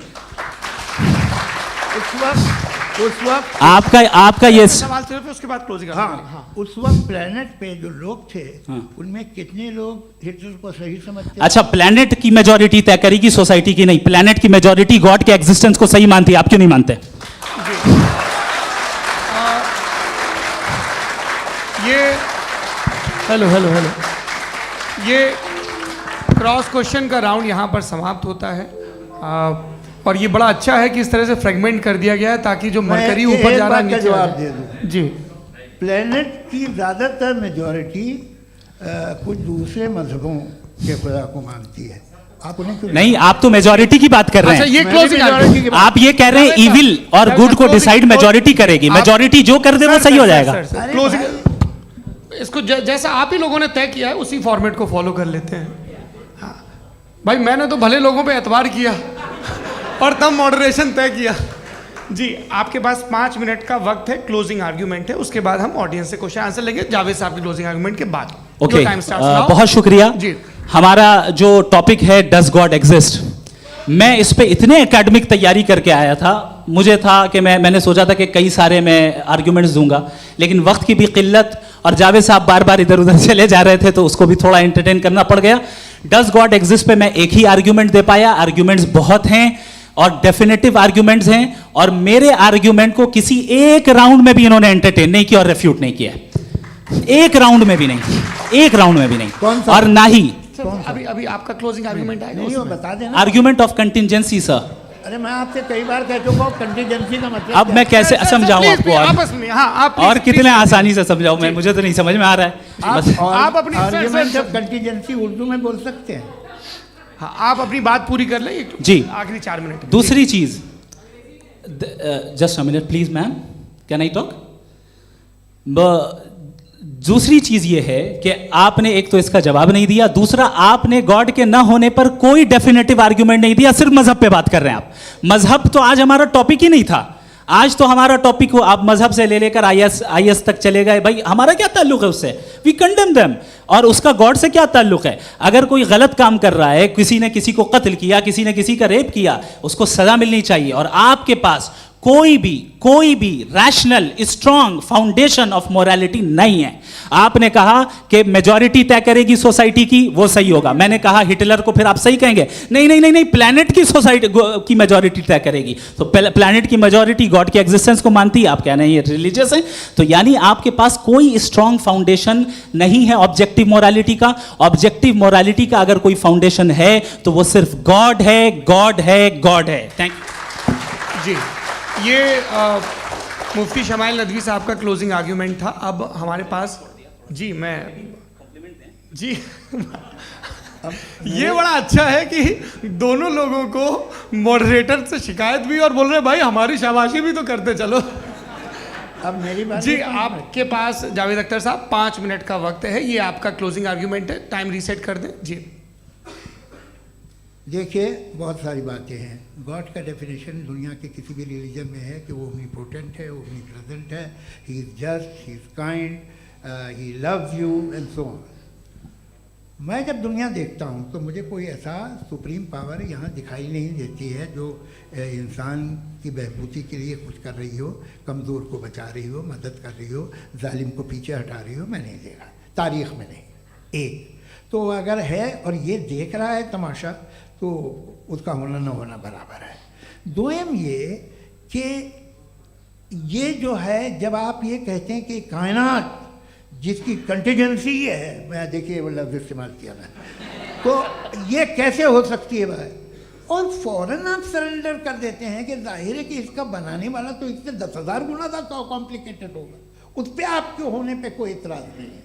उस वक्त आपका ये सवाल सिर्फ उसके बाद क्लोजिंग। हाँ, उस वक्त प्लेनेट पे जो लोग थे, हाँ। उनमें कितने लोग हिटलर को सही समझते? अच्छा, प्लेनेट की मेजॉरिटी तय करेगी, सोसाइटी की नहीं। प्लेनेट की मेजॉरिटी गॉड के एग्जिस्टेंस को सही मानती है, आप क्यों नहीं मानते? ये हेलो ये क्रॉस क्वेश्चन का राउंड यहाँ पर समाप्त होता है। और ये बड़ा अच्छा है कि इस तरह से फ्रेगमेंट कर दिया गया है ताकि जो मरकरी ऊपर जा रहा है नीचे जवाब आ दे जाए। दूं। जी। प्लेनेट की ज़्यादातर मेजॉरिटी कुछ दूसरे मजहबों के खुदा को मानती है। आप उन्हें क्यों नहीं, आप तो मेजॉरिटी की बात कर रहे अच्छा, हैं। ये मैंने क्लोजिंग majority की बात- आप ये कह रहे हैं इविल और गुड को डिसाइड मेजॉरिटी करेगी। मेजॉरिटी जो कर दे वो सही हो जाएगा। अरे क्लोजिंग इसको जैसा आप ही लोगों ने तय किया है उसी फॉर्मेट को फॉलो कर लेते हैं। हाँ भाई, मैंने तो भले लोगों पे एतबार किया और तब मॉडरेशन तय किया, जी आपके पास 5 मिनट का वक्त है, क्लोजिंग आर्ग्यूमेंट है, उसके बाद हम ऑडियंस से क्वेश्चन आंसर लेंगे जावेद साहब के क्लोजिंग आर्ग्यूमेंट के बाद। Okay, time starts now. बहुत शुक्रिया जी। हमारा जो टॉपिक है डज गॉड एग्जिस्ट, मैं इस पे इतने एकेडमिक तैयारी करके आया था, मुझे था कि मैंने सोचा था कि कई सारे मैं आर्ग्यूमेंट्स दूंगा, लेकिन वक्त की भी किल्लत और जावेद साहब बार बार इधर उधर चले जा रहे थे तो उसको भी थोड़ा एंटरटेन करना पड़ गया। डज गॉड एग्जिस्ट पे मैं एक ही आर्ग्यूमेंट दे पाया, आर्ग्यूमेंट्स बहुत हैं और डेफिनेटिव आर्ग्यूमेंट्स हैं, और मेरे आर्ग्यूमेंट को किसी एक राउंड में भी इन्होंने एंटरटेन नहीं किया और रेफ्यूट नहीं किया, एक राउंड में भी नहीं, एक राउंड में भी नहीं, और ना ही अभी अभी आपका क्लोजिंग आर्ग्यूमेंट आएगा नहीं, वो उसमें। बता देना। Argument of contingency sir. अरे मैं आपसे कई बार कह चुका हूँ कंटीजेंसी का मतलब अब मैं कैसे सर, समझाऊं प्लीज, आपको प्लीज, और आपस में, हाँ, आप और प्लीज, कितने प्लीज, आसानी से समझाऊं मैं, मुझे तो नहीं समझ में आ रहा है बस। आप अपनी argument sir, of contingency Urdu में बोल सकते हैं। हाँ, आप अपनी बात पूरी कर लें जी। आखिरी 4 मिनट। दूसरी चीज, just a minute please ma'am, can I talk? दूसरी चीज ये है कि आपने एक तो इसका जवाब नहीं दिया, दूसरा आपने गॉड के ना होने पर कोई डेफिनेटिव आर्ग्यूमेंट नहीं दिया, सिर्फ मजहब पे बात कर रहे हैं आप। मजहब तो आज हमारा टॉपिक ही नहीं था, आज तो हमारा टॉपिक हो, आप मजहब से ले लेकर आईएस तक चले गए, भाई हमारा क्या ताल्लुक है उससे? We condemn them. और उसका गॉड से क्या ताल्लुक है? अगर कोई गलत काम कर रहा है, किसी ने किसी को कत्ल किया, किसी ने किसी का रेप किया, उसको सजा मिलनी चाहिए, और आपके पास कोई भी rational strong foundation of morality नहीं है। आपने कहा कि मेजॉरिटी तय करेगी सोसाइटी की, वो सही होगा। मैंने कहा हिटलर को फिर आप सही कहेंगे, नहीं नहीं नहीं नहीं, प्लैनेट की सोसाइटी की मेजॉरिटी तय करेगी। तो प्लैनेट की मेजॉरिटी गॉड के एग्जिस्टेंस को मानती है, आप कह रहे हैं ये रिलीजियस है, तो यानी आपके पास कोई स्ट्रॉन्ग फाउंडेशन नहीं है ऑब्जेक्टिव मोरालिटी का। ऑब्जेक्टिव मोरालिटी का अगर कोई फाउंडेशन है तो वो सिर्फ गॉड है, गॉड है, गॉड है। थैंक यू जी, ये मुफ्ती शमाइल नदवी साहब का क्लोजिंग आर्ग्यूमेंट था। अब हमारे पास जी ये बड़ा अच्छा है कि दोनों लोगों को मॉडरेटर से शिकायत भी और बोल रहे हैं भाई हमारी शाबाशी भी तो करते चलो। अब मेरी बात जी आपके पास जावेद अख्तर साहब 5 मिनट का वक्त है, ये आपका क्लोजिंग आर्ग्यूमेंट है, टाइम रीसेट कर दें जी। देखिए, बहुत सारी बातें हैं। गॉड का डेफिनेशन दुनिया के किसी भी रिलीजन में है कि वो ओमनीपोटेंट है, ओमनीप्रेजेंट है, he is just, he is kind, he loves you and so on. मैं जब दुनिया देखता हूँ तो मुझे कोई ऐसा सुप्रीम पावर यहाँ दिखाई नहीं देती है जो इंसान की बहबूदी के लिए कुछ कर रही हो, कमज़ोर को बचा रही हो, मदद कर रही हो, जालिम को पीछे हटा रही हो। मैं नहीं देखा, तारीख़ में नहीं। एक तो अगर है और ये देख रहा है तमाशा, तो उसका होना न होना बराबर है। दोयम ये कि ये जो है, जब आप ये कहते हैं कि कायनात जिसकी कंटीजेंसी है, मैं देखिए वो लफ्ज़ इस्तेमाल किया मैं, तो ये कैसे हो सकती है भाई? और फ़ौरन आप सरेंडर कर देते हैं कि जाहिर है कि इसका बनाने वाला तो इससे 10,000 गुना ज़्यादा कॉम्प्लिकेटेड होगा, उस पर आपके होने पे कोई इतराज़ नहीं है।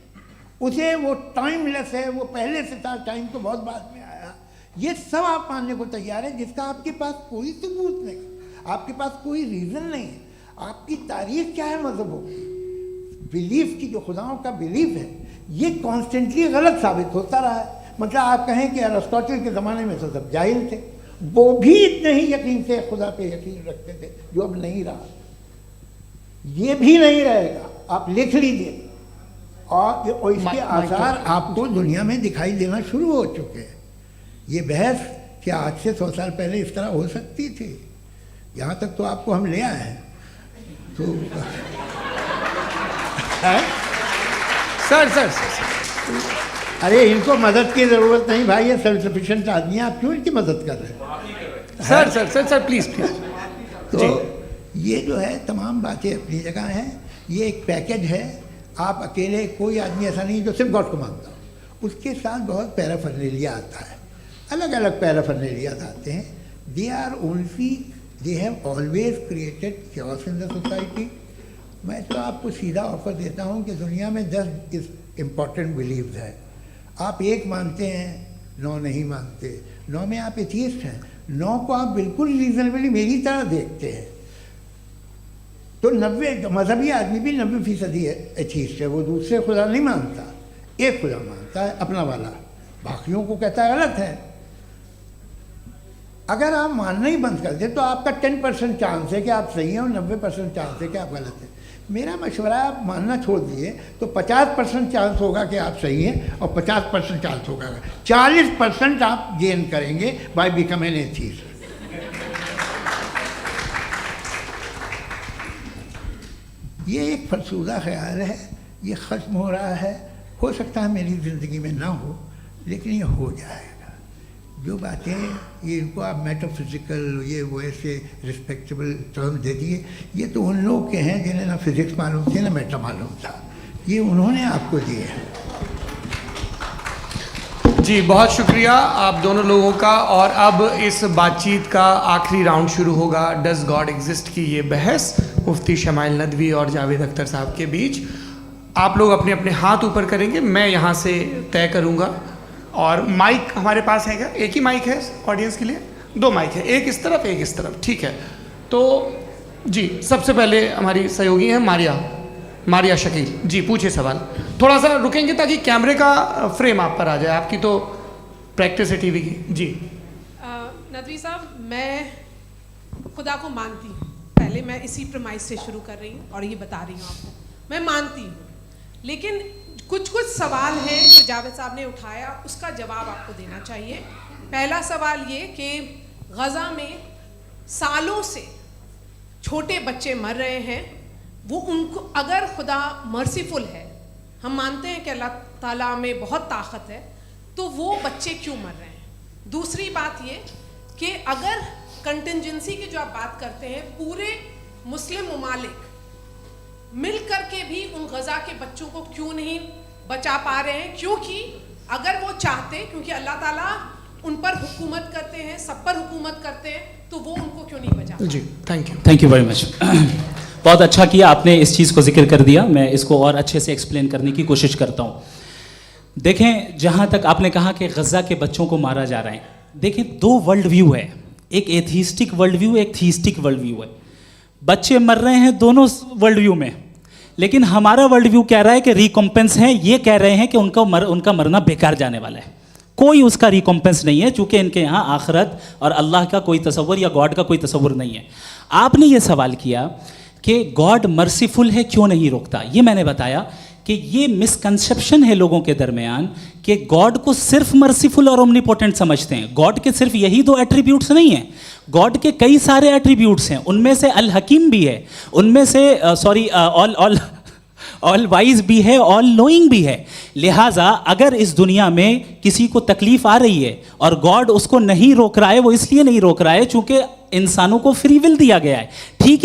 उसे वो टाइमलेस है, वो पहले से था, टाइम तो बहुत बाद में आया, ये सब आप मानने को तैयार है, जिसका आपके पास कोई सबूत नहीं, आपके पास कोई रीज़न नहीं है। आपकी तारीख क्या है मज़हबों की? बिलीफ की, जो खुदाओं का बिलीफ है, ये कॉन्स्टेंटली गलत साबित होता रहा है। मतलब आप कहें कि अरिस्टोटल के ज़माने में तो सब जाहिल थे, वो भी इतने ही यकीन से खुदा पे यकीन रखते थे, जो अब नहीं रहा, ये भी नहीं रहेगा। आप लिख लीजिए, और इसके आसार आपको दुनिया में दिखाई देना शुरू हो चुके हैं। ये बहस क्या आज से 100 साल पहले इस तरह हो सकती थी? यहाँ तक तो आपको हम ले आए हैं। तो सर अरे इनको मदद की ज़रूरत नहीं भाई, ये सेल्फ सफिशिएंट आदमी है, आप क्यों इनकी मदद कर रहे हैं? Sir please. तो ये जो है तमाम बातें अपनी जगह हैं। ये एक पैकेज है। आप अकेले, कोई आदमी ऐसा नहीं जो सिर्फ गॉड को मानता हो, उसके साथ बहुत पैराफर्नेलिया आता है, अलग अलग पैराफर्नेलियाज आते हैं। They have always created chaos in the society. मैं तो आपको सीधा ऑफर देता हूँ कि दुनिया में 10 इम्पॉर्टेंट बिलीव्स हैं। आप एक मानते हैं, 9 नहीं मानते, 9 में आप एथियस्ट हैं, 9 को आप बिल्कुल रीजनेबली मेरी तरह देखते हैं। तो 90 मजहबी आदमी भी 90% एथियस्ट है, वो दूसरे खुदा नहीं मानता, एक खुदा मानता है अपना वाला, बाकियों को कहता है गलत है। अगर आप मानना ही बंद कर दें तो आपका 10% चांस है कि आप सही हैं और 90% चांस है कि आप गलत हैं। मेरा मशवरा है आप मानना छोड़ दिए तो 50% चांस होगा कि आप सही हैं और 50% चांस होगा, 40% आप गेन करेंगे बाय बिकमिंग एथीस्ट। ये एक फरसूदा ख्याल है, ये ख़त्म हो रहा है। हो सकता है मेरी ज़िंदगी में ना हो, लेकिन ये हो जाएगा। जो बातें ये इनको आप मेटाफिज़िकल ये वो ऐसे रिस्पेक्टेबल टर्म दे दिए, ये तो उन लोग के हैं जिन्हें ना फिज़िक्स मालूम थी ना मेटा मालूम था, ये उन्होंने आपको दिए हैं। जी बहुत शुक्रिया आप दोनों लोगों का। और अब इस बातचीत का आखिरी राउंड शुरू होगा, डज गॉड एग्जिस्ट की ये बहस मुफ्ती शमाइल नदवी और जावेद अख्तर साहब के बीच। आप लोग अपने अपने हाथ ऊपर करेंगे, मैं यहाँ से तय करूँगा। और माइक हमारे पास है क्या? एक ही माइक है ऑडियंस के लिए? 2 माइक है, एक इस तरफ एक इस तरफ, ठीक है। तो जी सबसे पहले हमारी सहयोगी हैं मारिया शकील जी, पूछिए सवाल। थोड़ा सा रुकेंगे ताकि कैमरे का फ्रेम आप पर आ जाए, आपकी तो प्रैक्टिस है टीवी की। जी नदवी साहब, मैं खुदा को मानती हूँ, पहले मैं इसी प्रमाइस से शुरू कर रही हूँ और ये बता रही हूँ आपको, मैं मानती हूँ। लेकिन कुछ सवाल हैं जो जावेद साहब ने उठाया, उसका जवाब आपको देना चाहिए। पहला सवाल ये कि गज़ा में सालों से छोटे बच्चे मर रहे हैं, वो उनको अगर खुदा मर्सीफुल है, हम मानते हैं कि अल्लाह ताला में बहुत ताकत है, तो वो बच्चे क्यों मर रहे हैं? दूसरी बात ये कि अगर कंटिजेंसी की जो आप बात करते हैं, पूरे मुस्लिम ममालिक मिल कर के भी उन गज़ा के बच्चों को क्यों नहीं बचा पा रहे हैं? क्योंकि अगर वो चाहते, क्योंकि अल्लाह ताला उन पर हुकूमत करते हैं, सब पर हुकूमत करते हैं, तो वो उनको क्यों नहीं बचा? जी थैंक यू वेरी मच। बहुत अच्छा किया आपने इस चीज़ को जिक्र कर दिया, मैं इसको और अच्छे से एक्सप्लेन करने की कोशिश करता हूँ। देखें, जहाँ तक आपने कहा कि गज़ा के बच्चों को मारा जा रहा है, देखें 2 वर्ल्ड व्यू है, एक एथीस्टिक वर्ल्ड व्यू, एक थीस्टिक वर्ल्ड व्यू है। बच्चे मर रहे हैं दोनों वर्ल्ड व्यू में, लेकिन हमारा वर्ल्ड व्यू कह रहा है कि रिकॉम्पेंस है, ये कह रहे हैं कि उनका मरना बेकार जाने वाला है, कोई उसका रिकॉम्पेंस नहीं है, चूंकि इनके यहाँ आखिरत और अल्लाह का कोई तसव्वुर या गॉड का कोई तसव्वुर नहीं है। आपने ये सवाल किया कि गॉड मर्सीफुल है, क्यों नहीं रोकता? ये मैंने बताया कि ये मिसकंसेप्शन है लोगों के दरमियान कि गॉड को सिर्फ मर्सीफुल और ओमनीपोटेंट समझते हैं। गॉड के सिर्फ यही 2 एट्रीब्यूट्स नहीं हैं, गॉड के कई सारे एट्रीब्यूट्स हैं, उनमें से अल हकीम भी है, उनमें से ऑल वाइज भी है, ऑल नोइंग भी है। लिहाजा अगर इस दुनिया में किसी को तकलीफ आ रही है और गॉड उसको नहीं रोक रहा है, वो इसलिए नहीं रोक रहा है चूंकि इंसानों को फ्री विल दिया गया है। ठीक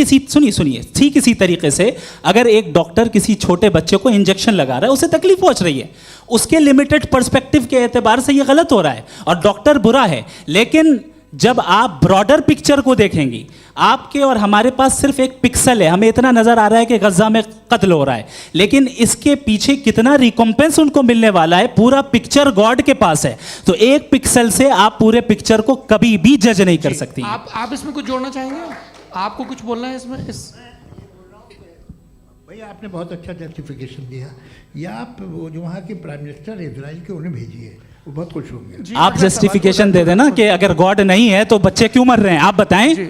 इसी तरीके से अगर एक डॉक्टर किसी छोटे बच्चे को इंजेक्शन लगा रहा है, उसे तकलीफ पहुंच रही है, उसके लिमिटेड पर्सपेक्टिव के एतबार से ये गलत हो रहा है और डॉक्टर बुरा है। लेकिन जब आप ब्रॉडर पिक्चर को देखेंगी, आपके और हमारे पास सिर्फ एक पिक्सल है, हमें इतना नजर आ रहा है कि गज़ा में कत्ल हो रहा है, लेकिन इसके पीछे कितना रिकॉम्पेंस उनको मिलने वाला है, पूरा पिक्चर गॉड के पास है। तो एक पिक्सल से आप पूरे पिक्चर को कभी भी जज नहीं कर सकती। आप इसमें कुछ जोड़ना चाहेंगे? आपको कुछ बोलना है इसमें? भैया आपने बहुत अच्छा जस्टिफिकेशन दिया, या आप वो जो वहाँ के प्राइम मिनिस्टर इजराइल के उन्हें भेजिए, वो बहुत खुश होंगे। आप जस्टिफिकेशन दे देना कि अगर गॉड नहीं है तो बच्चे क्यों मर रहे हैं, आप बताएं।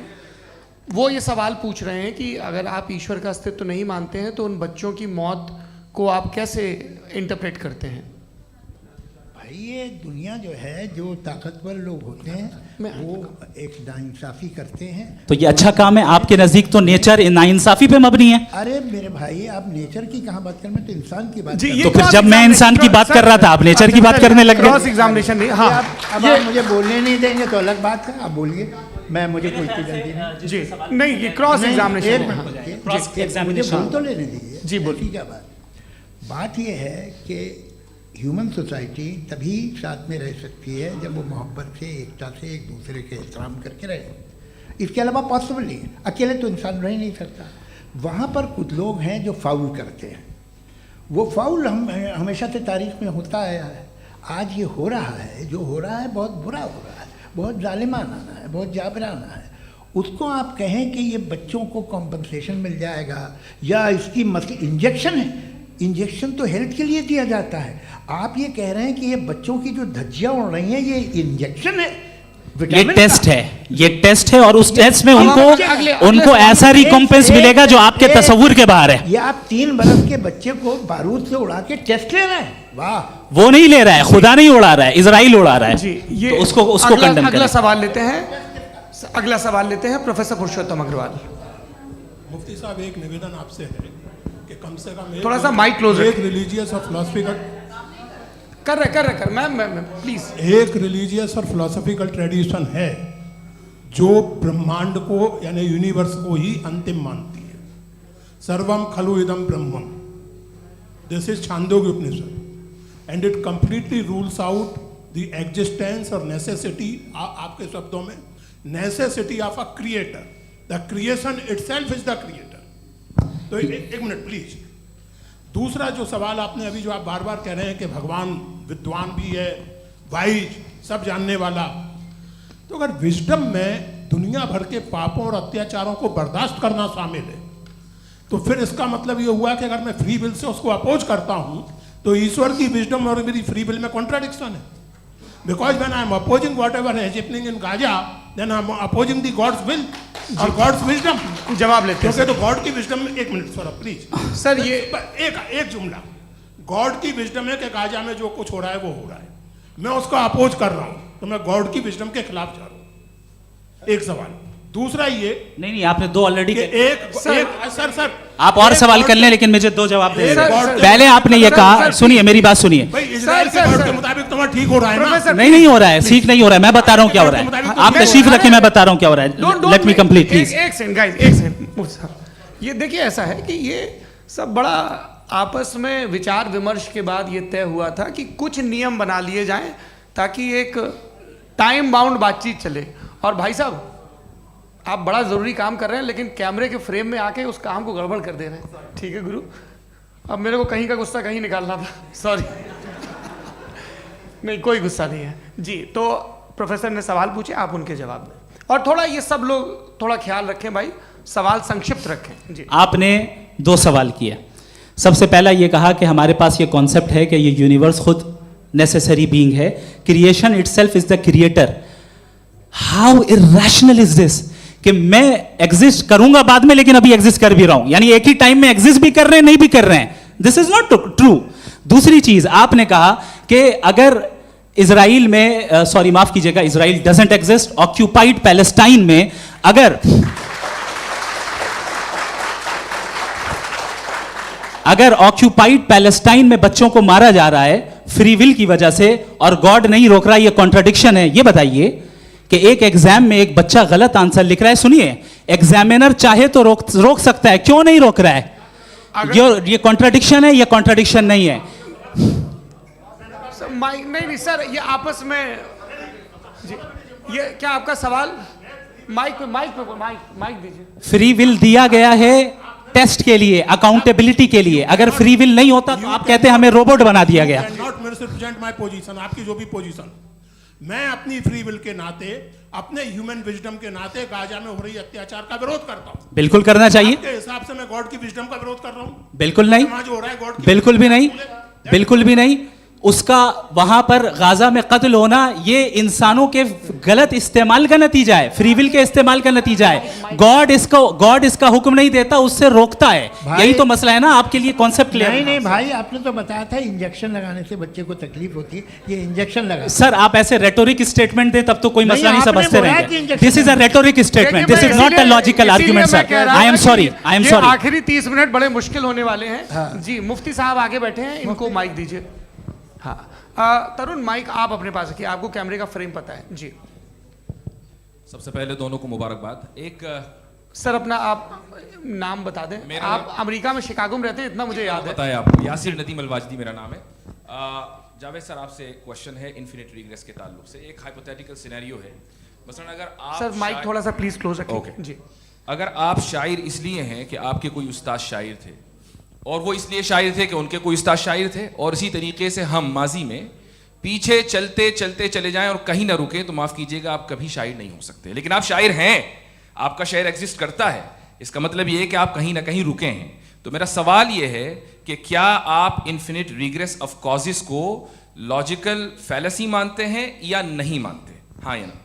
वो ये सवाल पूछ रहे हैं कि अगर आप ईश्वर का अस्तित्व नहीं मानते हैं तो उन बच्चों की मौत को आप कैसे इंटरप्रेट करते हैं? भाई ये दुनिया जो है, जो ताकतवर लोग होते हैं वो एक नाइंसाफ़ी करते हैं। तो ये अच्छा काम है आपके नज़दीक, तो नेचर नाइंसाफ़ी पे मबनी है। अरे मेरे भाई, आप नेचर की कहाँ बात कर रहे हैं, तो इंसान की बात। तो फिर जब मैं इंसान की बात कर रहा था, आप नेचर की बात करने लग गए। क्रॉस एग्जामिनेशन नहीं। हाँ, अब आप मुझे बोलने नहीं देंगे तो अलग बात है, आप बोलिए, मुझे कोई जल्दी नहीं। जी नहीं, ये क्रॉस एग्जामिनेशन मुझे बोल तो लेने दीजिए। जी बोलिए। क्या बात ये है कि ह्यूमन सोसाइटी तभी साथ में रह सकती है जब वो मोहब्बत से, एकता से, एक दूसरे के एहतराम करके रहे। इसके अलावा पॉसिबल नहीं है, अकेले तो इंसान रह ही नहीं सकता। वहाँ पर कुछ लोग हैं जो फाउल करते हैं, वो फाउल हमेशा से तारीख में होता आया है। आज ये हो रहा है, जो हो रहा है बहुत बुरा हो रहा है, बहुत जालिमाना है, बहुत जाबराना है। उसको आप कहें कि ये बच्चों को कॉम्पनसेशन मिल जाएगा या इसकी इंजेक्शन है, इंजेक्शन तो हेल्थ के लिए दिया जाता है। आप ये कह रहे हैं कि ये बच्चों की जो धज्जियाँ उड़ रही हैं ये इंजेक्शन है, ये विटामिन टेस्ट का। है, ये टेस्ट है और उस टेस्ट में उनको अगले उनको सवाल ऐसा रिकॉम्पेंस मिलेगा जो आपके तस्वुर के बाहर है। ये आप 3 बरस के बच्चे को बारूद से उड़ा के टेस्ट ले रहे हैं, वाह। वो नहीं ले रहा है, खुदा नहीं उड़ा रहा है, इजराइल उड़ा रहा है। जी, ये तो उसको कंडेम अगला करें। सवाल लेते हैं। अगला सवाल लेते हैं प्रोफेसर पुरुषोत्तम अग्रवाल। मुफ्ती साहब, एक निवेदन आपसे है कि कम से कम थोड़ा सा माइक क्लोज एक रिलीजियस और फिलोसफिकल कर मैं प्लीज। एक रिलीजियस और फिलोसफिकल ट्रेडिशन है जो ब्रह्मांड को यानी यूनिवर्स को ही अंतिम मानती है। सर्वम खलु इदम ब्रह्मम, this is Chandogya Upanishad, and it completely rules out the existence और नेसेसिटी, आपके शब्दों में necessity of a creator. The creation itself is the creator. तो एक मिनट प्लीज। दूसरा जो सवाल आपने अभी, जो आप बार बार कह रहे हैं कि भगवान विद्वान भी है, वाइज, सब जानने वाला, तो अगर विजडम में दुनिया भर के पापों और अत्याचारों को बर्दाश्त करना शामिल है, तो फिर इसका मतलब ये हुआ कि अगर मैं फ्री विल से उसको अपोज करता हूं तो ईश्वर की विजडम और मेरी फ्री विल में कॉन्ट्राडिक्शन है। Because when I am opposing whatever is happening in Gaza, then I am opposing the God's will और गॉड्स विजडम। जवाब लेते हैं क्योंकि तो गॉड की विजडम में, एक मिनट सर प्लीज सर, ये एक जुमला, गॉड की विजडम है कि गाजा में जो कुछ हो रहा है वो हो रहा है, मैं उसको अपोज कर रहा हूं, तो मैं गॉड की विजडम के खिलाफ जा रहा हूं। एक सवाल। दूसरा ये नहीं, आपने 2 ऑलरेडी। सर आप और सवाल कर लें, लेकिन मुझे 2 जवाब दे सर, दें। सर, पहले आपने ये सर, कहा, सर, सुनिए मेरी बात सुनिए। भाई इजराइल के गॉड के मुताबिक तुम्हारा ठीक हो रहा है ना? प्रोफेसर, नहीं हो रहा है, ठीक नहीं हो रहा है, मैं बता रहा हूं क्या हो रहा है। आप तशरीफ रखें, मैं बता रहा हूं क्या हो रहा है। Late me complete please. एक सेकंड गाइस, एक सेकंड। ये देखिए, ऐसा है कि ये सब बड़ा आपस में विचार विमर्श के बाद ये तय हुआ था कि कुछ नियम बना लिए जाएं ताकि एक टाइम बाउंड बातचीत चले। और भाई साहब, आप बड़ा ज़रूरी काम कर रहे हैं, लेकिन कैमरे के फ्रेम में आके उस काम को गड़बड़ कर दे रहे हैं। ठीक है गुरु, अब मेरे को कहीं का गुस्सा कहीं निकालना था, सॉरी। नहीं, कोई गुस्सा नहीं है जी। तो प्रोफेसर ने सवाल पूछे, आप उनके जवाब दें, और थोड़ा ये सब लोग थोड़ा ख्याल रखें भाई, सवाल संक्षिप्त रखें जी। आपने 2 सवाल किया। सबसे पहला ये कहा कि हमारे पास ये कॉन्सेप्ट है कि ये यूनिवर्स खुद नेसेसरी बीइंग है, creation itself is the creator. How irrational is this कि मैं एग्जिस्ट करूंगा बाद में, लेकिन अभी एग्जिस्ट कर भी रहा हूं, यानी एक ही टाइम में एग्जिस्ट भी कर रहे हैं, नहीं भी कर रहे हैं। This is not true. दूसरी चीज, आपने कहा कि अगर इजराइल में, सॉरी माफ कीजिएगा, Israel doesn't exist, occupied Palestine में अगर ऑक्यूपाइड पैलेस्टाइन में बच्चों को मारा जा रहा है फ्री विल की वजह से और गॉड नहीं रोक रहा, ये कॉन्ट्रडिक्शन है। ये बताइए कि एक एग्जाम में एक बच्चा गलत आंसर लिख रहा है, सुनिए, एग्जामिनर चाहे तो रोक सकता है, क्यों नहीं रोक रहा है? ये कॉन्ट्रडिक्शन है या कॉन्ट्रडिक्शन नहीं है? माइक नहीं सर, ये आपस में जी, ये क्या आपका सवाल? माइक दीजिए। फ्री विल दिया गया है टेस्ट के लिए, अकाउंटेबिलिटी के लिए। अगर फ्री विल नहीं होता तो आप कहते हैं हमें रोबोट बना दिया गया। नॉट मिसरिप्रेजेंट माय पोजीशन, आपकी जो भी पोजीशन, मैं अपनी फ्री विल के नाते, अपने ह्यूमन विजडम के नाते गाजा में हो रही अत्याचार का विरोध करता हूं। बिल्कुल करना चाहिए। आपके हिसाब से मैं गॉड की विजडम का विरोध कर रहा हूं? बिल्कुल नहीं, वहां जो हो रहा है गॉड की बिल्कुल भी नहीं, बिल्कुल भी नहीं। उसका वहां पर गाजा में कत्ल होना ये इंसानों के गलत इस्तेमाल का नतीजा है, फ्री विल के इस्तेमाल का नतीजा है। गॉड इसका हुक्म नहीं देता, उससे रोकता है। यही तो मसला है ना, आपके लिए कॉन्सेप्ट क्लियर? नहीं भाई, आपने तो बताया था इंजेक्शन लगाने से बच्चे को तकलीफ होती है, ये इंजेक्शन लगा। सर आप ऐसे रेटोरिक स्टेटमेंट दे तब तो कोई मसला नहीं, आपने समझते बोला रहेंगे। कि injection this is a rhetoric statement, this is not a logical argument sir. I am sorry, I am sorry. आखिरी 30 मिनट बड़े मुश्किल होने वाले हैं जी। मुफ्ती साहब आगे बैठे हैं, इनको माइक दीजिए। हाँ, तरुण माइक आप अपने पास रखिए, आपको कैमरे का फ्रेम पता है जी। सबसे पहले दोनों को मुबारकबाद। एक सर अपना आप नाम बता दें। आप अमेरिका में शिकागो में रहते हैं, इतना मुझे याद है। बताया आपको, यासिर नदीम अलवाजदी मेरा नाम है। जावेद सर, आपसे एक क्वेश्चन है इन्फिनिट रिग्रेस के ताल्लुक से। एक हाइपोथेटिकल सिनेरियो है, मसलन अगर आप सर माइक थोड़ा सा प्लीज क्लोज रखिए जी। अगर आप शायर इसलिए हैं कि आपके कोई उस्ताद शायर थे, और वो इसलिए शायर थे कि उनके कोई उस्ताद शायर थे, और इसी तरीके से हम माजी में पीछे चलते चलते चले जाएं और कहीं ना रुके, तो माफ कीजिएगा आप कभी शायर नहीं हो सकते। लेकिन आप शायर हैं, आपका शायर एग्जिस्ट करता है, इसका मतलब ये है कि आप कहीं ना कहीं रुके हैं। तो मेरा सवाल ये है कि क्या आप इन्फिनिट रिग्रेस ऑफ कॉजेस को लॉजिकल फैलेसी मानते हैं या नहीं मानते? हाँ या ना?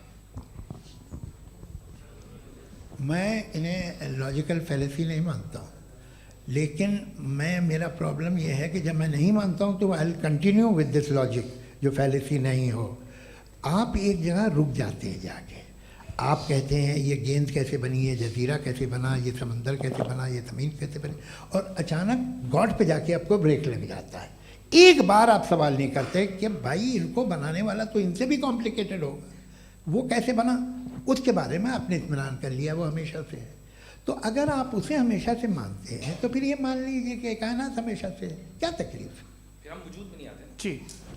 मैं इन्हें लॉजिकल फैलेसी नहीं मानता हूँ, लेकिन मेरा प्रॉब्लम यह है कि जब मैं नहीं मानता हूँ तो I continue with this logic जो फैलेसी नहीं हो। आप एक जगह रुक जाते हैं जाके, आप कहते हैं ये गेंद कैसे बनी, ये जजीरा कैसे बना, ये समंदर कैसे बना, ये ज़मीन कैसे बनी, और अचानक गॉड पे जाके आपको ब्रेक लग जाता है। एक बार आप सवाल नहीं करते कि भाई इनको बनाने वाला तो इनसे भी कॉम्प्लिकेटेड होगा, वो कैसे बना, उसके बारे में आपने इत्मीनान कर लिया, वो हमेशा से है। तो अगर आप उसे हमेशा से मानते हैं तो फिर ये मान लीजिए कि कायनात हमेशा से है, क्या तकलीफ फिर हम वजूद में नहीं आते ना। जी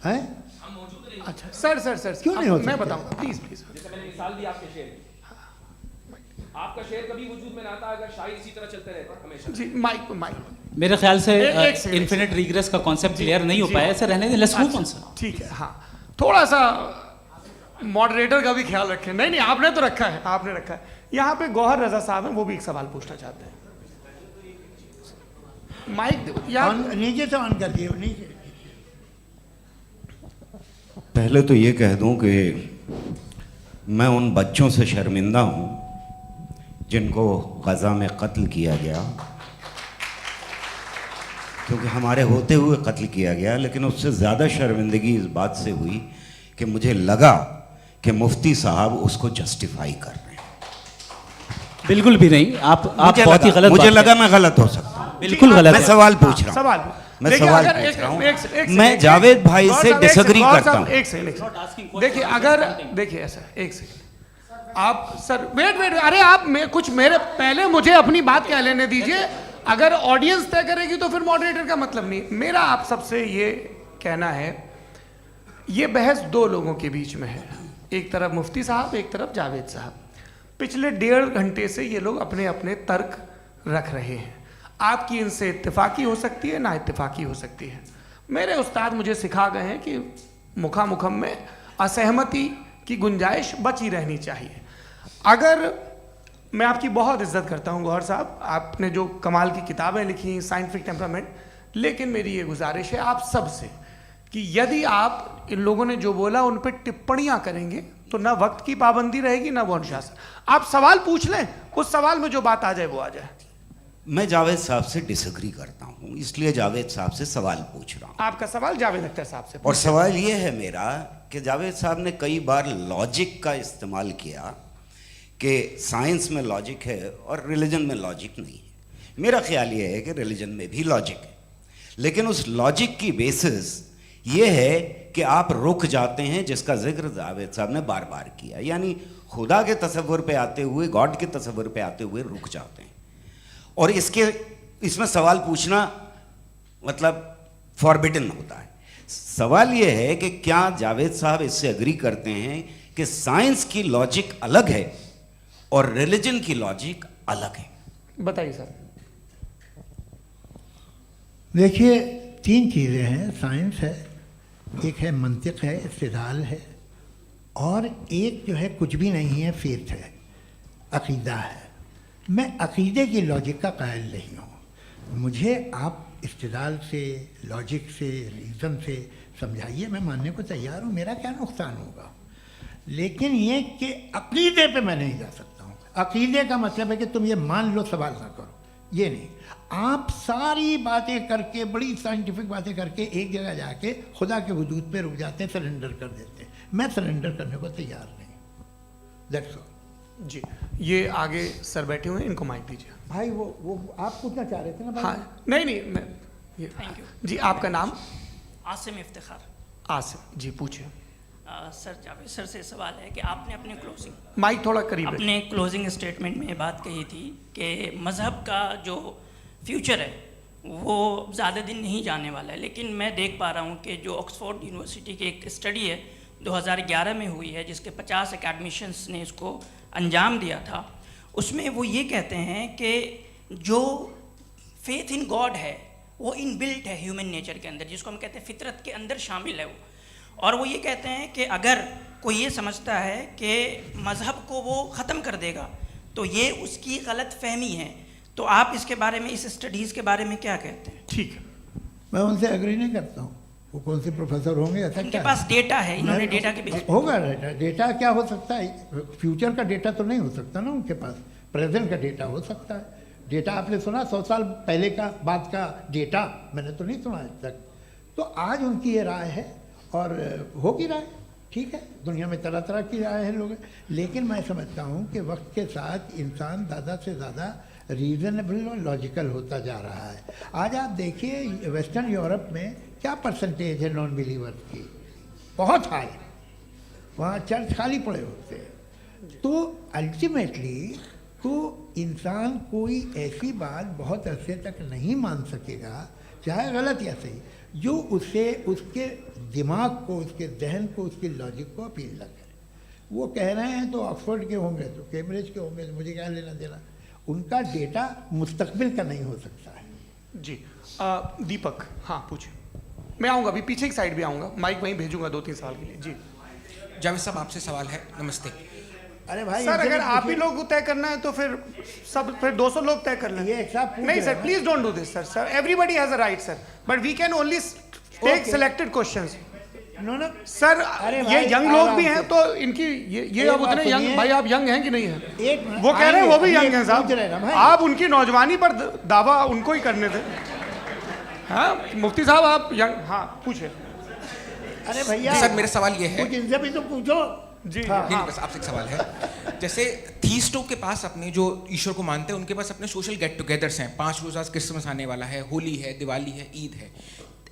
है? हम मौजूद नहीं। अच्छा सर क्यों नहीं हो मैं सकते? बताऊंगा, प्लीज प्लीज। जैसे मैंने मिसाल दी आपके शेर की, आपका शेर कभी वजूद में ना आता अगर शायर इसी तरह चलते रहते हमेशा। जी माइक मेरे ख्याल से एक सेकंड, इन्फिनिट रिग्रेस का कॉन्सेप्ट क्लियर नहीं हो जी। पाया, ऐसे रहने दें, लेट्स मूव ऑन सर। ठीक है। हाँ, थोड़ा सा मॉडरेटर का भी ख्याल रखें। नहीं नहीं, आपने तो रखा है, आपने रखा है। यहाँ पे गौहर रजा साहब हैं, वो भी एक सवाल पूछना चाहते हैं। माइक यहाँ नीचे से ऑन कर दिए, नीचे। पहले तो ये कह दूं कि मैं उन बच्चों से शर्मिंदा हूं जिनको गज़ा में कत्ल किया गया, क्योंकि हमारे होते हुए कत्ल किया गया। लेकिन उससे ज़्यादा शर्मिंदगी इस बात से हुई कि मुझे लगा कि मुफ्ती साहब उसको जस्टिफाई कर रहे हैं। बिल्कुल भी नहीं, आप मुझे बहुत ही लगा- गलत मुझे बात लगा कर- मैं गलत हो सकता हूं। बिल्कुल गलत मैं है। सवाल पूछ रहा हूं। सवाल मैं देखिए, सवाल अगर पूछ रहा हूं। एक सेकंड, मैं जावेद भाई गौर से साहब, एक डिसएग्री सेकंड, करता गौर हूं। साहब, एक सेकंड। देखिए अगर देखिए ऐसा, एक सेकंड आप सर वेट, अरे आप कुछ मेरे पहले मुझे अपनी बात कह लेने दीजिए। अगर ऑडियंस तय करेगी तो फिर मॉडरेटर का मतलब नहीं। मेरा आप सबसे ये कहना है, ये बहस दो लोगों के बीच में है, एक तरफ मुफ्ती साहब, एक तरफ जावेद साहब। पिछले 1.5 घंटे से ये लोग अपने अपने तर्क रख रहे हैं। आपकी इनसे इत्तेफाकी हो सकती है, ना इत्तेफाकी हो सकती है। मेरे उस्ताद मुझे सिखा गए हैं कि मुखामुखम में असहमति की गुंजाइश बची रहनी चाहिए। अगर मैं आपकी बहुत इज्जत करता हूं गौहर साहब, आपने जो कमाल की किताबें लिखी, साइंटिफिक टेम्परामेंट, लेकिन मेरी ये गुजारिश है आप सबसे कि यदि आप इन लोगों ने जो बोला उन पर टिप्पणियां करेंगे तो ना वक्त की पाबंदी रहेगी, ना वो अनुशासन। आप सवाल पूछ लें, उस सवाल में जो बात आ जाए वो आ जाए। मैं जावेद साहब से डिसएग्री करता हूं, इसलिए जावेद साहब से सवाल पूछ रहा हूं। आपका सवाल जावेद अख्तर साहब से। और सवाल ये है मेरा कि जावेद साहब ने कई बार लॉजिक का इस्तेमाल किया कि साइंस में लॉजिक है और रिलीजन में लॉजिक नहीं है। मेरा ख्याल ये है कि रिलीजन में भी लॉजिक है, लेकिन उस लॉजिक की बेसिस ये है कि आप रुक जाते हैं, जिसका जिक्र जावेद साहब ने बार बार किया, यानी खुदा के तसव्वुर पे आते हुए, गॉड के तसव्वुर पे आते हुए रुक जाते हैं। और इसमें सवाल पूछना मतलब फॉरबिडन होता है। सवाल ये है कि क्या जावेद साहब इससे एग्री करते हैं कि साइंस की लॉजिक अलग है और रिलीजन की लॉजिक अलग है? बताइए सर। देखिए, 3 चीज़ें हैं, साइंस है, एक है मंतिक है, इस्तिदलाल है, और एक जो है कुछ भी नहीं है, फेथ है, अकीदा है। मैं अकीदे की लॉजिक का कायल नहीं हूँ। मुझे आप इस्तिदलाल से, लॉजिक से, रीज़न से समझाइए, मैं मानने को तैयार हूँ, मेरा क्या नुकसान होगा। लेकिन ये कि अकीदे पे मैं नहीं जा सकता हूँ। अकीदे का मतलब है कि तुम ये मान लो, सवाल ना करो, ये नहीं। आप सारी बातें करके, बड़ी साइंटिफिक बातें करके एक जगह जाके खुदा के वजूद पे रुक जाते हैं, सरेंडर कर देते हैं। मैं सरेंडर करने को तैयार नहीं। That's all. जी, ये आगे सर बैठे हुए हैं, इनको माइक दीजिए। भाई वो आप पूछना चाह रहे थे ना भाई? हाँ, नहीं मैं ये थैंक यू जी। आपका नाम? आसिम इफ्तिखार। आसिम जी, पूछिए। सर, जावेद सर से सवाल है कि आपने अपने माइक थोड़ा करीब रखिए। अपने क्लोजिंग स्टेटमेंट में बात कही थी कि मज़हब का जो फ्यूचर है वो ज़्यादा दिन नहीं जाने वाला है, लेकिन मैं देख पा रहा हूँ कि जो ऑक्सफोर्ड यूनिवर्सिटी की एक स्टडी है 2011 में हुई है, जिसके 50 एकेडमिशियंस ने इसको अंजाम दिया था, उसमें वो ये कहते हैं कि जो फेथ इन गॉड है वो इनबिल्ट है ह्यूमन नेचर के अंदर, जिसको हम कहते हैं फितरत के अंदर शामिल है वो। और वो ये कहते हैं कि अगर कोई ये समझता है कि मज़हब को वो ख़त्म कर देगा तो ये उसकी गलत फहमी है। तो आप इसके बारे में, इस स्टडीज़ के बारे में क्या कहते हैं? ठीक है, मैं उनसे एग्री नहीं करता हूँ। वो कौन से प्रोफेसर होंगे, ऐसा उनके क्या पास डेटा है, इन्होंने डेटा के बेस होगा। डेटा क्या हो सकता है? फ्यूचर का डेटा तो नहीं हो सकता ना उनके पास। प्रेजेंट का डेटा हो सकता है। डेटा आपने सुना 100 साल पहले का बाद का डेटा, मैंने तो नहीं सुना आज तक। तो आज उनकी ये राय है और होगी राय, ठीक है। दुनिया में तरह तरह की राय है लोग, लेकिन मैं समझता हूँ कि वक्त के साथ इंसान ज़्यादा से ज़्यादा रीज़नेबल और लॉजिकल होता जा रहा है। आज आप देखिए वेस्टर्न यूरोप में क्या परसेंटेज है नॉन बिलीवर्स की, बहुत हाई। वहाँ चर्च खाली पड़े होते हैं। तो अल्टीमेटली तो इंसान कोई ऐसी बात बहुत अरसे तक नहीं मान सकेगा, चाहे गलत या सही, जो उससे उसके दिमाग को, उसके जहन को, उसके लॉजिक को अपील न करे। वो कह रहे हैं तो ऑक्सफोर्ड के होंगे तो कैम्ब्रिज के होंगे, तो मुझे क्या लेना देना। उनका डेटा मुस्तकबिल का नहीं हो सकता है। जी दीपक, हाँ पूछिए। मैं आऊँगा, अभी पीछे की साइड भी आऊँगा, माइक वहीं भेजूंगा 2-3 साल के लिए। जी जावेद साहब, आपसे सवाल है। नमस्ते। अरे भाई सर, अगर आप ही लोग तय करना है तो फिर 200 लोग तय कर लें। ये एक साथ नहीं sir, please don't do this sir. Everybody has a right sir, but we can only take selected questions. No sir, ये यंग लोग भी हैं तो इनकी ये अब उतने बात यंग, सुनिए। भाई आप यंग हैं कि नहीं हैं? एक मिनट, वो कह रहे हैं वो भी आइए, यंग हैं पूछ रहे हैं ना साहब, भाई। आप उनकी नौजवानी पर दावा उनको ही करने थे। हाँ मुफ्ती साहब आप यंग, हाँ पूछे। अरे भैया सर, मेरा सवाल ये है। कुछ इनसे भी तो पूछो। जी नहीं, बस आपसे एक सवाल है। जैसे थीस्टों के पास अपने जो ईश्वर को मानते हैं, उनके पास अपने सोशल गेट टुगेदर्स हैं। 5 रोज़ आज क्रिसमस आने वाला है, होली है, दिवाली है, ईद है।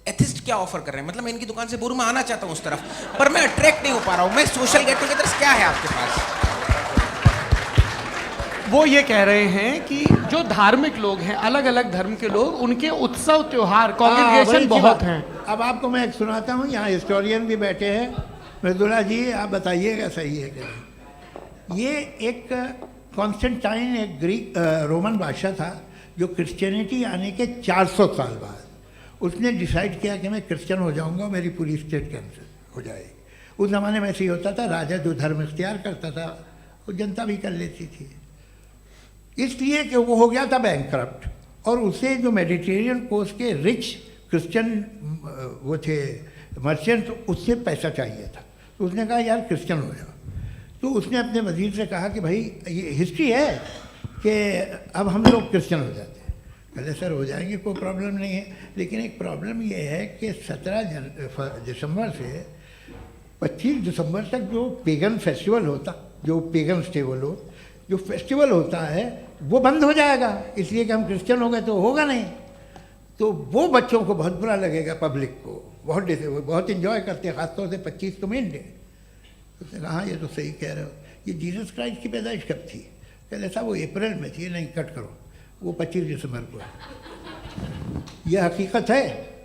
एथिस्ट क्या ऑफर कर रहे हैं? मतलब मैं इनकी दुकान से मैं आना चाहता हूँ उस तरफ, पर मैं अट्रैक्ट नहीं हो पा रहा हूँ। मैं सोशल गेट टुगेदर्स क्या है आपके पास? वो ये कह रहे हैं कि जो धार्मिक लोग हैं, अलग अलग धर्म के लोग, उनके उत्सव त्योहार, कॉन्ग्रेगेशन बहुत हैं। अब आपको मैं एक सुनाता हूँ, यहाँ हिस्टोरियन भी बैठे हैं। मृदुला जी आप बताइएगा सही है कि नहीं। ये एक कॉन्स्टेंटाइन, एक ग्रीक रोमन बादशाह था, जो क्रिश्चियनिटी आने के 400 साल बाद उसने डिसाइड किया कि मैं क्रिश्चियन हो जाऊंगा, मेरी पूरी स्टेट कैंसिल हो जाएगी। उस ज़माने में ऐसे ही होता था, राजा जो धर्म इख्तियार करता था वो जनता भी कर लेती थी। इसलिए कि वो हो गया था बैंकक्रप्ट, और उसे जो मेडिटेरियन कोस्ट के रिच क्रिश्चियन वो थे मर्चेंट, उससे पैसा चाहिए था। तो उसने कहा यार क्रिश्चियन हो जाओ। तो उसने अपने वजीर से कहा कि भाई ये हिस्ट्री है कि अब हम लोग क्रिश्चियन हो जाते हैं। कहते सर हो जाएंगे, कोई प्रॉब्लम नहीं है, लेकिन एक प्रॉब्लम ये है कि 17 दिसंबर से 25 दिसंबर तक जो पेगन फेस्टिवल होता, जो पेगन थे वो लोग, जो फेस्टिवल होता है वो बंद हो जाएगा, इसलिए कि हम क्रिश्चियन हो गए तो होगा नहीं। तो वो बच्चों को बहुत बुरा लगेगा, पब्लिक को बहुत इन्जॉय करते हैं, ख़ासतौर से 25 को मेन डे। उसने कहा ये तो सही कह रहे हो, ये जीसस क्राइस्ट की पैदाइश कब थी? कहते साहब वो अप्रैल में थी। नहीं, कट करो, वो 25 दिसंबर को है। ये हकीकत है।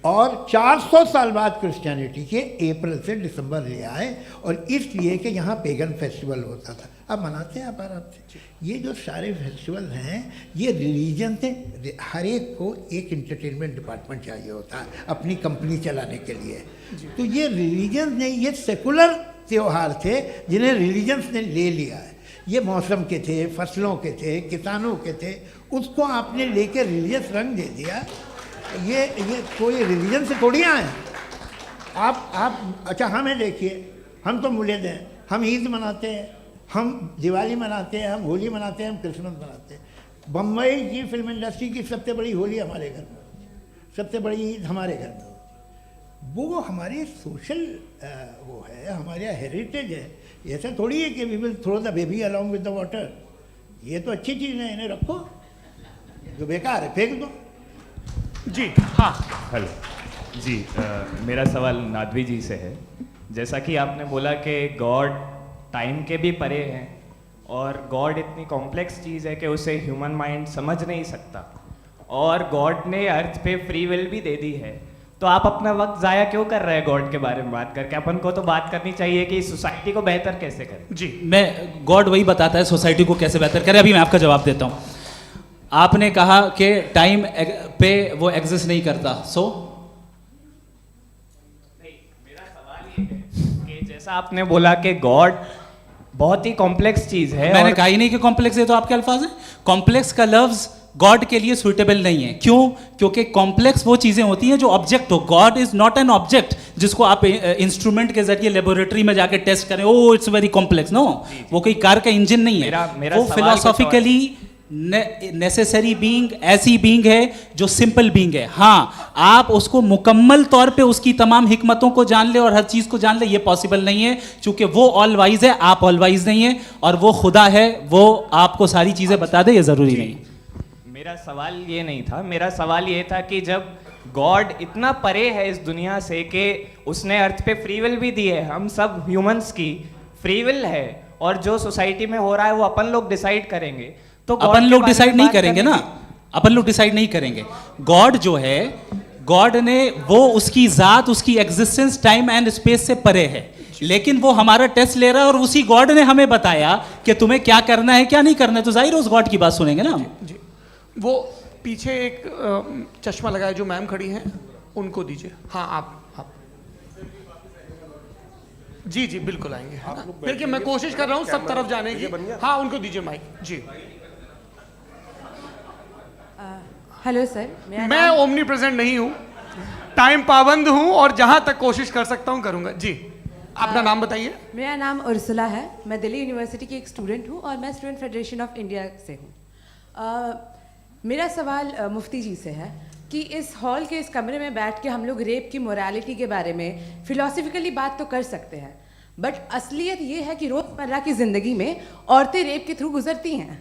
और 400 साल बाद क्रिश्चियनिटी के अप्रैल से दिसंबर ले आए, और इसलिए कि यहाँ पेगन फेस्टिवल होता था। अब मनाते हैं आप आराम से। ये जो सारे फेस्टिवल हैं ये रिलीजन से, हर एक को एक इंटरटेनमेंट डिपार्टमेंट चाहिए होता है अपनी कंपनी चलाने के लिए। तो ये रिलीजन ने, ये सेकुलर त्यौहार थे जिन्हें रिलीजन्स ने ले लिया है। ये मौसम के थे, फसलों के थे, किसानों के थे, उसको आपने लेके रिलीजियस रंग दे दिया। ये कोई रिलीजन से थोड़ी आए आप। अच्छा हमें देखिए, हम तो मुल्द हैं, हम ईद मनाते हैं, हम दिवाली मनाते हैं, हम होली मनाते हैं, हम क्रिसमस मनाते हैं। बम्बई की फिल्म इंडस्ट्री की सबसे बड़ी होली हमारे घर में होती है, सबसे बड़ी ईद हमारे घर में होती है। वो हमारी सोशल वो है, हमारा हेरिटेज है। ऐसा थोड़ी है कि we will throw the baby along with the water. ये तो अच्छी चीज़ है, इन्हें रखो, जो बेकार है फेंक दो। जी हाँ, हेलो जी, मेरा सवाल नादवी जी से है। जैसा कि आपने बोला कि गॉड टाइम के भी परे हैं, और गॉड इतनी कॉम्प्लेक्स चीज़ है कि उसे ह्यूमन माइंड समझ नहीं सकता, और गॉड ने अर्थ पे फ्री विल भी दे दी है। तो आप अपना वक्त ज़ाया क्यों कर रहे हैं गॉड के बारे में बात करके? अपन को तो बात करनी चाहिए कि सोसाइटी को बेहतर कैसे करें। जी मैं गॉड वही बताता है सोसाइटी को कैसे बेहतर करें। अभी मैं आपका जवाब देता हूँ। आपने कहा कि टाइम पे वो एग्जिस्ट नहीं करता, मेरा सवाल ये है कि जैसा आपने बोला कि गॉड बहुत ही कॉम्प्लेक्स चीज है। मैंने कहा ही नहीं कि कॉम्प्लेक्स है, तो आपके अल्फाज हैं। कॉम्प्लेक्स का लफ्ज गॉड के लिए सुइटेबल नहीं है। क्यों? क्योंकि कॉम्प्लेक्स वो चीजें होती हैं जो ऑब्जेक्ट हो। God is not an object. जिसको आप इंस्ट्रूमेंट के जरिए लेबोरेटरी में जाके टेस्ट करें, oh it's very complex. No, वो कोई कार का इंजन नहीं है। मेरा वो सवाल फिलोसॉफिकली नेसेसरी बीइंग ऐसी बीइंग है जो सिंपल बीइंग है। हाँ, आप उसको मुकम्मल तौर पे उसकी तमाम हिकमतों को जान ले और हर चीज़ को जान ले, ये पॉसिबल नहीं है, क्योंकि वो ऑल वाइज है, आप ऑल वाइज नहीं है, और वो खुदा है, वो आपको सारी चीज़ें बता दे, ये ज़रूरी नहीं। मेरा सवाल ये नहीं था, मेरा सवाल ये था कि जब गॉड इतना परे है इस दुनिया से कि उसने अर्थ पे फ्री विल भी दी है, हम सब ह्यूमंस की फ्री विल है, और जो सोसाइटी में हो रहा है वो अपन लोग डिसाइड करेंगे, तो अपन लोग डिसाइड नहीं करेंगे ना, अपन लोग डिसाइड नहीं करेंगे। गॉड जो है, गॉड ने वो उसकी जात, उसकी एग्जिस्टेंस टाइम एंड स्पेस से परे है, लेकिन वो हमारा टेस्ट ले रहा है और उसी गॉड ने हमें बताया कि तुम्हें क्या करना है क्या नहीं करना है, तो जाहिर है उस गॉड की बात सुनेंगे ना हम। जी, वो पीछे एक चश्मा लगाए जो मैम खड़ी हैं, उनको दीजिए। हाँ, आप जी जी बिल्कुल आएंगे। देखिए मैं कोशिश कर रहा हूँ सब तरफ जाने की। हाँ, उनको दीजिए माइक। जी, हेलो सर, मैं ओमनी प्रेजेंट नहीं हूँ, टाइम पाबंद हूँ और जहाँ तक कोशिश कर सकता हूँ करूँगा। जी, अपना नाम बताइए। मेरा नाम उर्सुला है, मैं दिल्ली यूनिवर्सिटी की एक स्टूडेंट हूँ और मैं स्टूडेंट फेडरेशन ऑफ इंडिया से हूँ। मेरा सवाल मुफ्ती जी से है कि इस हॉल के इस कमरे में बैठ के हम लोग रेप की मोरालिटी के बारे में फिलोसफिकली बात तो कर सकते हैं, बट असलियत ये है कि रोज़मर्रा की ज़िंदगी में औरतें रेप के थ्रू गुजरती हैं,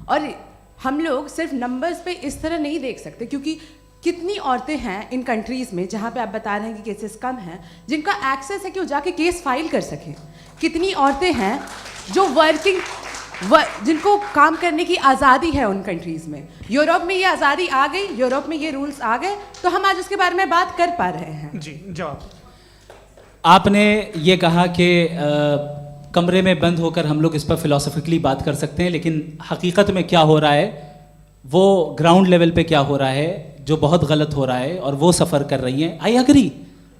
और हम लोग सिर्फ नंबर्स पे इस तरह नहीं देख सकते, क्योंकि कितनी औरतें हैं इन कंट्रीज़ में जहाँ पे आप बता रहे हैं कि केसेस कम हैं, जिनका एक्सेस है कि वो जाके केस फाइल कर सकें। कितनी औरतें हैं जो जिनको काम करने की आज़ादी है उन कंट्रीज़ में। यूरोप में ये आज़ादी आ गई, यूरोप में ये रूल्स आ गए, तो हम आज उसके बारे में बात कर पा रहे हैं। जी, जवाब। आपने ये कहा कि कमरे में बंद होकर हम लोग इस पर फिलोसफिकली बात कर सकते हैं, लेकिन हकीकत में क्या हो रहा है, वो ग्राउंड लेवल पे क्या हो रहा है जो बहुत गलत हो रहा है, और वो सफ़र कर रही हैं। आई एग्री,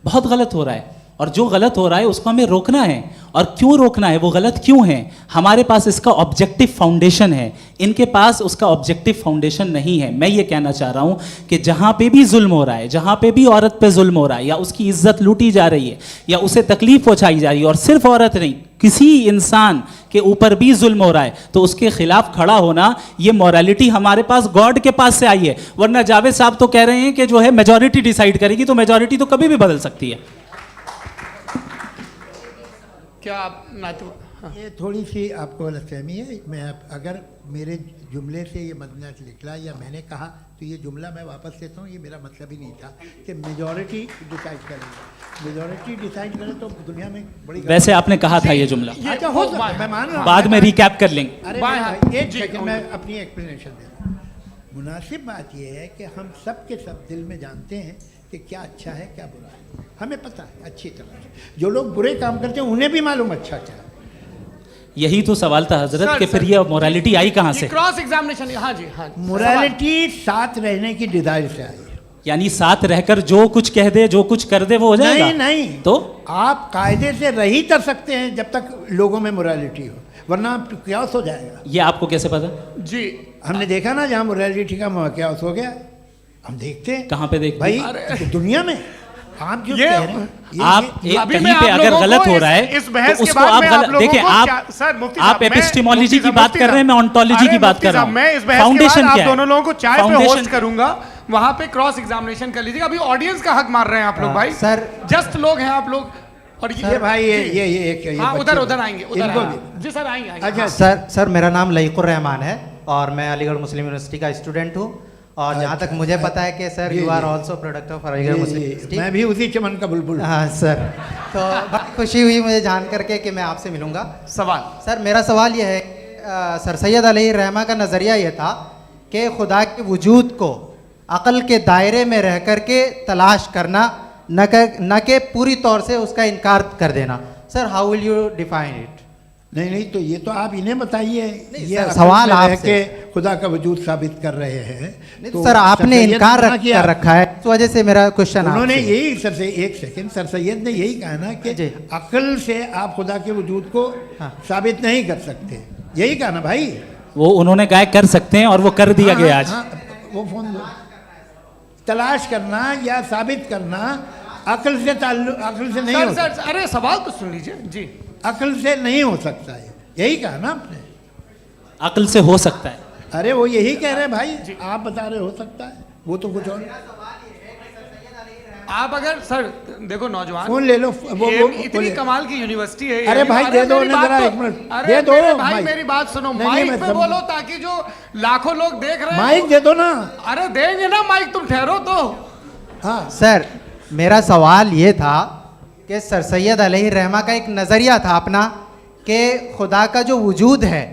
बहुत गलत हो रहा है, और जो गलत हो रहा है उसको हमें रोकना है। और क्यों रोकना है, वो गलत क्यों है, हमारे पास इसका ऑब्जेक्टिव फाउंडेशन है, इनके पास उसका ऑब्जेक्टिव फाउंडेशन नहीं है। मैं ये कहना चाह रहा हूँ कि जहाँ पे भी जुल्म हो रहा है, जहाँ पे भी औरत पे जुल्म हो रहा है, या उसकी इज्जत लूटी जा रही है, या उसे तकलीफ पहुँचाई जा रही है, और सिर्फ औरत नहीं, किसी इंसान के ऊपर भी जुल्म हो रहा है, तो उसके खिलाफ खड़ा होना, ये मॉरलिटी हमारे पास गॉड के पास से आई है। वरना जावेद साहब तो कह रहे हैं कि जो है मेजॉरिटी डिसाइड करेगी, तो मेजॉरिटी तो कभी भी बदल सकती है। क्या आप नातू? हाँ। ये थोड़ी सी आपको गलतफहमी है। मैं अगर मेरे जुमले से ये मदना निकला या मैंने कहा, तो ये जुमला मैं वापस लेता हूँ, ये मेरा मतलब ही नहीं था कि मेजॉरिटी डिसाइड करेगी। मेजॉरिटी डिसाइड करे तो दुनिया में बड़ी, वैसे आपने कहा था ये जुमला। अच्छा, हो सकता है, मैं मान रहा हूँ, बाद में रिकैप कर लेंगे। अरे एक सेकंड, मैं अपनी एक्सप्लेनेशन देता हूँ। मुनासिब बात यह है कि हम सब के सब दिल में जानते हैं कि क्या अच्छा है क्या बुरा है, हमें पता है अच्छी तरह से। जो लोग बुरे काम करते हैं उन्हें भी मालूम अच्छा क्या है। यही तो सवाल था हजरत कि फिर ये मोरालिटी आई कहाँ से? Cross examination. हाँ जी, हाँ। मोरालिटी साथ रहने की डिजायर से आई है, यानी साथ रहकर जो कुछ कह दे, जो कुछ कर दे, वो हो जाएगा? नहीं नहीं, तो आप कायदे से रह ही कर सकते हैं जब तक लोगों में मोरालिटी हो, वरना क्यास हो जाएगा। ये आपको कैसे पता? जी, हमने देखा ना, जहाँ मोरालिटी का क्यास हो गया, हम देखते हैं। कहाँ पे देखते भाई? दुनिया में। आप जो कह रहे हैं, आप कहीं पे अगर गलत हो रहा है, इस बहस तो के उसको बाद आप मैं गलत देखिए। आप एपिस्टेमोलॉजी की बात कर रहे हैं, मैं ओंटोलॉजी की बात कर रहा हूँ। मैं इस बहस के बाद आप दोनों लोगों को चाय पे होस्ट करूंगा, वहां पे क्रॉस एग्जामिनेशन कर लीजिएगा। अभी ऑडियंस का हक मार रहे हैं आप लोग भाई, सर जस्ट लोग हैं आप लोग। और ये भाई ये हाँ, उधर आएंगे, इनको जी सर आएंगे। अच्छा सर, मेरा नाम लईकुर रहमान है और मैं अलीगढ़ मुस्लिम यूनिवर्सिटी का स्टूडेंट हूँ, और जहाँ तक मुझे पता है कि sir you are also product of Aligarh Muslim University. मैं भी उसी चमन का बुलबुल। हाँ सर, तो बहुत खुशी हुई मुझे जान करके कि मैं आपसे मिलूंगा। सवाल सर, मेरा सवाल यह है, सर सैयद अलैहिर्रहमा का नज़रिया यह था कि खुदा के वजूद को अक़ल के दायरे में रह कर के तलाश करना, न कि पूरी तौर से उसका इनकार कर देना। Sir, how will you define it? नहीं, तो ये तो आप इन्हें बताइए। ये सवाल आपसे, खुदा का वजूद साबित कर रहे हैं, तो सर आपने इनकार कर रखा है, इस वजह से मेरा क्वेश्चन उन्होंने यही सर से, एक सेकंड, सर सैयद ने यही कहा ना कि अक्ल से आप खुदा के वजूद को साबित नहीं कर सकते, यही कहा ना भाई। वो उन्होंने कहा कर सकते हैं और वो कर दिया गया आज। वो फोन तलाश करना या साबित करना अकल से ताल्लुक, अकल से नहीं सर हो सर अरे सवाल तो सुन लीजिए जी। अकल से नहीं हो सकता है, यही कहा ना आपने। अकल से हो सकता है। अरे वो यही कह रहे हैं भाई, आप बता रहे हो सकता है, वो तो कुछ और। आप अगर सर देखो नौजवान फोन ले लो, वो इतनी बोले। कमाल की यूनिवर्सिटी है। अरे भाई दे दो मेरी ना बात जरा तो- 1 मिनट, अरे दे दो मेरे भाई माइक। मेरी बात सुनो, नहीं, माइक मैं पे समझ- बोलो ताकि जो लाखों लोग देख रहे हैं माइक दे दो ना। अरे देंगे ना माइक, तुम ठहरो तो। हाँ सर, मेरा सवाल ये था कि सर सैयद अलैहि रहमा का एक नज़रिया था अपना कि खुदा का जो वजूद है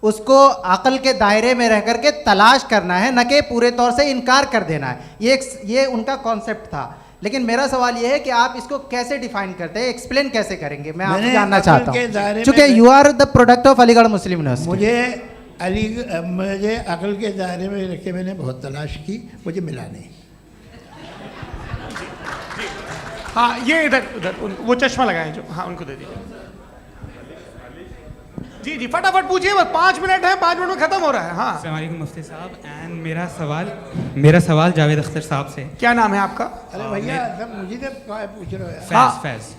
उसको अक़ल के दायरे में रह कर के तलाश करना है, न कि पूरे तौर से इनकार कर देना है। ये उनका कॉन्सेप्ट था। लेकिन मेरा सवाल ये है कि आप इसको कैसे डिफाइन करते हैं, एक्सप्लेन कैसे करेंगे, मैं आपसे जानना चाहता हूँ, क्योंकि you are the product of Aligarh Muslim University. मुझे अकल के दायरे में रख के मैंने बहुत तलाश की, मुझे मिला नहीं। हाँ ये इधर उधर वो चश्मा लगाए जो, हाँ उनको दे दीजिए। जी जी फटाफट पूछिए, बस 5 मिनट है, 5 मिनट में खत्म हो रहा है। हाँ अस्सलाम वालेकुम मुफ्ती साहब। एंड मेरा सवाल जावेद अख्तर साहब से। क्या नाम है आपका? अरे भैया सब मुझे जब पूछ रहे हो।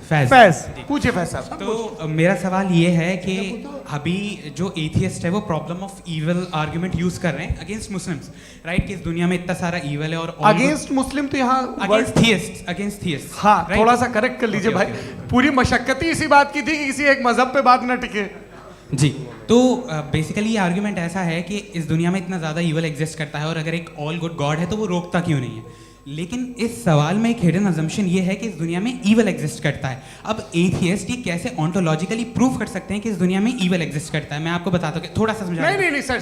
फैज पूछिए फैज साहब। तो मेरा सवाल ये है कि अभी जो एथियस्ट है वो problem of evil argument use कर रहे हैं अगेंस्ट मुस्लिम्स, राइट? कि इस दुनिया में इतना सारा इविल है और अगेंस्ट मुस्लिम तो यहाँ अगेंस्ट थियस्ट। हाँ थोड़ा सा करेक्ट कर लीजिए भाई, पूरी मशक्कत ही इसी बात की थी कि किसी एक मजहब पे बात ना टिके। जी, तो बेसिकली ये आर्गुमेंट ऐसा है कि इस दुनिया में इतना ज़्यादा ईवल एग्जिस्ट करता है और अगर एक ऑल गुड गॉड है तो वो रोकता क्यों नहीं है? लेकिन इस सवाल में एक हिडन अजम्पशन ये है कि इस दुनिया में ईवल एग्जिस्ट करता है। अब एथियस्ट ये कैसे ऑन्टोलॉजिकली प्रूव कर सकते हैं कि इस दुनिया में ईवल एग्जिस्ट करता है? मैं आपको बताता हूँ, थोड़ा सा समझा। नहीं सर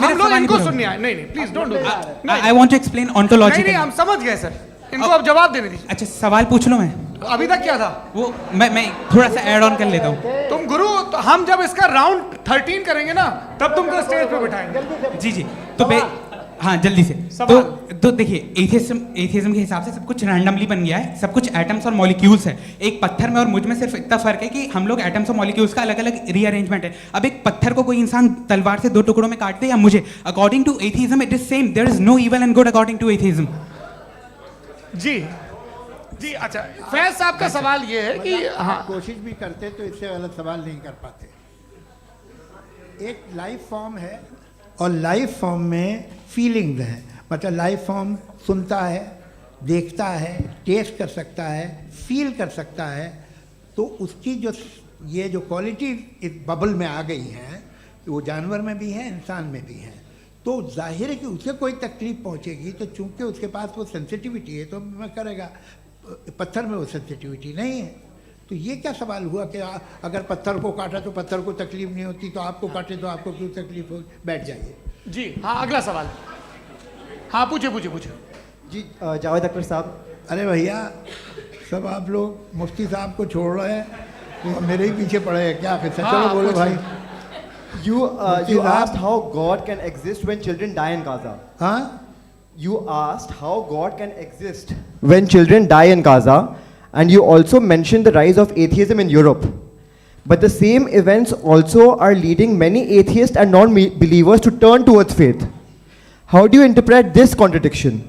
हम लोग इनको सुनिए। नहीं please don't do that. I want to explain ontologically. नहीं हम समझ गए सर, इनको अब जवाब देने दीजिए। अच्छा सवाल पूछ लो मैं। अभी तक क्या था वो मैं थोड़ा सा ऐड ऑन कर लेता हूँ। तुम गुरु, तो हम जब इसका राउंड 13 करेंगे ना तब तुमको स्टेज पे बिठाएंगे। जी तो हाँ जल्दी से। तो देखिए एथियज्म के हिसाब से सब कुछ रैंडमली बन गया है, सब कुछ एटम्स और मॉलिक्यूल्स है। एक पत्थर में और मुझ में सिर्फ इतना फर्क है कि हम लोग एटम्स और मॉलिक्यूल्स का अलग अलग रीअरेंजमेंट है। अब एक पत्थर को कोई इंसान तलवार से 2 टुकड़ों में काट दे या मुझे, according to atheism it is same. There is no evil and good according to atheism. जी अच्छा फैज साहब का सवाल ये है कि हाँ कोशिश भी करते तो इससे गलत सवाल नहीं कर पाते। एक लाइफ फॉर्म है और लाइफ फॉर्म में फीलिंग्स हैं, मतलब लाइफ फॉर्म सुनता है, देखता है, टेस्ट कर सकता है, फील कर सकता है, तो उसकी जो ये जो क्वालिटी इस बबल में आ गई हैं वो जानवर में भी है, इंसान में भी है। तो जाहिर है कि उसे कोई तकलीफ पहुंचेगी, तो चूंकि उसके पास वो सेंसिटिविटी है तो मैं करेगा। पत्थर में वो सेंसिटिविटी नहीं है। तो ये क्या सवाल हुआ कि अगर पत्थर को काटा तो पत्थर को तकलीफ नहीं होती, तो आपको काटे तो आपको क्यों तकलीफ हो? बैठ जाइए। जी हाँ अगला सवाल। हाँ पूछिए जी जावेद अख्तर साहब। अरे भैया सब आप लोग मुफ्ती साहब को छोड़ रहे हैं, तो मेरे ही पीछे पड़े हैं क्या? फिर चलो बोलो भाई। You asked how God can exist when children die in Gaza. हाँ? You asked how God can exist when children die in Gaza, and you also mentioned the rise of atheism in Europe. But the same events also are leading many atheists and non-believers to turn towards faith. How do you interpret this contradiction,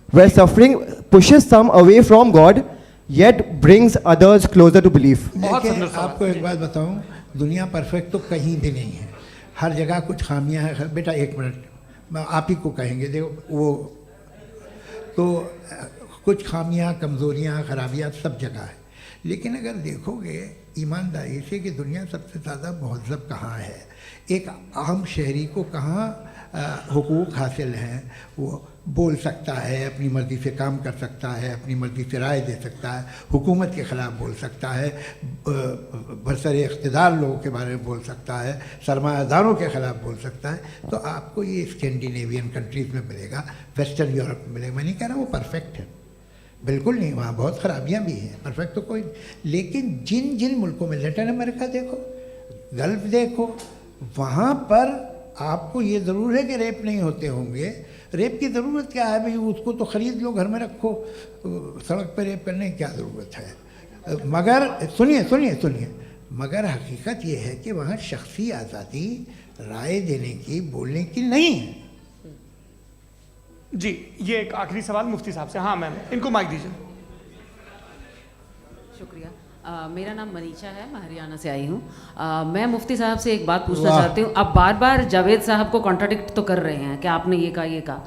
where suffering pushes some away from God, yet brings others closer to belief? देखिए आपको एक बात बताऊं, दुनिया परफेक्ट तो कहीं भी नहीं है, हर जगह कुछ खामियां हैं। बेटा 1 मिनट आप ही को कहेंगे, देखो वो तो कुछ खामियां, कमज़ोरियां, खराबियां सब जगह है। लेकिन अगर देखोगे ईमानदारी से कि दुनिया सबसे ज़्यादा महज़ब कहाँ है, एक आम शहरी को कहाँ हुकूक हासिल हैं, वो बोल सकता है, अपनी मर्ज़ी से काम कर सकता है, अपनी मर्ज़ी से राय दे सकता है, हुकूमत के ख़िलाफ़ बोल सकता है, बरसर इक़्तिदार लोगों के बारे में बोल सकता है, सरमायादारों के ख़िलाफ़ बोल सकता है। तो आपको ये स्कैंडिनेवियन कंट्रीज़ में मिलेगा, वेस्टर्न यूरोप में मिलेगा। मैं नहीं कह रहा वो परफेक्ट है, बिल्कुल नहीं, वहाँ बहुत ख़राबियाँ भी हैं, परफेक्ट तो कोई। लेकिन जिन जिन मुल्कों में, लैटिन अमेरिका देखो, गल्फ़ देखो, वहाँ पर आपको ये ज़रूर है कि रेप नहीं होते होंगे। रेप की ज़रूरत क्या है भाई? उसको तो ख़रीद लो, घर में रखो, सड़क पर रेप करने की क्या ज़रूरत है? मगर सुनिए, मगर हकीकत ये है कि वहाँ शख्सी आज़ादी राय देने की, बोलने की नहीं है। जी ये एक आखिरी सवाल मुफ्ती साहब से। हाँ मैम, इनको माइक दीजिए। शुक्रिया। मेरा नाम मनीषा है, मैं हरियाणा से आई हूँ। मैं मुफ्ती साहब से एक बात पूछना चाहती हूँ। आप बार बार जावेद साहब को कॉन्ट्राडिक्ट तो कर रहे हैं कि आपने ये कहा,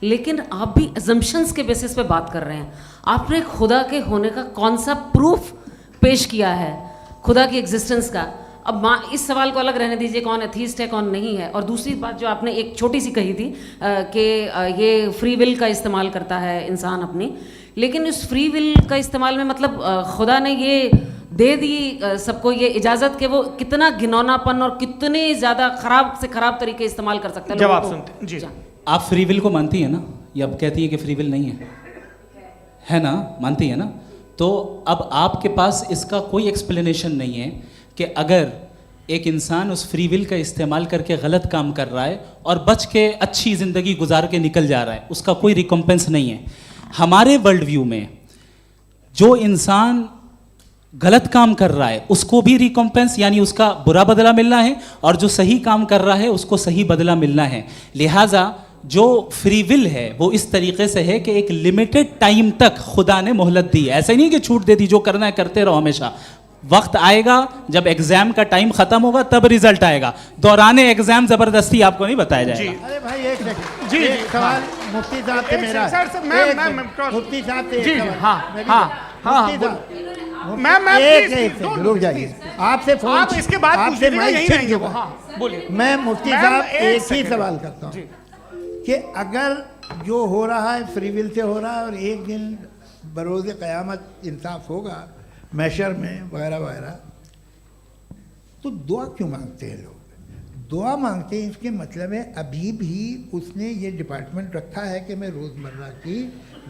लेकिन आप भी अजम्पशंस के बेसिस पे बात कर रहे हैं। आपने खुदा के होने का कौन सा प्रूफ पेश किया है, खुदा की एग्जिस्टेंस का? अब इस सवाल को अलग रहने दीजिए, कौन एथीस्ट है कौन नहीं है। और दूसरी बात जो आपने एक छोटी सी कही थी कि ये फ्री विल का इस्तेमाल करता है इंसान अपनी, लेकिन इस फ्री विल का इस्तेमाल में मतलब खुदा ने ये दे दी सबको ये इजाज़त कि वो कितना घिनौनापन और कितने ज़्यादा ख़राब से ख़राब तरीके इस्तेमाल कर सकते हैं। जवाब सुनते जी। आप फ्री विल को मानती है ना, या अब कहती है कि फ्री विल नहीं है ना, मानती है ना? तो अब आपके पास इसका कोई एक्सप्लेनेशन नहीं है कि अगर एक इंसान उस फ्री विल का इस्तेमाल करके गलत काम कर रहा है और बच के अच्छी ज़िंदगी गुजार के निकल जा रहा है, उसका कोई रिकम्पेंस नहीं है। हमारे वर्ल्ड व्यू में जो इंसान गलत काम कर रहा है उसको भी रिकम्पेंस यानी उसका बुरा बदला मिलना है, और जो सही काम कर रहा है उसको सही बदला मिलना है। लिहाजा जो फ्री विल है वो इस तरीके से है कि एक लिमिटेड टाइम तक खुदा ने मोहलत दी है। ऐसा नहीं कि छूट दे दी, जो करना है करते रहो हमेशा। वक्त आएगा जब एग्जाम का टाइम खत्म होगा तब रिजल्ट आएगा, दौराने एग्जाम जबरदस्ती आपको नहीं बताया जाएगा। अरे भाई एक सेकंड, जी एक सवाल मुफ्ती साहब से मेरा है। मुफ्ती साहब से जी एक जी, सवाल। हाँ मैं भी- हाँ हाँ, मुफ्ती साहब, मैम एक प्लीज, सेकंड रुक जाइए। आपसे फोन, आप इसके बाद आपसे पूछिएगा, माइक यहीं छीन रहेंगे के वो। बाद। हाँ बोलिए। मैं मुफ्ती मैम, साहब एक एक ही सेकंड। सवाल करता हूँ कि अगर जो हो रहा है फ्री विल से हो रहा है और एक दिन बरोज़ क़यामत इंसाफ होगा मैशर में वगैरह वगैरह, तो दुआ क्यों मांगते हैं लोग? दुआ मांगते हैं इसके मतलब है अभी भी उसने ये डिपार्टमेंट रखा है कि मैं रोज़मर्रा की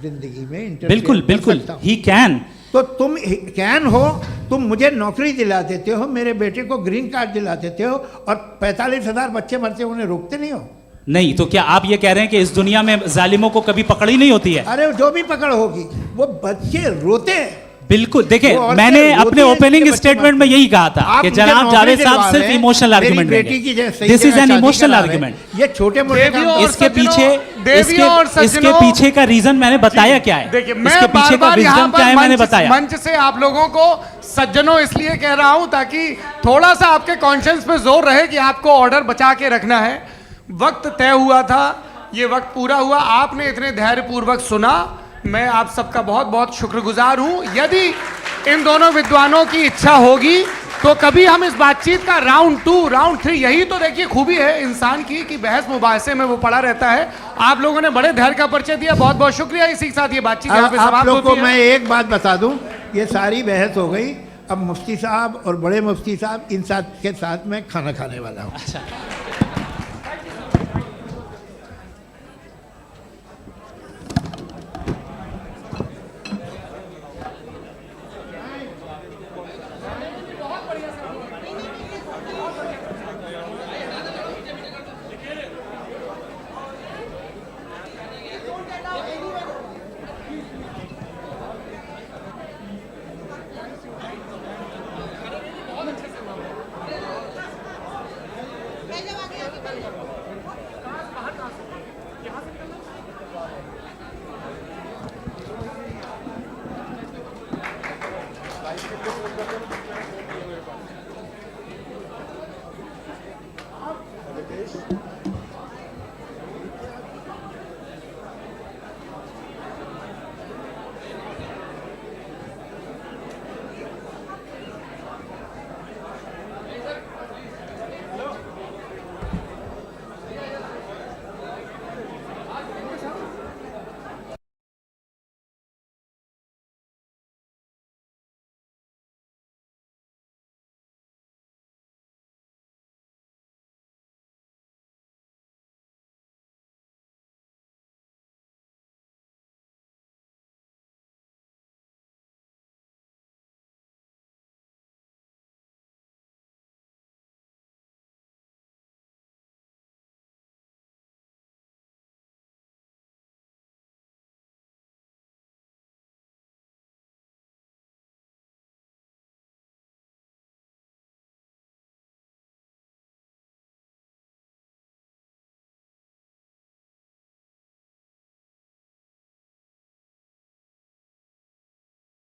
ज़िंदगी में इंटरफेयर बिल्कुल कर बिल्कुल, सकता हूं। He can. तो तुम कैन हो, तुम मुझे नौकरी दिला देते हो, मेरे बेटे को ग्रीन कार्ड दिला देते हो, और 45,000 बच्चे मरते हो, उन्हें रोकते नहीं हो। नहीं तो क्या आप ये कह रहे हैं कि इस दुनिया में जालिमों को कभी पकड़ ही नहीं होती है? अरे जो भी पकड़ होगी वो बच्चे रोते हैं। बिल्कुल, देखिए वो मैंने औरतें अपने रोती हैं, ओपनिंग जिनके बच्चे स्टेटमेंट में यही कहा था आप कि मुझे जनाब नौकरी जावेद दिलवा साहब सिर्फ रहे हैं, इमोशनल मेरी आर्गुमेंट बेटी की जगह सही दिस इज जगह एन शादी इमोशनल करा रहे हैं। आर्गुमेंट। ये छोटे मोटे काम इसके पीछे इसके पीछे का रीजन मैंने बताया क्या है, देखिए इसके मैं पीछे बार का बार यहाँ विजडम क्या है पर मैंने बताया। मंच से आप लोगों को सज्जनों इसलिए कह रहा हूं ताकि थोड़ा सा आपके कॉन्शियंस पे जोर रहे कि आपको ऑर्डर बचा के रखना है। वक्त तय हुआ था, ये वक्त पूरा हुआ, आपने इतने धैर्यपूर्वक सुना, मैं आप सबका बहुत बहुत शुक्रगुजार हूं। यदि इन दोनों विद्वानों की इच्छा होगी तो कभी हम इस बातचीत का राउंड 2 राउंड 3, यही तो देखिए खूबी है इंसान की कि बहस मुबाहसे में वो पड़ा रहता है। आप लोगों ने बड़े धैर्य का परिचय दिया, बहुत बहुत शुक्रिया। इसी के साथ ये बातचीत यहाँ पे आप समाप्त लोग को होती है। मैं एक बात बता दूं, ये सारी बहस हो गई, अब मुफ्ती साहब और बड़े मुफ्ती साहब इन साथ के साथ मैं खाना खाने वाला हूँ।